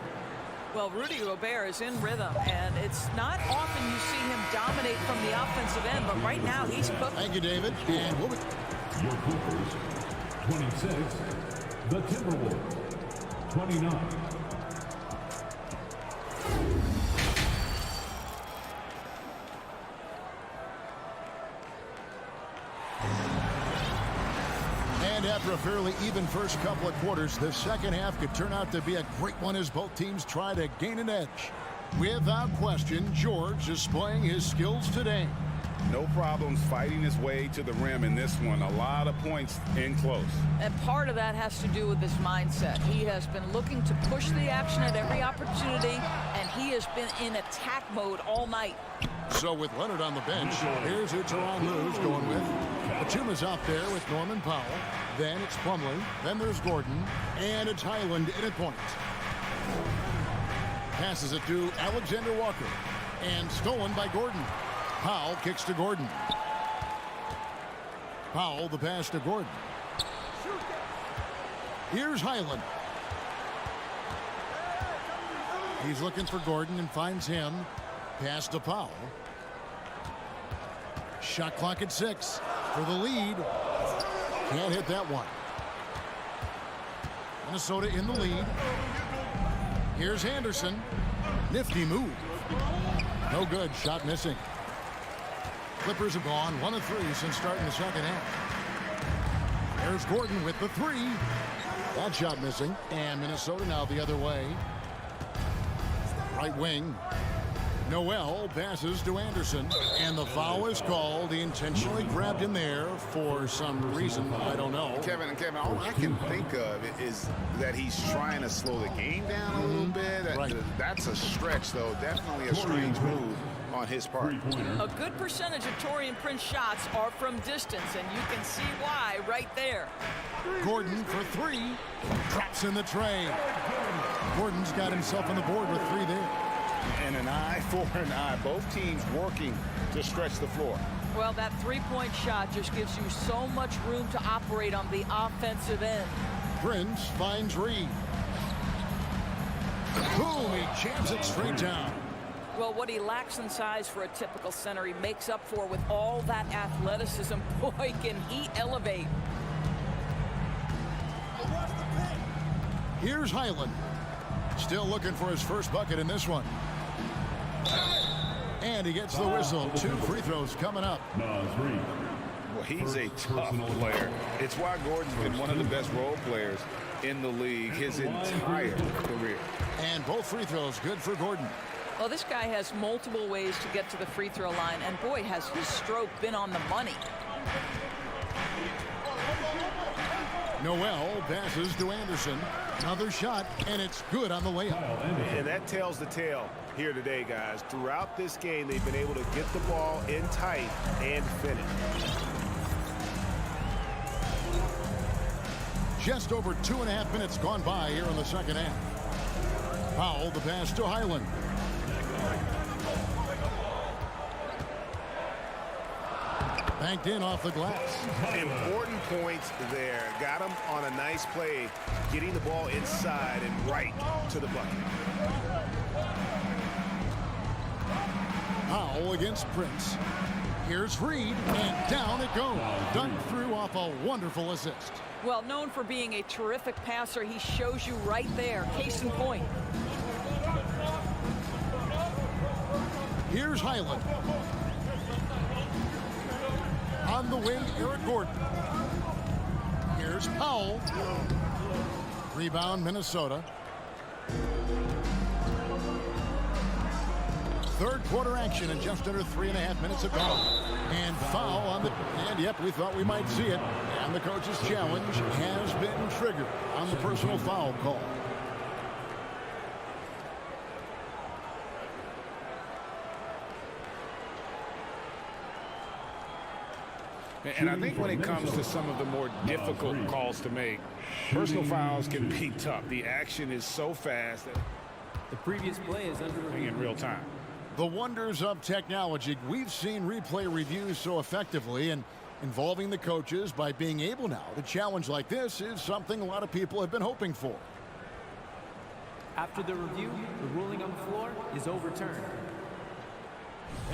Well, Rudy Gobert is in rhythm, and it's not often you see him dominate from the offensive end, but right now he's cooking. Thank you, David. And we'll be... Your Clippers, 26. The Timberwolves, 29. And after a fairly even first couple of quarters, the second half could turn out to be a great one as both teams try to gain an edge. Without question, George displaying his skills today. No problems fighting his way to the rim in this one. A lot of points in close. And part of that has to do with his mindset. He has been looking to push the action at every opportunity, and he has been in attack mode all night. So with Leonard on the bench, here's who Tyronn Lue's going with. Atuma's out there with Norman Powell. Then it's Plumlee. Then there's Gordon. And it's Highland in at point. Passes it to Alexander Walker. And stolen by Gordon. Powell kicks to Gordon. Powell the pass to Gordon. Here's Highland. He's looking for Gordon and finds him. Pass to Powell. Shot clock at 6 for the lead. Can't hit that one. Minnesota in the lead. Here's Anderson. Nifty move. No good. Shot missing. Clippers have gone 1 of 3 since starting the second half. There's Gordon with the 3. That shot missing. And Minnesota now the other way. Right wing. Noel passes to Anderson, and the foul is called. He intentionally grabbed him there for some reason. I don't know. Kevin, all I can think of is that he's trying to slow the game down a little bit. Right. That's a stretch, though. Definitely a strange move on his part. A good percentage of Taurean Prince shots are from distance, and you can see why right there. Gordon for 3. Drops in the tray. Gordon's got himself on the board with 3 there. And an eye for an eye. Both teams working to stretch the floor. Well, that three-point shot just gives you so much room to operate on the offensive end. Prince finds Reed. Boom, he jams it straight down. Well, what he lacks in size for a typical center, he makes up for with all that athleticism. Boy, can he elevate. Here's Highland. Still looking for his first bucket in this one. And he gets the whistle. 2 free throws coming up. Well, he's a tough player. It's why Gordon's been one of the best role players in the league his entire career. And both free throws good for Gordon. Well, this guy has multiple ways to get to the free throw line, and boy, has his stroke been on the money. Noel passes to Anderson. Another shot, and it's good on the layup. And that tells the tale here today, guys. Throughout this game, they've been able to get the ball in tight and finish. Just over 2.5 minutes gone by here in the second half. Powell, the pass to Highland. Banked in off the glass. Important points there. Got him on a nice play, getting the ball inside and right to the bucket. Powell against Prince. Here's Reed, and down it goes. Dunked through off a wonderful assist. Well, known for being a terrific passer, he shows you right there. Case in point. Here's Highland. On the wing, Eric Gordon. Here's Powell. Rebound, Minnesota. Third quarter action in just under 3.5 minutes have gone. And foul on the... And yep, we thought we might see it. And the coach's challenge has been triggered on the personal foul call. And I think when it comes to some of the more difficult calls to make, personal fouls can be tough. The action is so fast that The previous play is under review. in real time. The wonders of technology. We've seen replay reviews so effectively, and involving the coaches by being able now to challenge like this is something a lot of people have been hoping for. After the review, the ruling on the floor is overturned.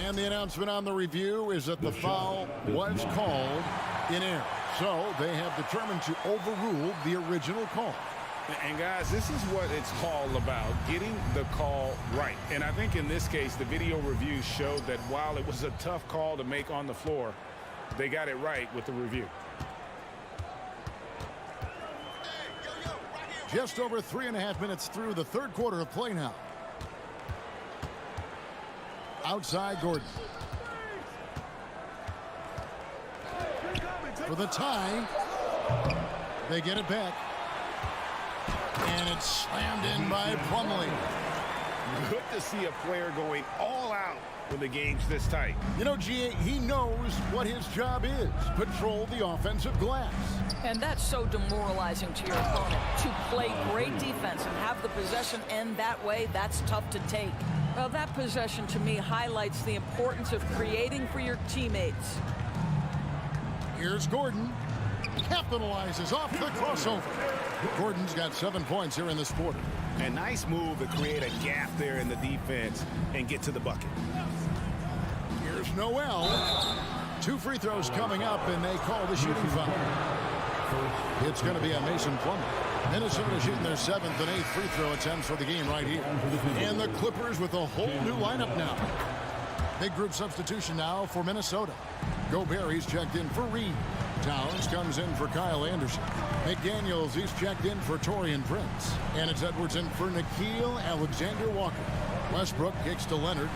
And the announcement on the review is that the foul was called in error. So they have determined to overrule the original call. And guys, this is what it's all about, getting the call right. And I think in this case, the video review showed that while it was a tough call to make on the floor, they got it right with the review. Just over 3.5 minutes through the third quarter of play now. Outside Gordon. For the tie. They get it back. And it's slammed in by Plumlee. Good to see a player going all out when the game's this tight. You know, G.A., he knows what his job is. Patrol the offensive glass. And that's so demoralizing to your opponent. To play great defense and have the possession end that way, that's tough to take. Well, that possession to me highlights the importance of creating for your teammates. Here's Gordon. Capitalizes off the crossover. Gordon's got 7 points here in this quarter. A nice move to create a gap there in the defense and get to the bucket. Here's Noel. 2 free throws coming up, and they call the shooting foul. It's going to be a Mason Plumlee. Minnesota shooting their 7th and 8th free throw attempts for the game right here. And the Clippers with a whole new lineup now. Big group substitution now for Minnesota. Gobert, he's checked in for Reed. Towns comes in for Kyle Anderson. McDaniels, he's checked in for Taurean Prince. And it's Edwards in for Nickeil Alexander-Walker. Westbrook kicks to Leonard.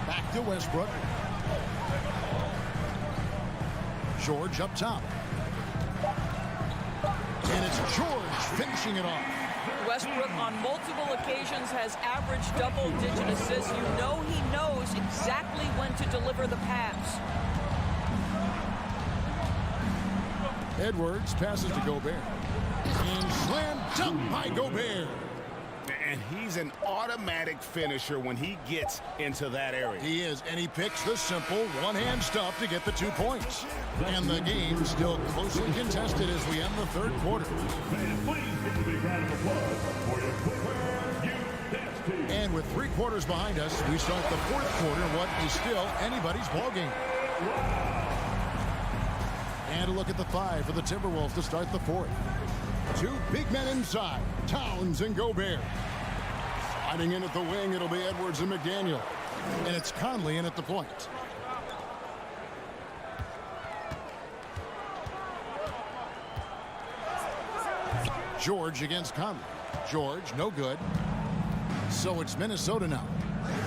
Back to Westbrook. George up top. And it's George finishing it off. Westbrook on multiple occasions has averaged double-digit assists. You know he knows exactly when to deliver the pass. Edwards passes to Gobert. And slam dunk by Gobert. And he's an automatic finisher when he gets into that area. He is, and he picks the simple one-hand stuff to get the 2 points. And the game still closely contested as we end the third quarter. big round of applause for your Footwear Youth Dance Team. And with 3 quarters behind us, we start the 4th quarter, what is still anybody's ballgame. And a look at the 5 for the Timberwolves to start the 4th. 2 big men inside, Towns and Gobert. Sliding in at the wing, it'll be Edwards and McDaniel. And it's Conley in at the point. George against Conley. George, no good. So it's Minnesota now.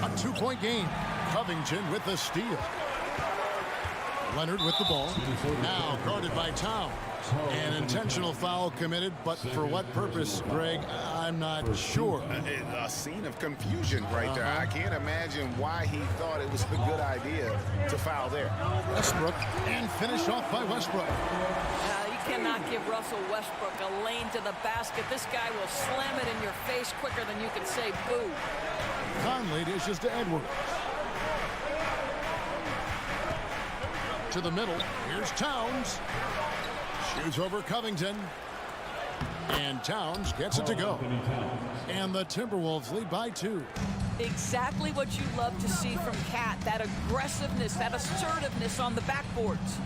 A 2-point game. Covington with the steal. Leonard with the ball. Now guarded by Towns. An intentional foul committed, but for what purpose, Greg, I'm not sure. A scene of confusion right there. I can't imagine why he thought it was a good idea to foul there. Westbrook, and finished off by Westbrook. You cannot give Russell Westbrook a lane to the basket. This guy will slam it in your face quicker than you can say boo. Conley dishes to Edwards. To the middle. Here's Towns. Shoots over Covington. And Towns gets it to go. And the Timberwolves lead by 2. Exactly what you love to see from Cat. That aggressiveness, that assertiveness on the backboards.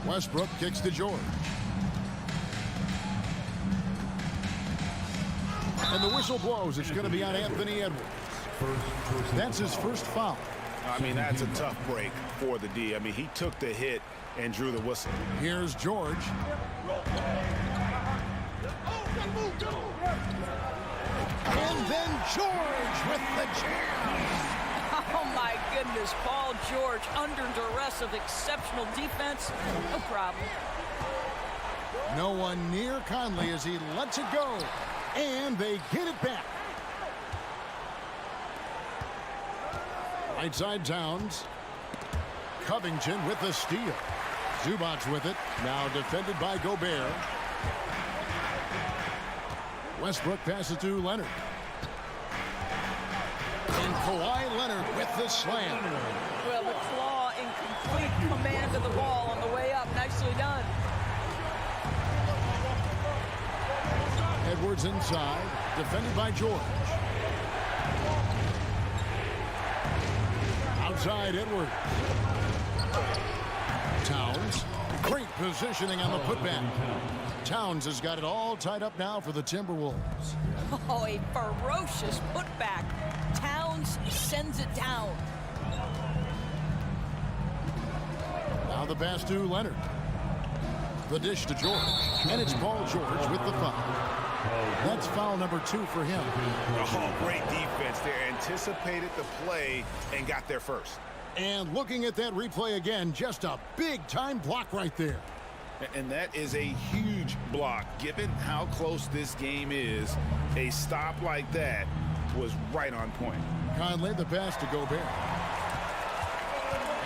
Westbrook kicks to George. And the whistle blows. It's going to be on Anthony Edwards. That's his first foul. I mean, that's a tough break for the D. I mean, he took the hit and drew the whistle. Here's George. And then George with the jam. Oh, my goodness. Paul George under duress of exceptional defense. No problem. No one near Conley as he lets it go. And they get it back. Right side Towns. Covington with the steal. Zubac with it. Now defended by Gobert. Westbrook passes to Leonard. And Kawhi Leonard with the slam. Well, the claw in complete command of the ball on the way up. Nicely done. Edwards inside. Defended by George. Outside Edwards. Towns. Great positioning on the putback. Towns has got it all tied up now for the Timberwolves. Oh, a ferocious putback. Towns sends it down. Now the pass to Leonard. The dish to George. And it's Paul George with the foul. That's foul number 2 for him. Oh, great defense there. Anticipated the play and got there first. And looking at that replay again, just a big-time block right there. And that is a huge block. Given how close this game is, a stop like that was right on point. Conley, the pass to Gobert.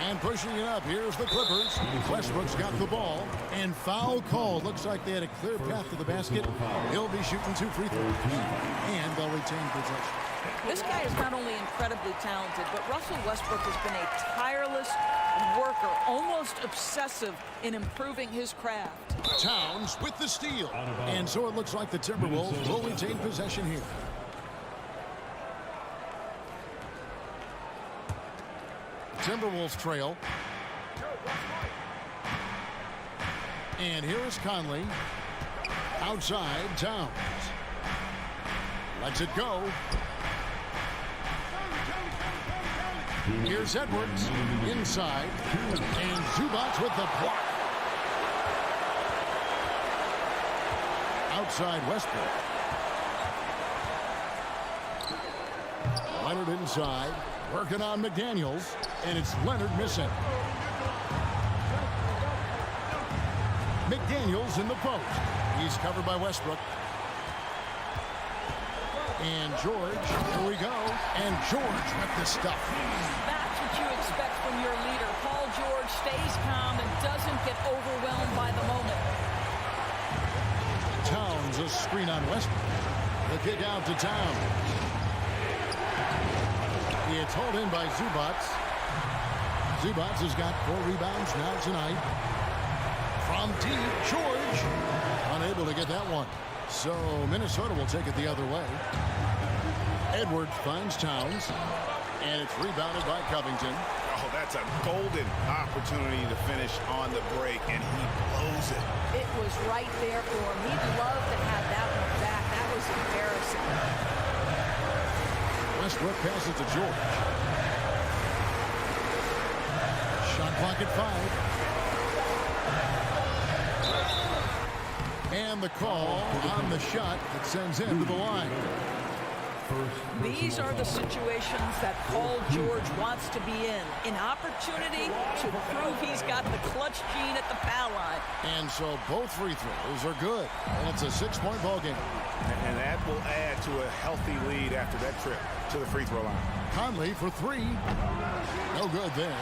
And pushing it up, here's the Clippers. Westbrook's got the ball. And foul call. Looks like they had a clear path to the basket. He'll be shooting 2 free throws. And they'll retain possession. This guy is not only incredibly talented, but Russell Westbrook has been a tireless worker, almost obsessive in improving his craft. Towns with the steal. And so it looks like the Timberwolves will retain possession here. Timberwolves trail. And here is Conley. Outside, Towns. Lets it go. Here's Edwards. Inside. And Zubac with the block. Outside Westbrook. Leonard inside. Working on McDaniels. And it's Leonard missing. McDaniels in the post. He's covered by Westbrook. And George, here we go. And George with the stuff. That's what you expect from your leader. Paul George stays calm and doesn't get overwhelmed by the moment. Towns, a screen on Westbrook. The kick out to Towns. It's hauled in by Zubac. Zubac has got 4 rebounds now tonight. From deep, George. that one. So Minnesota will take it the other way. Edwards finds Towns, and it's rebounded by Covington. Oh, that's a golden opportunity to finish on the break, and he blows it. It was right there for him. He'd love to have that one back. That was embarrassing. Westbrook passes to George. Shot clock at 5. And the call on the shot that sends him to the line. These are the situations that Paul George wants to be in. An opportunity to prove he's got the clutch gene at the foul line. And so both free throws are good. And it's a 6-point ball game. And that will add to a healthy lead after that trip to the free throw line. Conley for 3. No good there.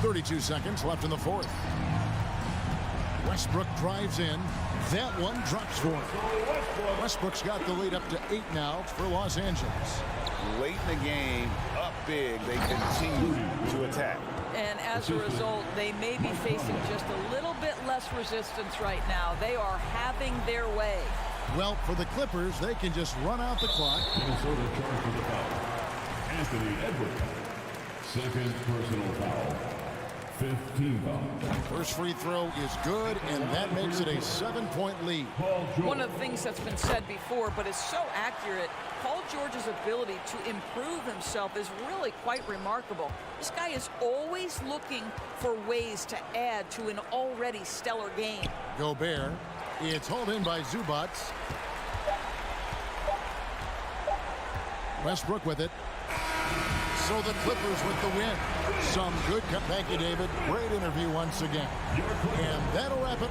32 seconds left in the fourth. Westbrook drives in. That one drops for him. Westbrook's got the lead up to 8 now for Los Angeles. Late in the game, up big, they continue to attack. And as a result, they may be facing just a little bit less resistance right now. They are having their way. Well, for the Clippers, they can just run out the clock. Minnesota charged with a foul. Anthony Edwards. Second personal foul. 15 foul. First free throw is good, and that makes it a 7-point lead. One of the things that's been said before, but it's so accurate, Paul George's ability to improve himself is really quite remarkable. This guy is always looking for ways to add to an already stellar game. Gobert. It's hauled in by Zubac. Westbrook with it. So the Clippers with the win. Some good. Thank you, David. Great interview once again. And that'll wrap it.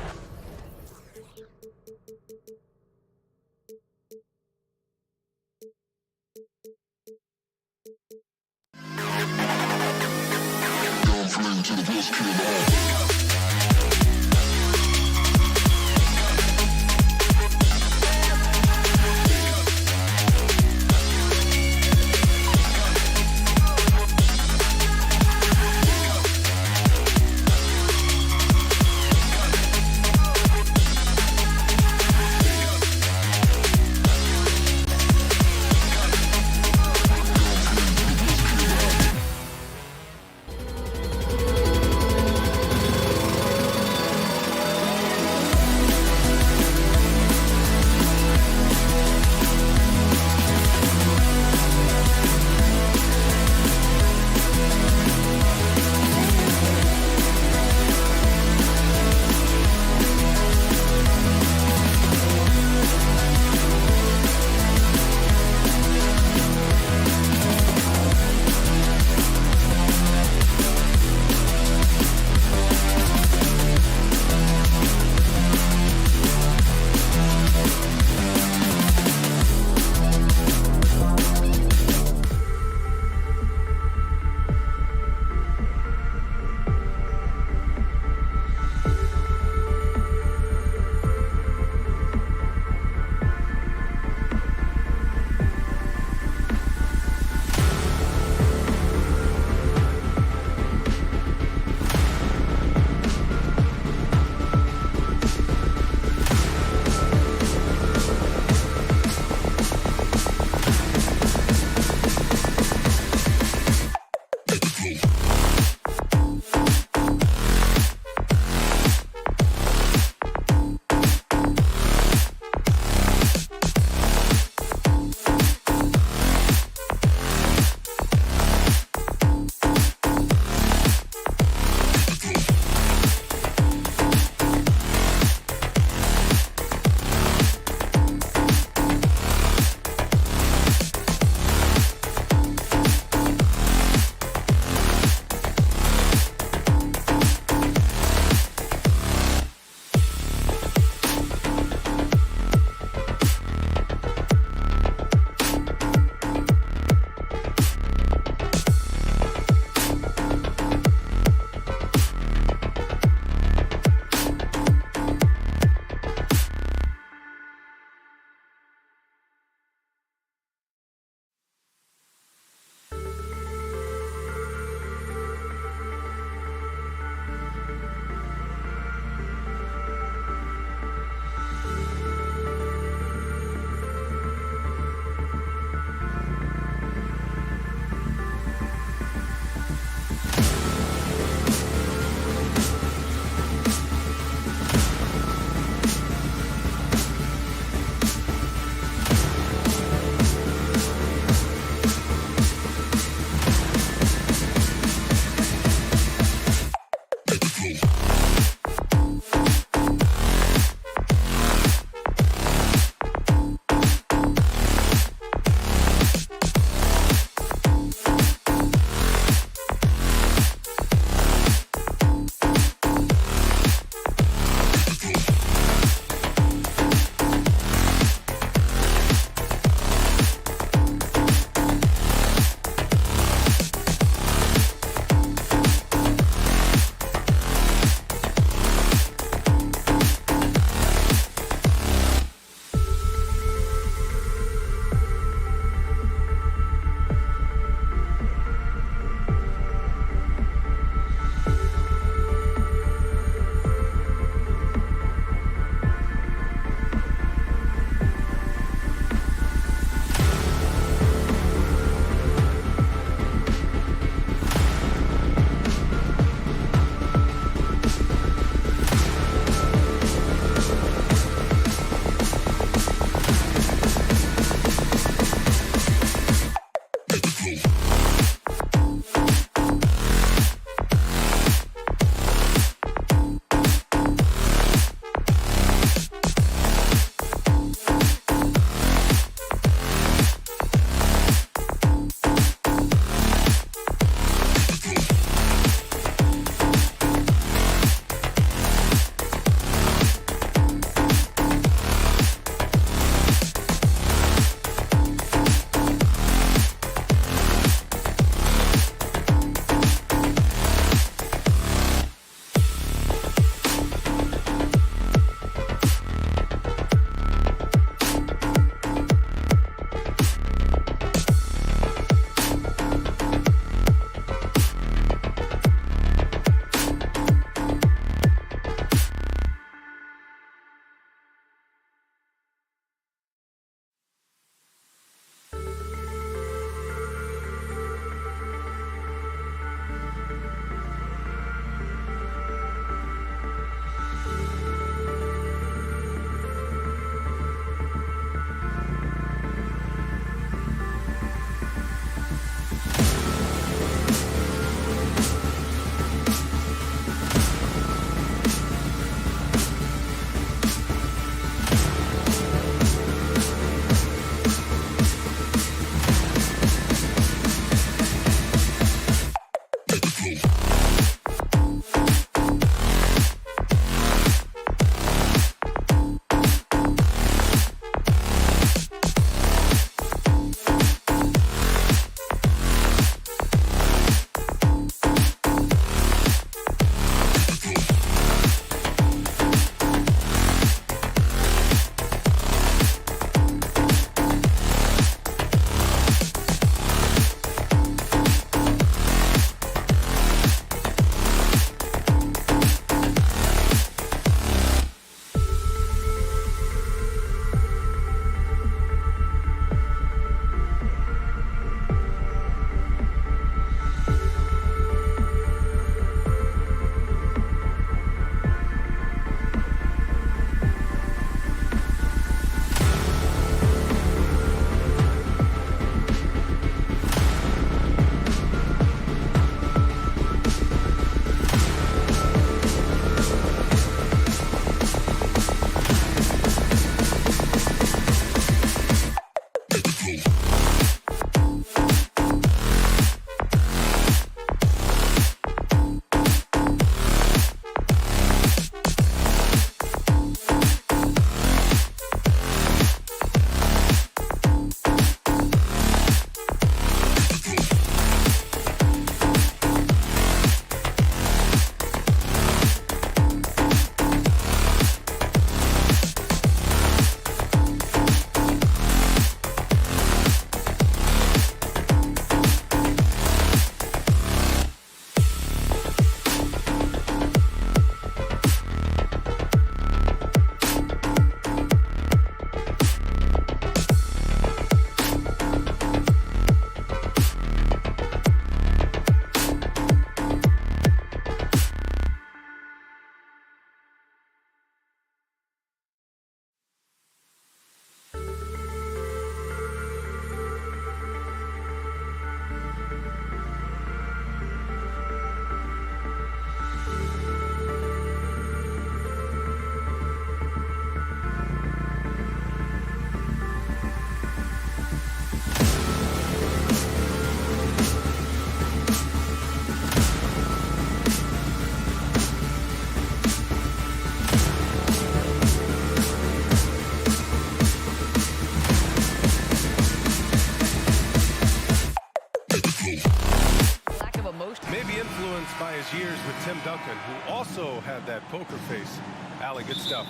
Tim Duncan, who also had that poker face. Allie, good stuff.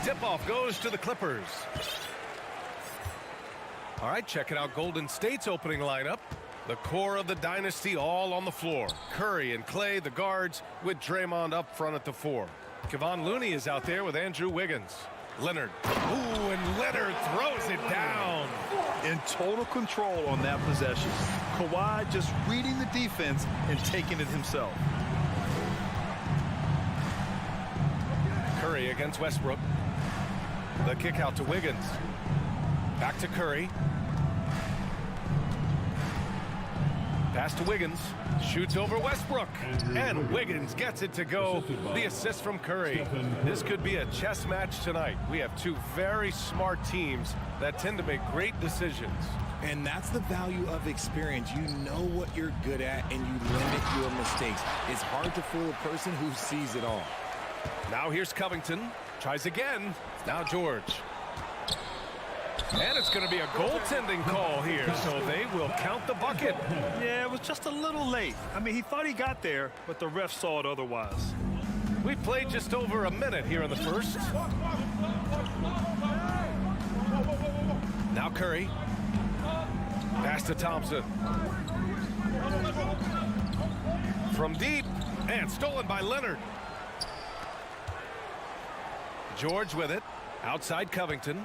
Tip-off goes to the Clippers. All right, checking out Golden State's opening lineup. The core of the dynasty all on the floor. Curry and Clay, the guards, with Draymond up front at the 4. Kevon Looney is out there with Andrew Wiggins. Leonard. Ooh, and Leonard throws it down. In total control on that possession. Kawhi just reading the defense and taking it himself. Curry against Westbrook. The kick out to Wiggins. Back to Curry. Pass to Wiggins. Shoots over Westbrook. And Wiggins gets it to go. The assist from Curry. This could be a chess match tonight. We have two very smart teams that tend to make great decisions. And that's the value of experience. You know what you're good at, and you limit your mistakes. It's hard to fool a person who sees it all. Now here's Covington. Tries again. Now George. And it's going to be a goaltending call here, so they will count the bucket. Yeah, it was just a little late. I mean, he thought he got there, but the ref saw it otherwise. We played just over a minute here in the first. Now Curry. Pass to Thompson. From deep, and stolen by Leonard. George with it. Outside Covington.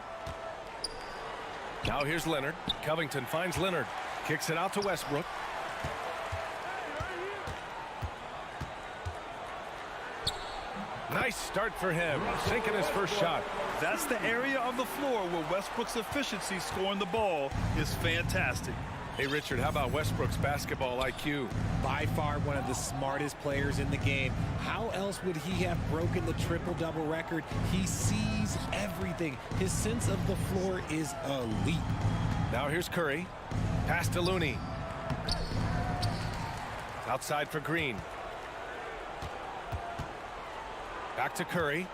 Now here's Leonard. Covington finds Leonard. Kicks it out to Westbrook. Nice start for him. Sinking his first shot. That's the area of the floor where Westbrook's efficiency scoring the ball is fantastic. Hey, Richard, how about Westbrook's basketball IQ? By far one of the smartest players in the game. How else would he have broken the triple-double record? He sees everything. His sense of the floor is elite. Now here's Curry. Pass to Looney. Outside for Green. Back to Curry.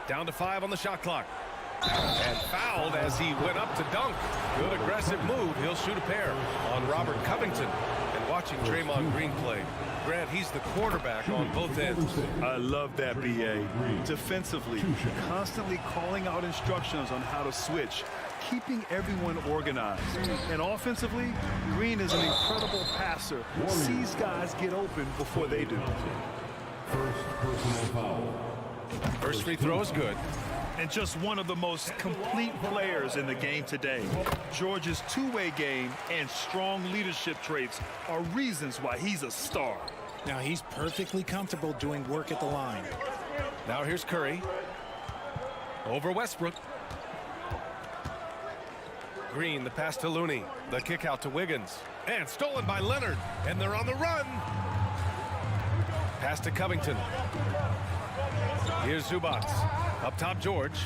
Down to 5 on the shot clock. And fouled as he went up to dunk. Good aggressive move. He'll shoot a pair on Robert Covington. And watching Draymond Green play. Grant, he's the quarterback on both ends. I love that, B.A. Defensively, constantly calling out instructions on how to switch, keeping everyone organized. And offensively, Green is an incredible passer. Sees guys get open before they do. First personal foul. First free throw is good. And just one of the most complete players in the game today. George's two-way game and strong leadership traits are reasons why he's a star. Now he's perfectly comfortable doing work at the line. Now here's Curry. Over Westbrook. Green, the pass to Looney. The kick out to Wiggins. And stolen by Leonard. And they're on the run. Pass to Covington. Here's Zubac. Up top, George.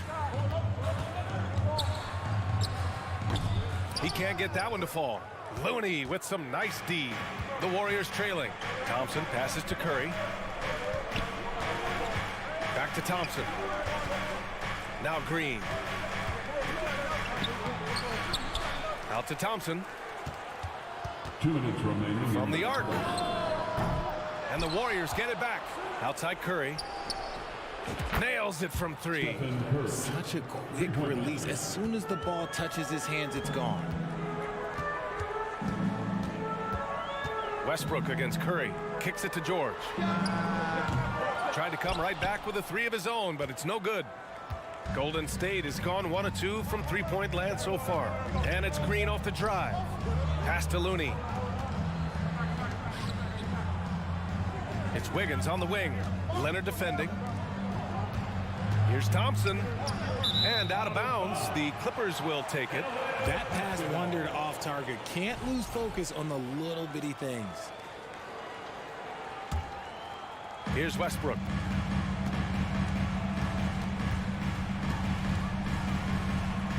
He can't get that one to fall. Looney with some nice D. The Warriors trailing. Thompson passes to Curry. Back to Thompson. Now Green. Out to Thompson. 2 minutes remaining. From the arc. And the Warriors get it back. Outside Curry. Nails it from 3. Such a quick release. As soon as the ball touches his hands, it's gone. Westbrook against Curry. Kicks it to George. Tried to come right back with a 3 of his own, but it's no good. Golden State has gone 1 of 2 from three-point land so far. And it's Green off the drive. Pass to Looney. It's Wiggins on the wing. Leonard defending. Here's Thompson. And out of bounds. The Clippers will take it. That pass wandered off target. Can't lose focus on the little bitty things. Here's Westbrook.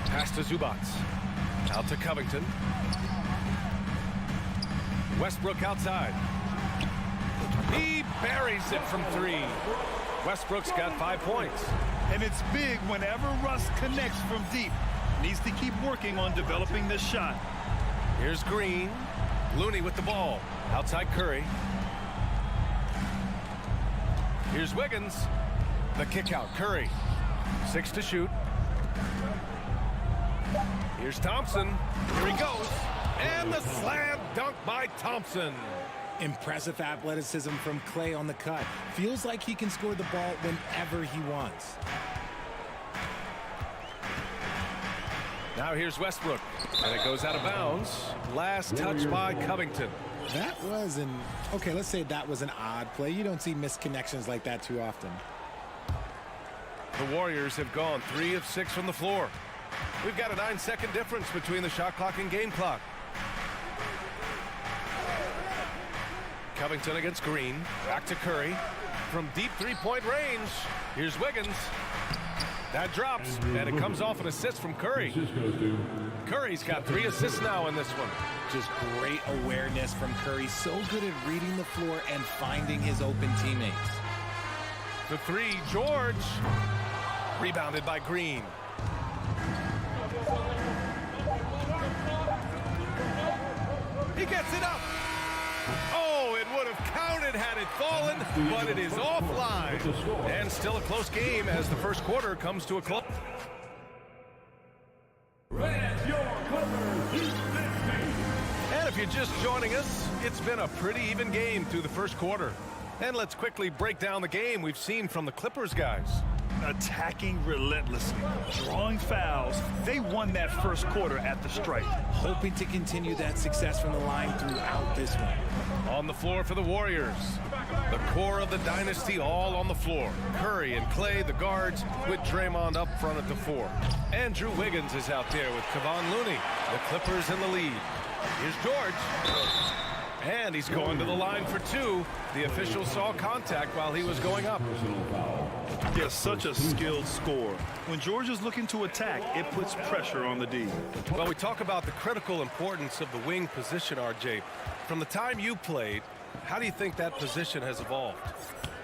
Pass to Zubac. Out to Covington. Westbrook outside. He buries it from 3. Westbrook's got 5 points. And it's big whenever Russ connects from deep. Needs to keep working on developing this shot. Here's Green. Looney with the ball. Outside Curry. Here's Wiggins. The kick out. Curry. 6 to shoot. Here's Thompson. Here he goes. And the slam dunk by Thompson. Impressive athleticism from Clay on the cut. Feels like he can score the ball whenever he wants. Now here's Westbrook. And it goes out of bounds. Last touch by Covington. That was okay, let's say that was an odd play. You don't see missed connections like that too often. The Warriors have gone 3 of 6 from the floor. We've got a 9-second difference between the shot clock and game clock. Covington against Green. Back to Curry. From deep three-point range. Here's Wiggins. That drops, and it comes off an assist from Curry. Curry's got 3 assists now in this one. Just great awareness from Curry. So good at reading the floor and finding his open teammates. The 3, George. Rebounded by Green. He gets it up. Oh, it would have counted had it fallen, but it is offline. And still a close game as the first quarter comes to a close. And if you're just joining us, it's been a pretty even game through the first quarter. And let's quickly break down the game we've seen from the Clippers guys. Attacking relentlessly, drawing fouls. They won that first quarter at the stripe. Hoping to continue that success from the line throughout this one. On the floor for the Warriors. The core of the dynasty all on the floor. Curry and Clay, the guards, with Draymond up front at the 4. Andrew Wiggins is out there with Kevon Looney. The Clippers in the lead. Here's George. And he's going to the line for 2. The official saw contact while he was going up. Yeah, such a skilled scorer. When George is looking to attack, it puts pressure on the D. Well, we talk about the critical importance of the wing position, RJ. From the time you played, how do you think that position has evolved?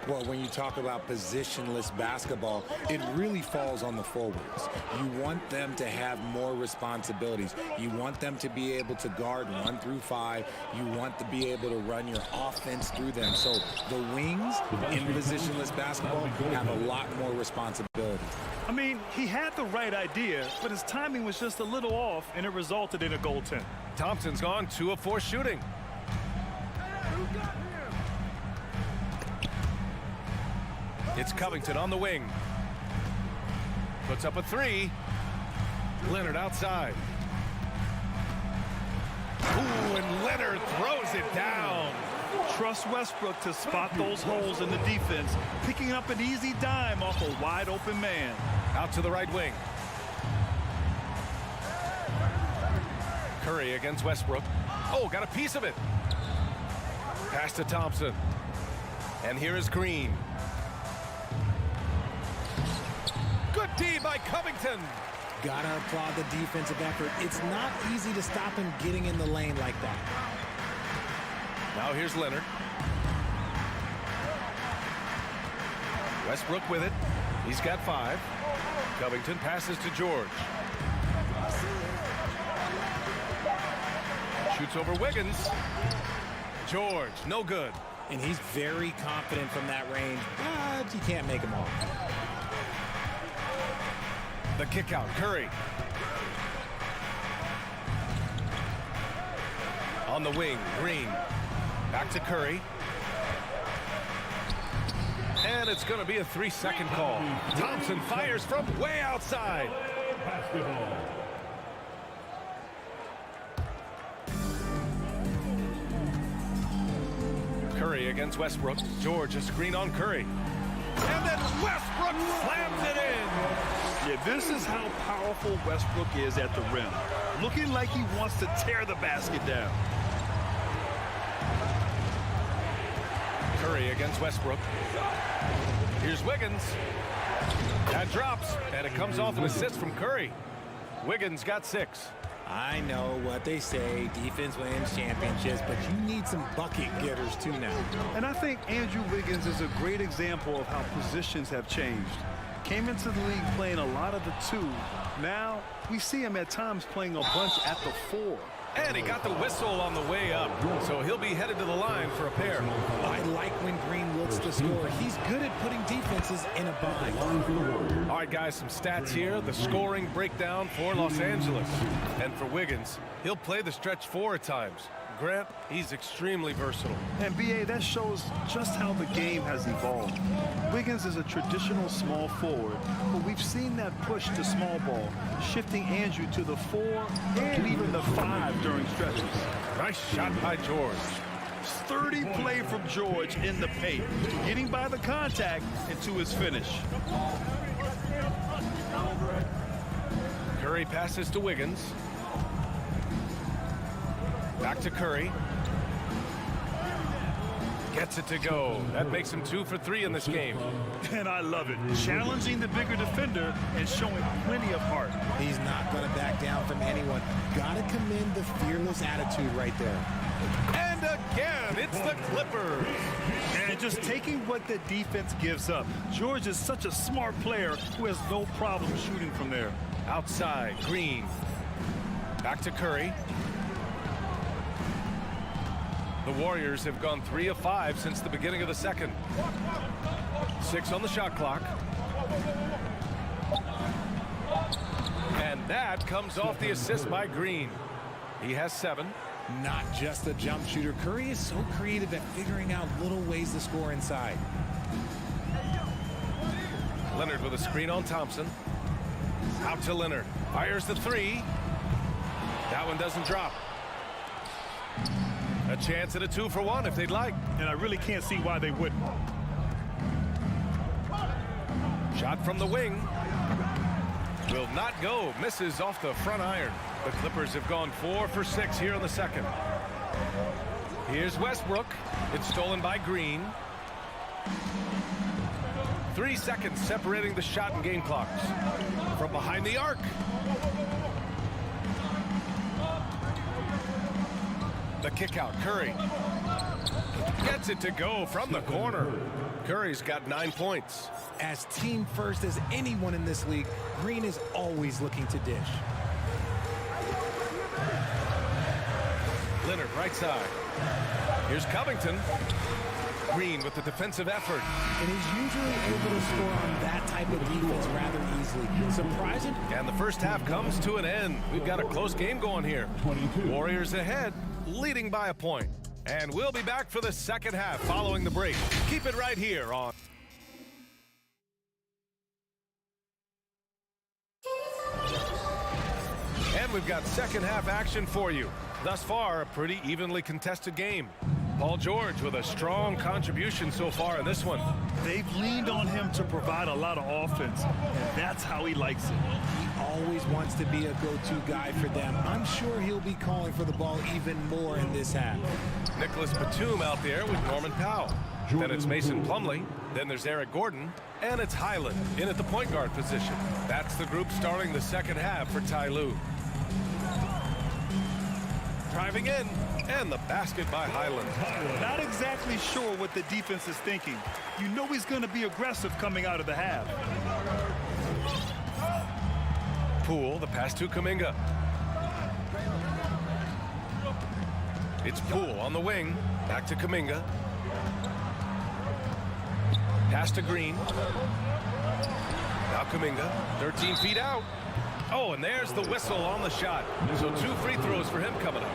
Well, when you talk about positionless basketball, it really falls on the forwards. You want them to have more responsibilities. You want them to be able to guard 1 through 5. You want to be able to run your offense through them. So the wings in positionless basketball have a lot more responsibility. I mean, he had the right idea, but his timing was just a little off, and it resulted in a goaltend. Thompson's gone 2 of 4 shooting. It's Covington on the wing. Puts up a 3. Leonard outside. Ooh, and Leonard throws it down. Trust Westbrook to spot those holes in the defense, picking up an easy dime off a wide open man. Out to the right wing. Curry against Westbrook. Oh, got a piece of it. Pass to Thompson. And here is Green. Good D by Covington. Gotta applaud the defensive effort. It's not easy to stop him getting in the lane like that. Now here's Leonard. Westbrook with it. He's got 5. Covington passes to George. Shoots over Wiggins. George, no good. And he's very confident from that range, but you can't make him all. The kick out, Curry. On the wing, Green. Back to Curry. And it's going to be a 3-second call. Thompson fires from way outside. Basketball. Curry against Westbrook. George, a screen on Curry. And then Westbrook slams it in. Yeah, this is how powerful Westbrook is at the rim. Looking like he wants to tear the basket down. Curry against Westbrook. Here's Wiggins. That drops, and it comes off an assist from Curry. Wiggins got 6. I know what they say, defense wins championships, but you need some bucket getters too now. And I think Andrew Wiggins is a great example of how positions have changed. Came into the league playing a lot of the 2. Now we see him at times playing a bunch at the 4. And he got the whistle on the way up, so he'll be headed to the line for a pair. I like when Green looks to score. He's good at putting defenses in a bind. All right, guys, some stats here. The scoring breakdown for Los Angeles. And for Wiggins, he'll play the stretch 4 at times. Grant, he's extremely versatile. And B.A., that shows just how the game has evolved. Wiggins is a traditional small forward, but we've seen that push to small ball, shifting Andrew to the 4 and even the 5 during stretches. Nice shot by George. Sturdy play from George in the paint, getting by the contact and to his finish. Curry passes to Wiggins. Back to Curry. Gets it to go. That makes him 2 for 3 in this game. And I love it. Challenging the bigger defender and showing plenty of heart. He's not going to back down from anyone. Got to commend the fearless attitude right there. And again, it's the Clippers. And just taking what the defense gives up. George is such a smart player who has no problem shooting from there. Outside, Green. Back to Curry. The Warriors have gone 3 of 5 since the beginning of the second. 6 on the shot clock. And that comes off the assist by Green. He has 7. Not just a jump shooter. Curry is so creative at figuring out little ways to score inside. Leonard with a screen on Thompson. Out to Leonard. Fires the 3. That one doesn't drop. A chance at a 2 for 1 if they'd like. And I really can't see why they wouldn't. Shot from the wing. Will not go. Misses off the front iron. The Clippers have gone 4 for 6 here in the second. Here's Westbrook. It's stolen by Green. 3 seconds separating the shot and game clocks. From behind the arc. The kick out. Curry gets it to go from the corner. Curry's got 9 points. As team first as anyone in this league, Green is always looking to dish. Leonard right side. Here's Covington. Green with the defensive effort. And he's usually able to score on that type of defense rather easily. Surprising. And the first half comes to an end. We've got a close game going here. Warriors ahead, leading by a point. And we'll be back for the second half following the break. Keep it right here on. And we've got second half action for you. Thus far, a pretty evenly contested game. Paul George with a strong contribution so far in this one. They've leaned on him to provide a lot of offense, and that's how he likes it. He always wants to be a go-to guy for them. I'm sure he'll be calling for the ball even more in this half. Nicholas Batum out there with Norman Powell. Then it's Mason Plumlee. Then there's Eric Gordon. And it's Highland in at the point guard position. That's the group starting the second half for Ty Lue. Driving in, and the basket by Highland. Not exactly sure what the defense is thinking. You know he's going to be aggressive coming out of the half. Poole, the pass to Kuminga. It's Poole on the wing. Back to Kuminga. Pass to Green. Now Kuminga, 13 feet out. Oh, and there's the whistle on the shot. So 2 free throws for him coming up.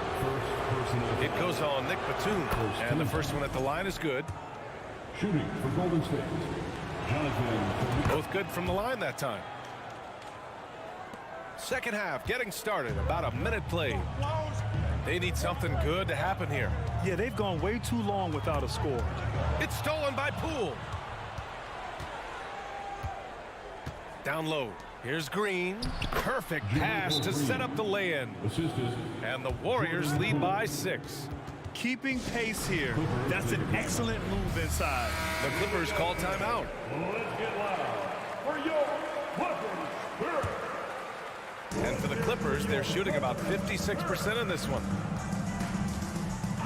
It goes on Nick Batum. And the first one at the line is good. Shooting for Golden State. Both good from the line that time. Second half getting started. About a minute played. They need something good to happen here. Yeah, they've gone way too long without a score. It's stolen by Poole. Down low. Here's Green. Perfect pass to set up the lay-in. And the Warriors lead by 6. Keeping pace here. That's an excellent move inside. The Clippers call timeout. Let's get loud for your Clippers. And for the Clippers, they're shooting about 56% in this one.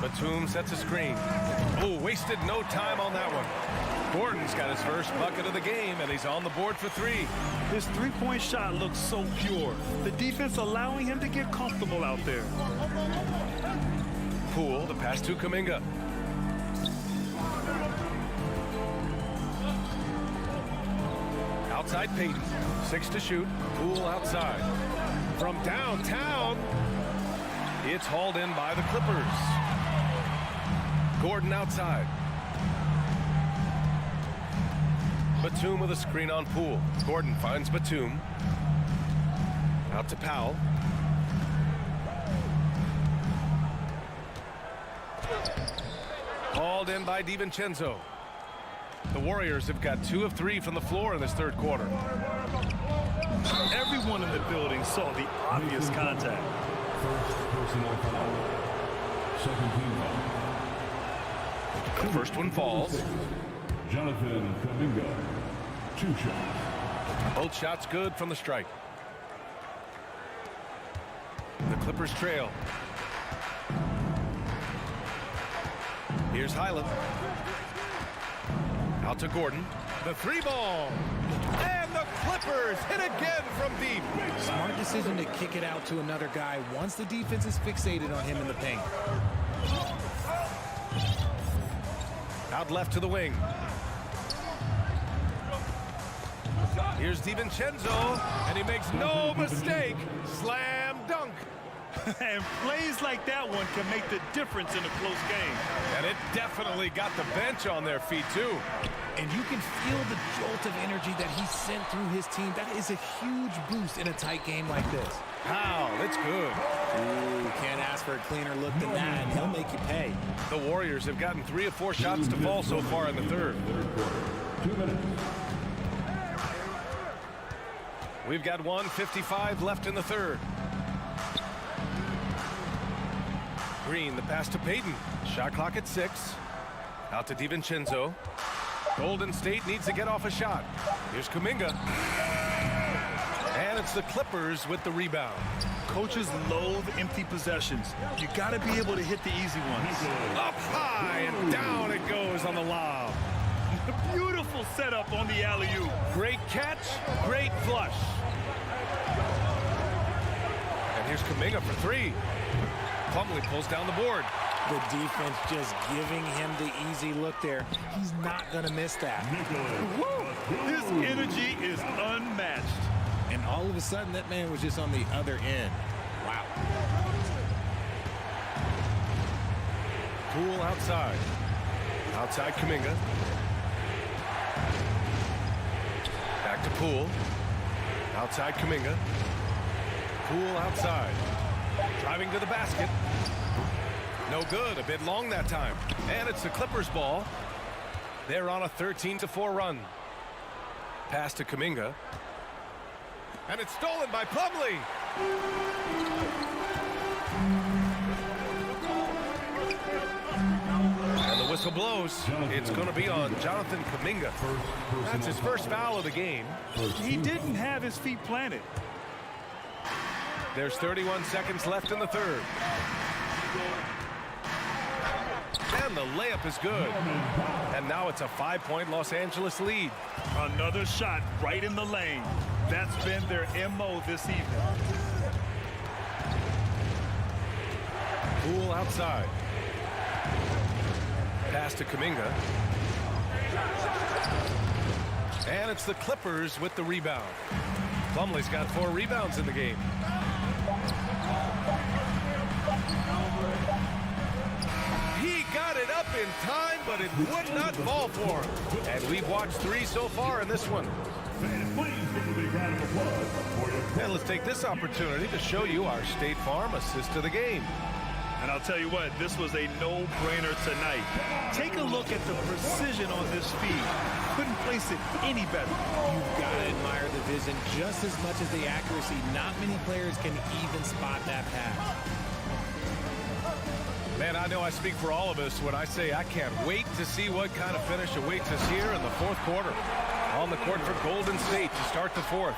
Batum sets a screen. Oh, wasted no time on that one. Gordon's got his first bucket of the game, and he's on the board for 3. His three-point shot looks so pure. The defense allowing him to get comfortable out there. Poole, the pass to Kuminga. Outside Payton, 6 to shoot. Poole outside. From downtown, it's hauled in by the Clippers. Gordon outside. Batum with a screen on Poole. Gordon finds Batum. Out to Powell. Hauled in by DiVincenzo. The Warriors have got 2 of 3 from the floor in this third quarter. Everyone in the building saw the obvious contact. First personal foul. Second team foul. The first one falls. Jonathan Kuminga. 2 shots. Both shots good from the strike. The Clippers trail. Here's Highland. Out to Gordon. The 3-ball. And the Clippers hit again from deep. Smart decision to kick it out to another guy once the defense is fixated on him in the paint. Out left to the wing. Here's DiVincenzo, and he makes no mistake. Slam dunk. And plays like that one can make the difference in a close game. And it definitely got the bench on their feet, too. And you can feel the jolt of energy that he sent through his team. That is a huge boost in a tight game like this. Wow, that's good. Ooh, can't ask for a cleaner look than that, and he'll make you pay. The Warriors have gotten 3 of 4 shots to fall so far in the third. 2 minutes. We've got 1:55 left in the third. Green, the pass to Payton. Shot clock at 6. Out to DiVincenzo. Golden State needs to get off a shot. Here's Kuminga. And it's the Clippers with the rebound. Coaches loathe empty possessions. You got to be able to hit the easy ones. Up high and down it goes on the lob. Beautiful setup on the alley-oop. Great catch, great flush. And here's Kuminga for 3. Plumlee pulls down the board. The defense just giving him the easy look there. He's not going to miss that. His energy is unmatched. And all of a sudden, that man was just on the other end. Wow. Poole outside. Outside Kuminga. Back to Poole. Outside Kuminga. Poole outside. Driving to the basket. No good. A bit long that time. And it's the Clippers' ball. They're on a 13-4 run. Pass to Kuminga. And it's stolen by Plumlee. And the whistle blows. It's going to be on Jonathan Kuminga. That's his first foul of the game. He didn't have his feet planted. There's 31 seconds left in the third. And the layup is good. And now it's a 5-point Los Angeles lead. Another shot right in the lane. That's been their MO this evening. Poole outside. Pass to Kuminga. And it's the Clippers with the rebound. Plumlee's got 4 rebounds in the game. He got it up in time, but it would not fall for him. And we've watched 3 so far in this one. And let's take this opportunity to show you our State Farm assist to the game. And I'll tell you what, this was a no-brainer tonight. Take a look at the precision on this feed. Couldn't place it any better. You've got to admire the vision just as much as the accuracy. Not many players can even spot that pass. Man, I know I speak for all of us when I say I can't wait to see what kind of finish awaits us here in the fourth quarter. On the court for Golden State to start the fourth.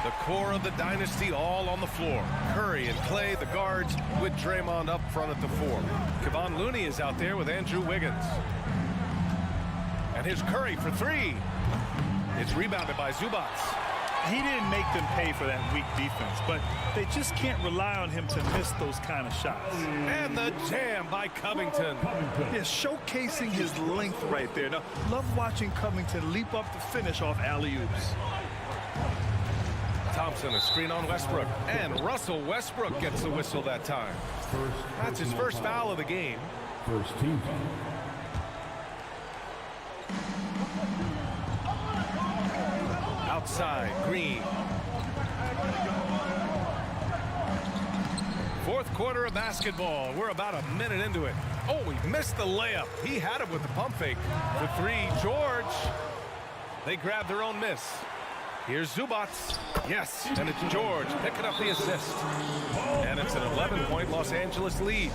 The core of the dynasty all on the floor. Curry and Clay, the guards, with Draymond up front at the 4. Kevon Looney is out there with Andrew Wiggins. And here's Curry for 3. It's rebounded by Zubats. He didn't make them pay for that weak defense, but they just can't rely on him to miss those kind of shots. And the jam by Covington. Yeah, showcasing his length right there. Now, love watching Covington leap up to finish off alley-oops. Thompson, a screen on Westbrook, and Russell Westbrook gets the whistle that time. That's his first foul of the game. First team foul. Outside, Green. Fourth quarter of basketball. We're about a minute into it. Oh, he missed the layup. He had it with the pump fake. For three, George. They grab their own miss. Here's Zubac. Yes, and it's George picking up the assist. And it's an 11-point Los Angeles lead.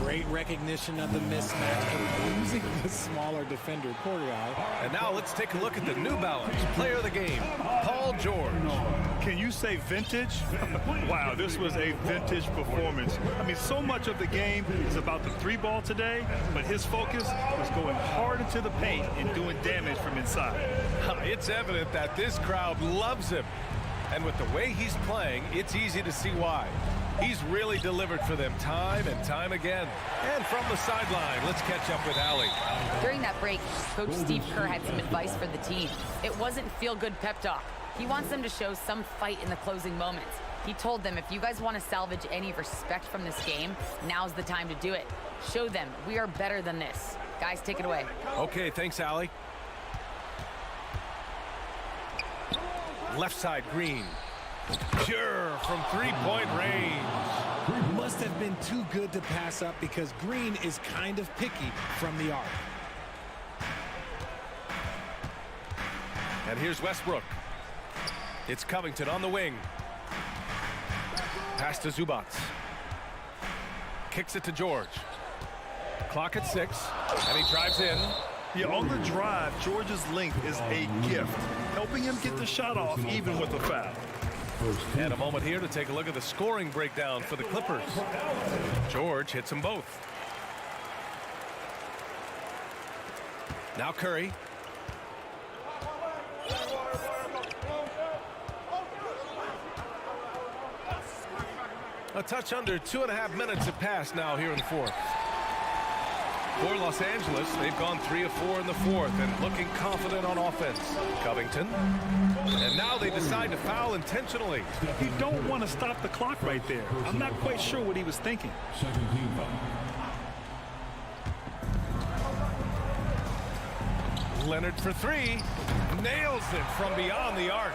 Great recognition of the mismatch and using the smaller defender, poor guy. And now let's take a look at the New Balance player of the game, Paul George. Can you say vintage? Wow, this was a vintage performance. I mean, so much of the game is about the three ball today, but his focus was going hard into the paint and doing damage from inside. It's evident that this crowd loves him. And with the way he's playing, it's easy to see why. He's really delivered for them time and time again. And from the sideline, let's catch up with Allie. During that break, Coach Steve Kerr had some advice for the team. It wasn't feel-good pep talk. He wants them to show some fight in the closing moments. He told them, if you guys want to salvage any respect from this game, now's the time to do it. Show them we are better than this. Guys, take it away. Okay, thanks, Allie. Left side, Green. Pure from three-point range. Must have been too good to pass up because Green is kind of picky from the arc. And here's Westbrook. It's Covington on the wing. Pass to Zubac. Kicks it to George. Clock at 6, and he drives in. Yeah, on the drive, George's length is a gift, helping him get the shot off even with a foul. And a moment here to take a look at the scoring breakdown for the Clippers. George hits them both. Now Curry. A touch under 2.5 minutes have passed now here in the fourth. For Los Angeles, they've gone 3 of 4 in the fourth and looking confident on offense. Covington. And now they decide to foul intentionally. You don't want to stop the clock right there. I'm not quite sure what he was thinking. Second team foul. Leonard for 3. Nails it from beyond the arc.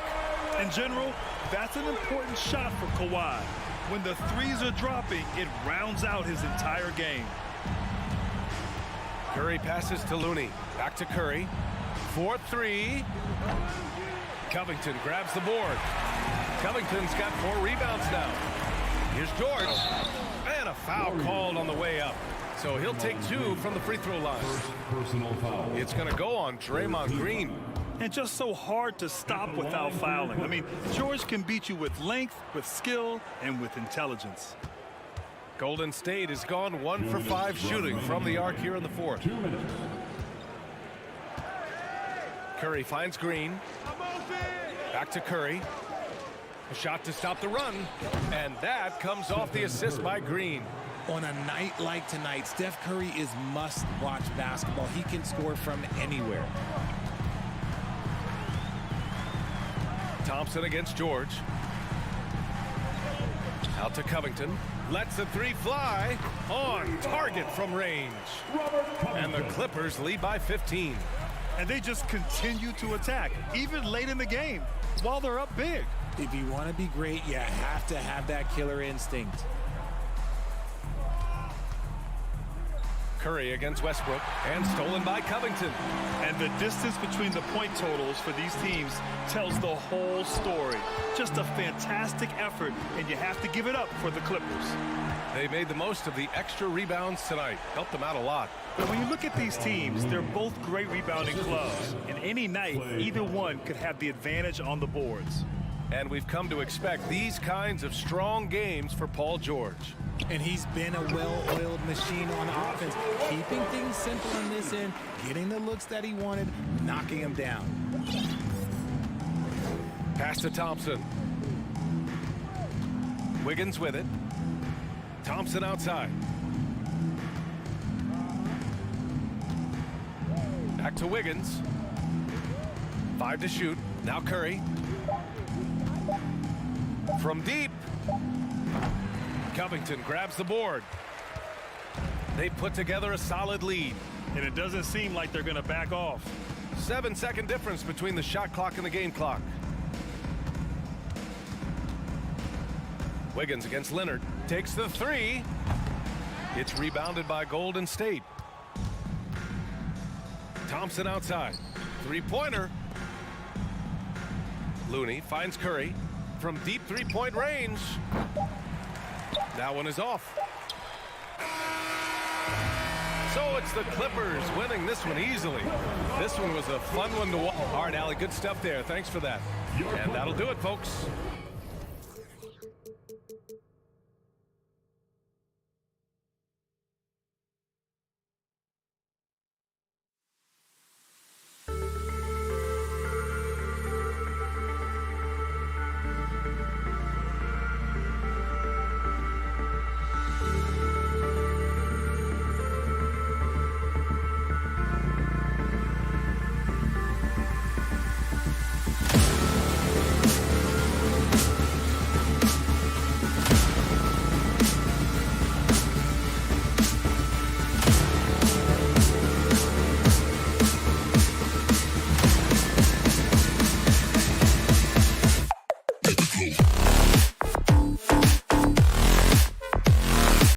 In general, that's an important shot for Kawhi. When the threes are dropping, it rounds out his entire game. Curry passes to Looney. Back to Curry. 4-3. Covington grabs the board. Covington's got 4 rebounds now. Here's George. And a foul called on the way up. So he'll take 2 from the free throw line. Personal foul. It's going to go on Draymond Green. And just so hard to stop without fouling. I mean, George can beat you with length, with skill, and with intelligence. Golden State has gone 1 for 5 shooting from the arc here in the fourth. 2 minutes. Curry finds Green. Back to Curry. A shot to stop the run. And that comes off the assist by Green. On a night like tonight, Steph Curry is must-watch basketball. He can score from anywhere. Thompson against George. Out to Covington. Lets the 3 fly. On target from range. And the Clippers lead by 15. And they just continue to attack, even late in the game, while they're up big. If you want to be great, you have to have that killer instinct. Curry against Westbrook, and stolen by Covington. And the distance between the point totals for these teams tells the whole story. Just a fantastic effort, and you have to give it up for the Clippers. They made the most of the extra rebounds tonight. Helped them out a lot. But when you look at these teams, they're both great rebounding clubs. And any night, either one could have the advantage on the boards. And we've come to expect these kinds of strong games for Paul George. And he's been a well-oiled machine on offense, keeping things simple on this end, getting the looks that he wanted, knocking them down. Pass to Thompson. Wiggins with it. Thompson outside. Back to Wiggins. 5 to shoot. Now Curry. From deep. Covington grabs the board. They put together a solid lead. And it doesn't seem like they're going to back off. 7-second difference between the shot clock and the game clock. Wiggins against Leonard. Takes the 3. It's rebounded by Golden State. Thompson outside. 3-pointer. Looney finds Curry from deep 3-point range. That one is off. So it's the Clippers winning this one easily. This one was a fun one to watch. All right, Allie, good stuff there. Thanks for that. And that'll do it, folks.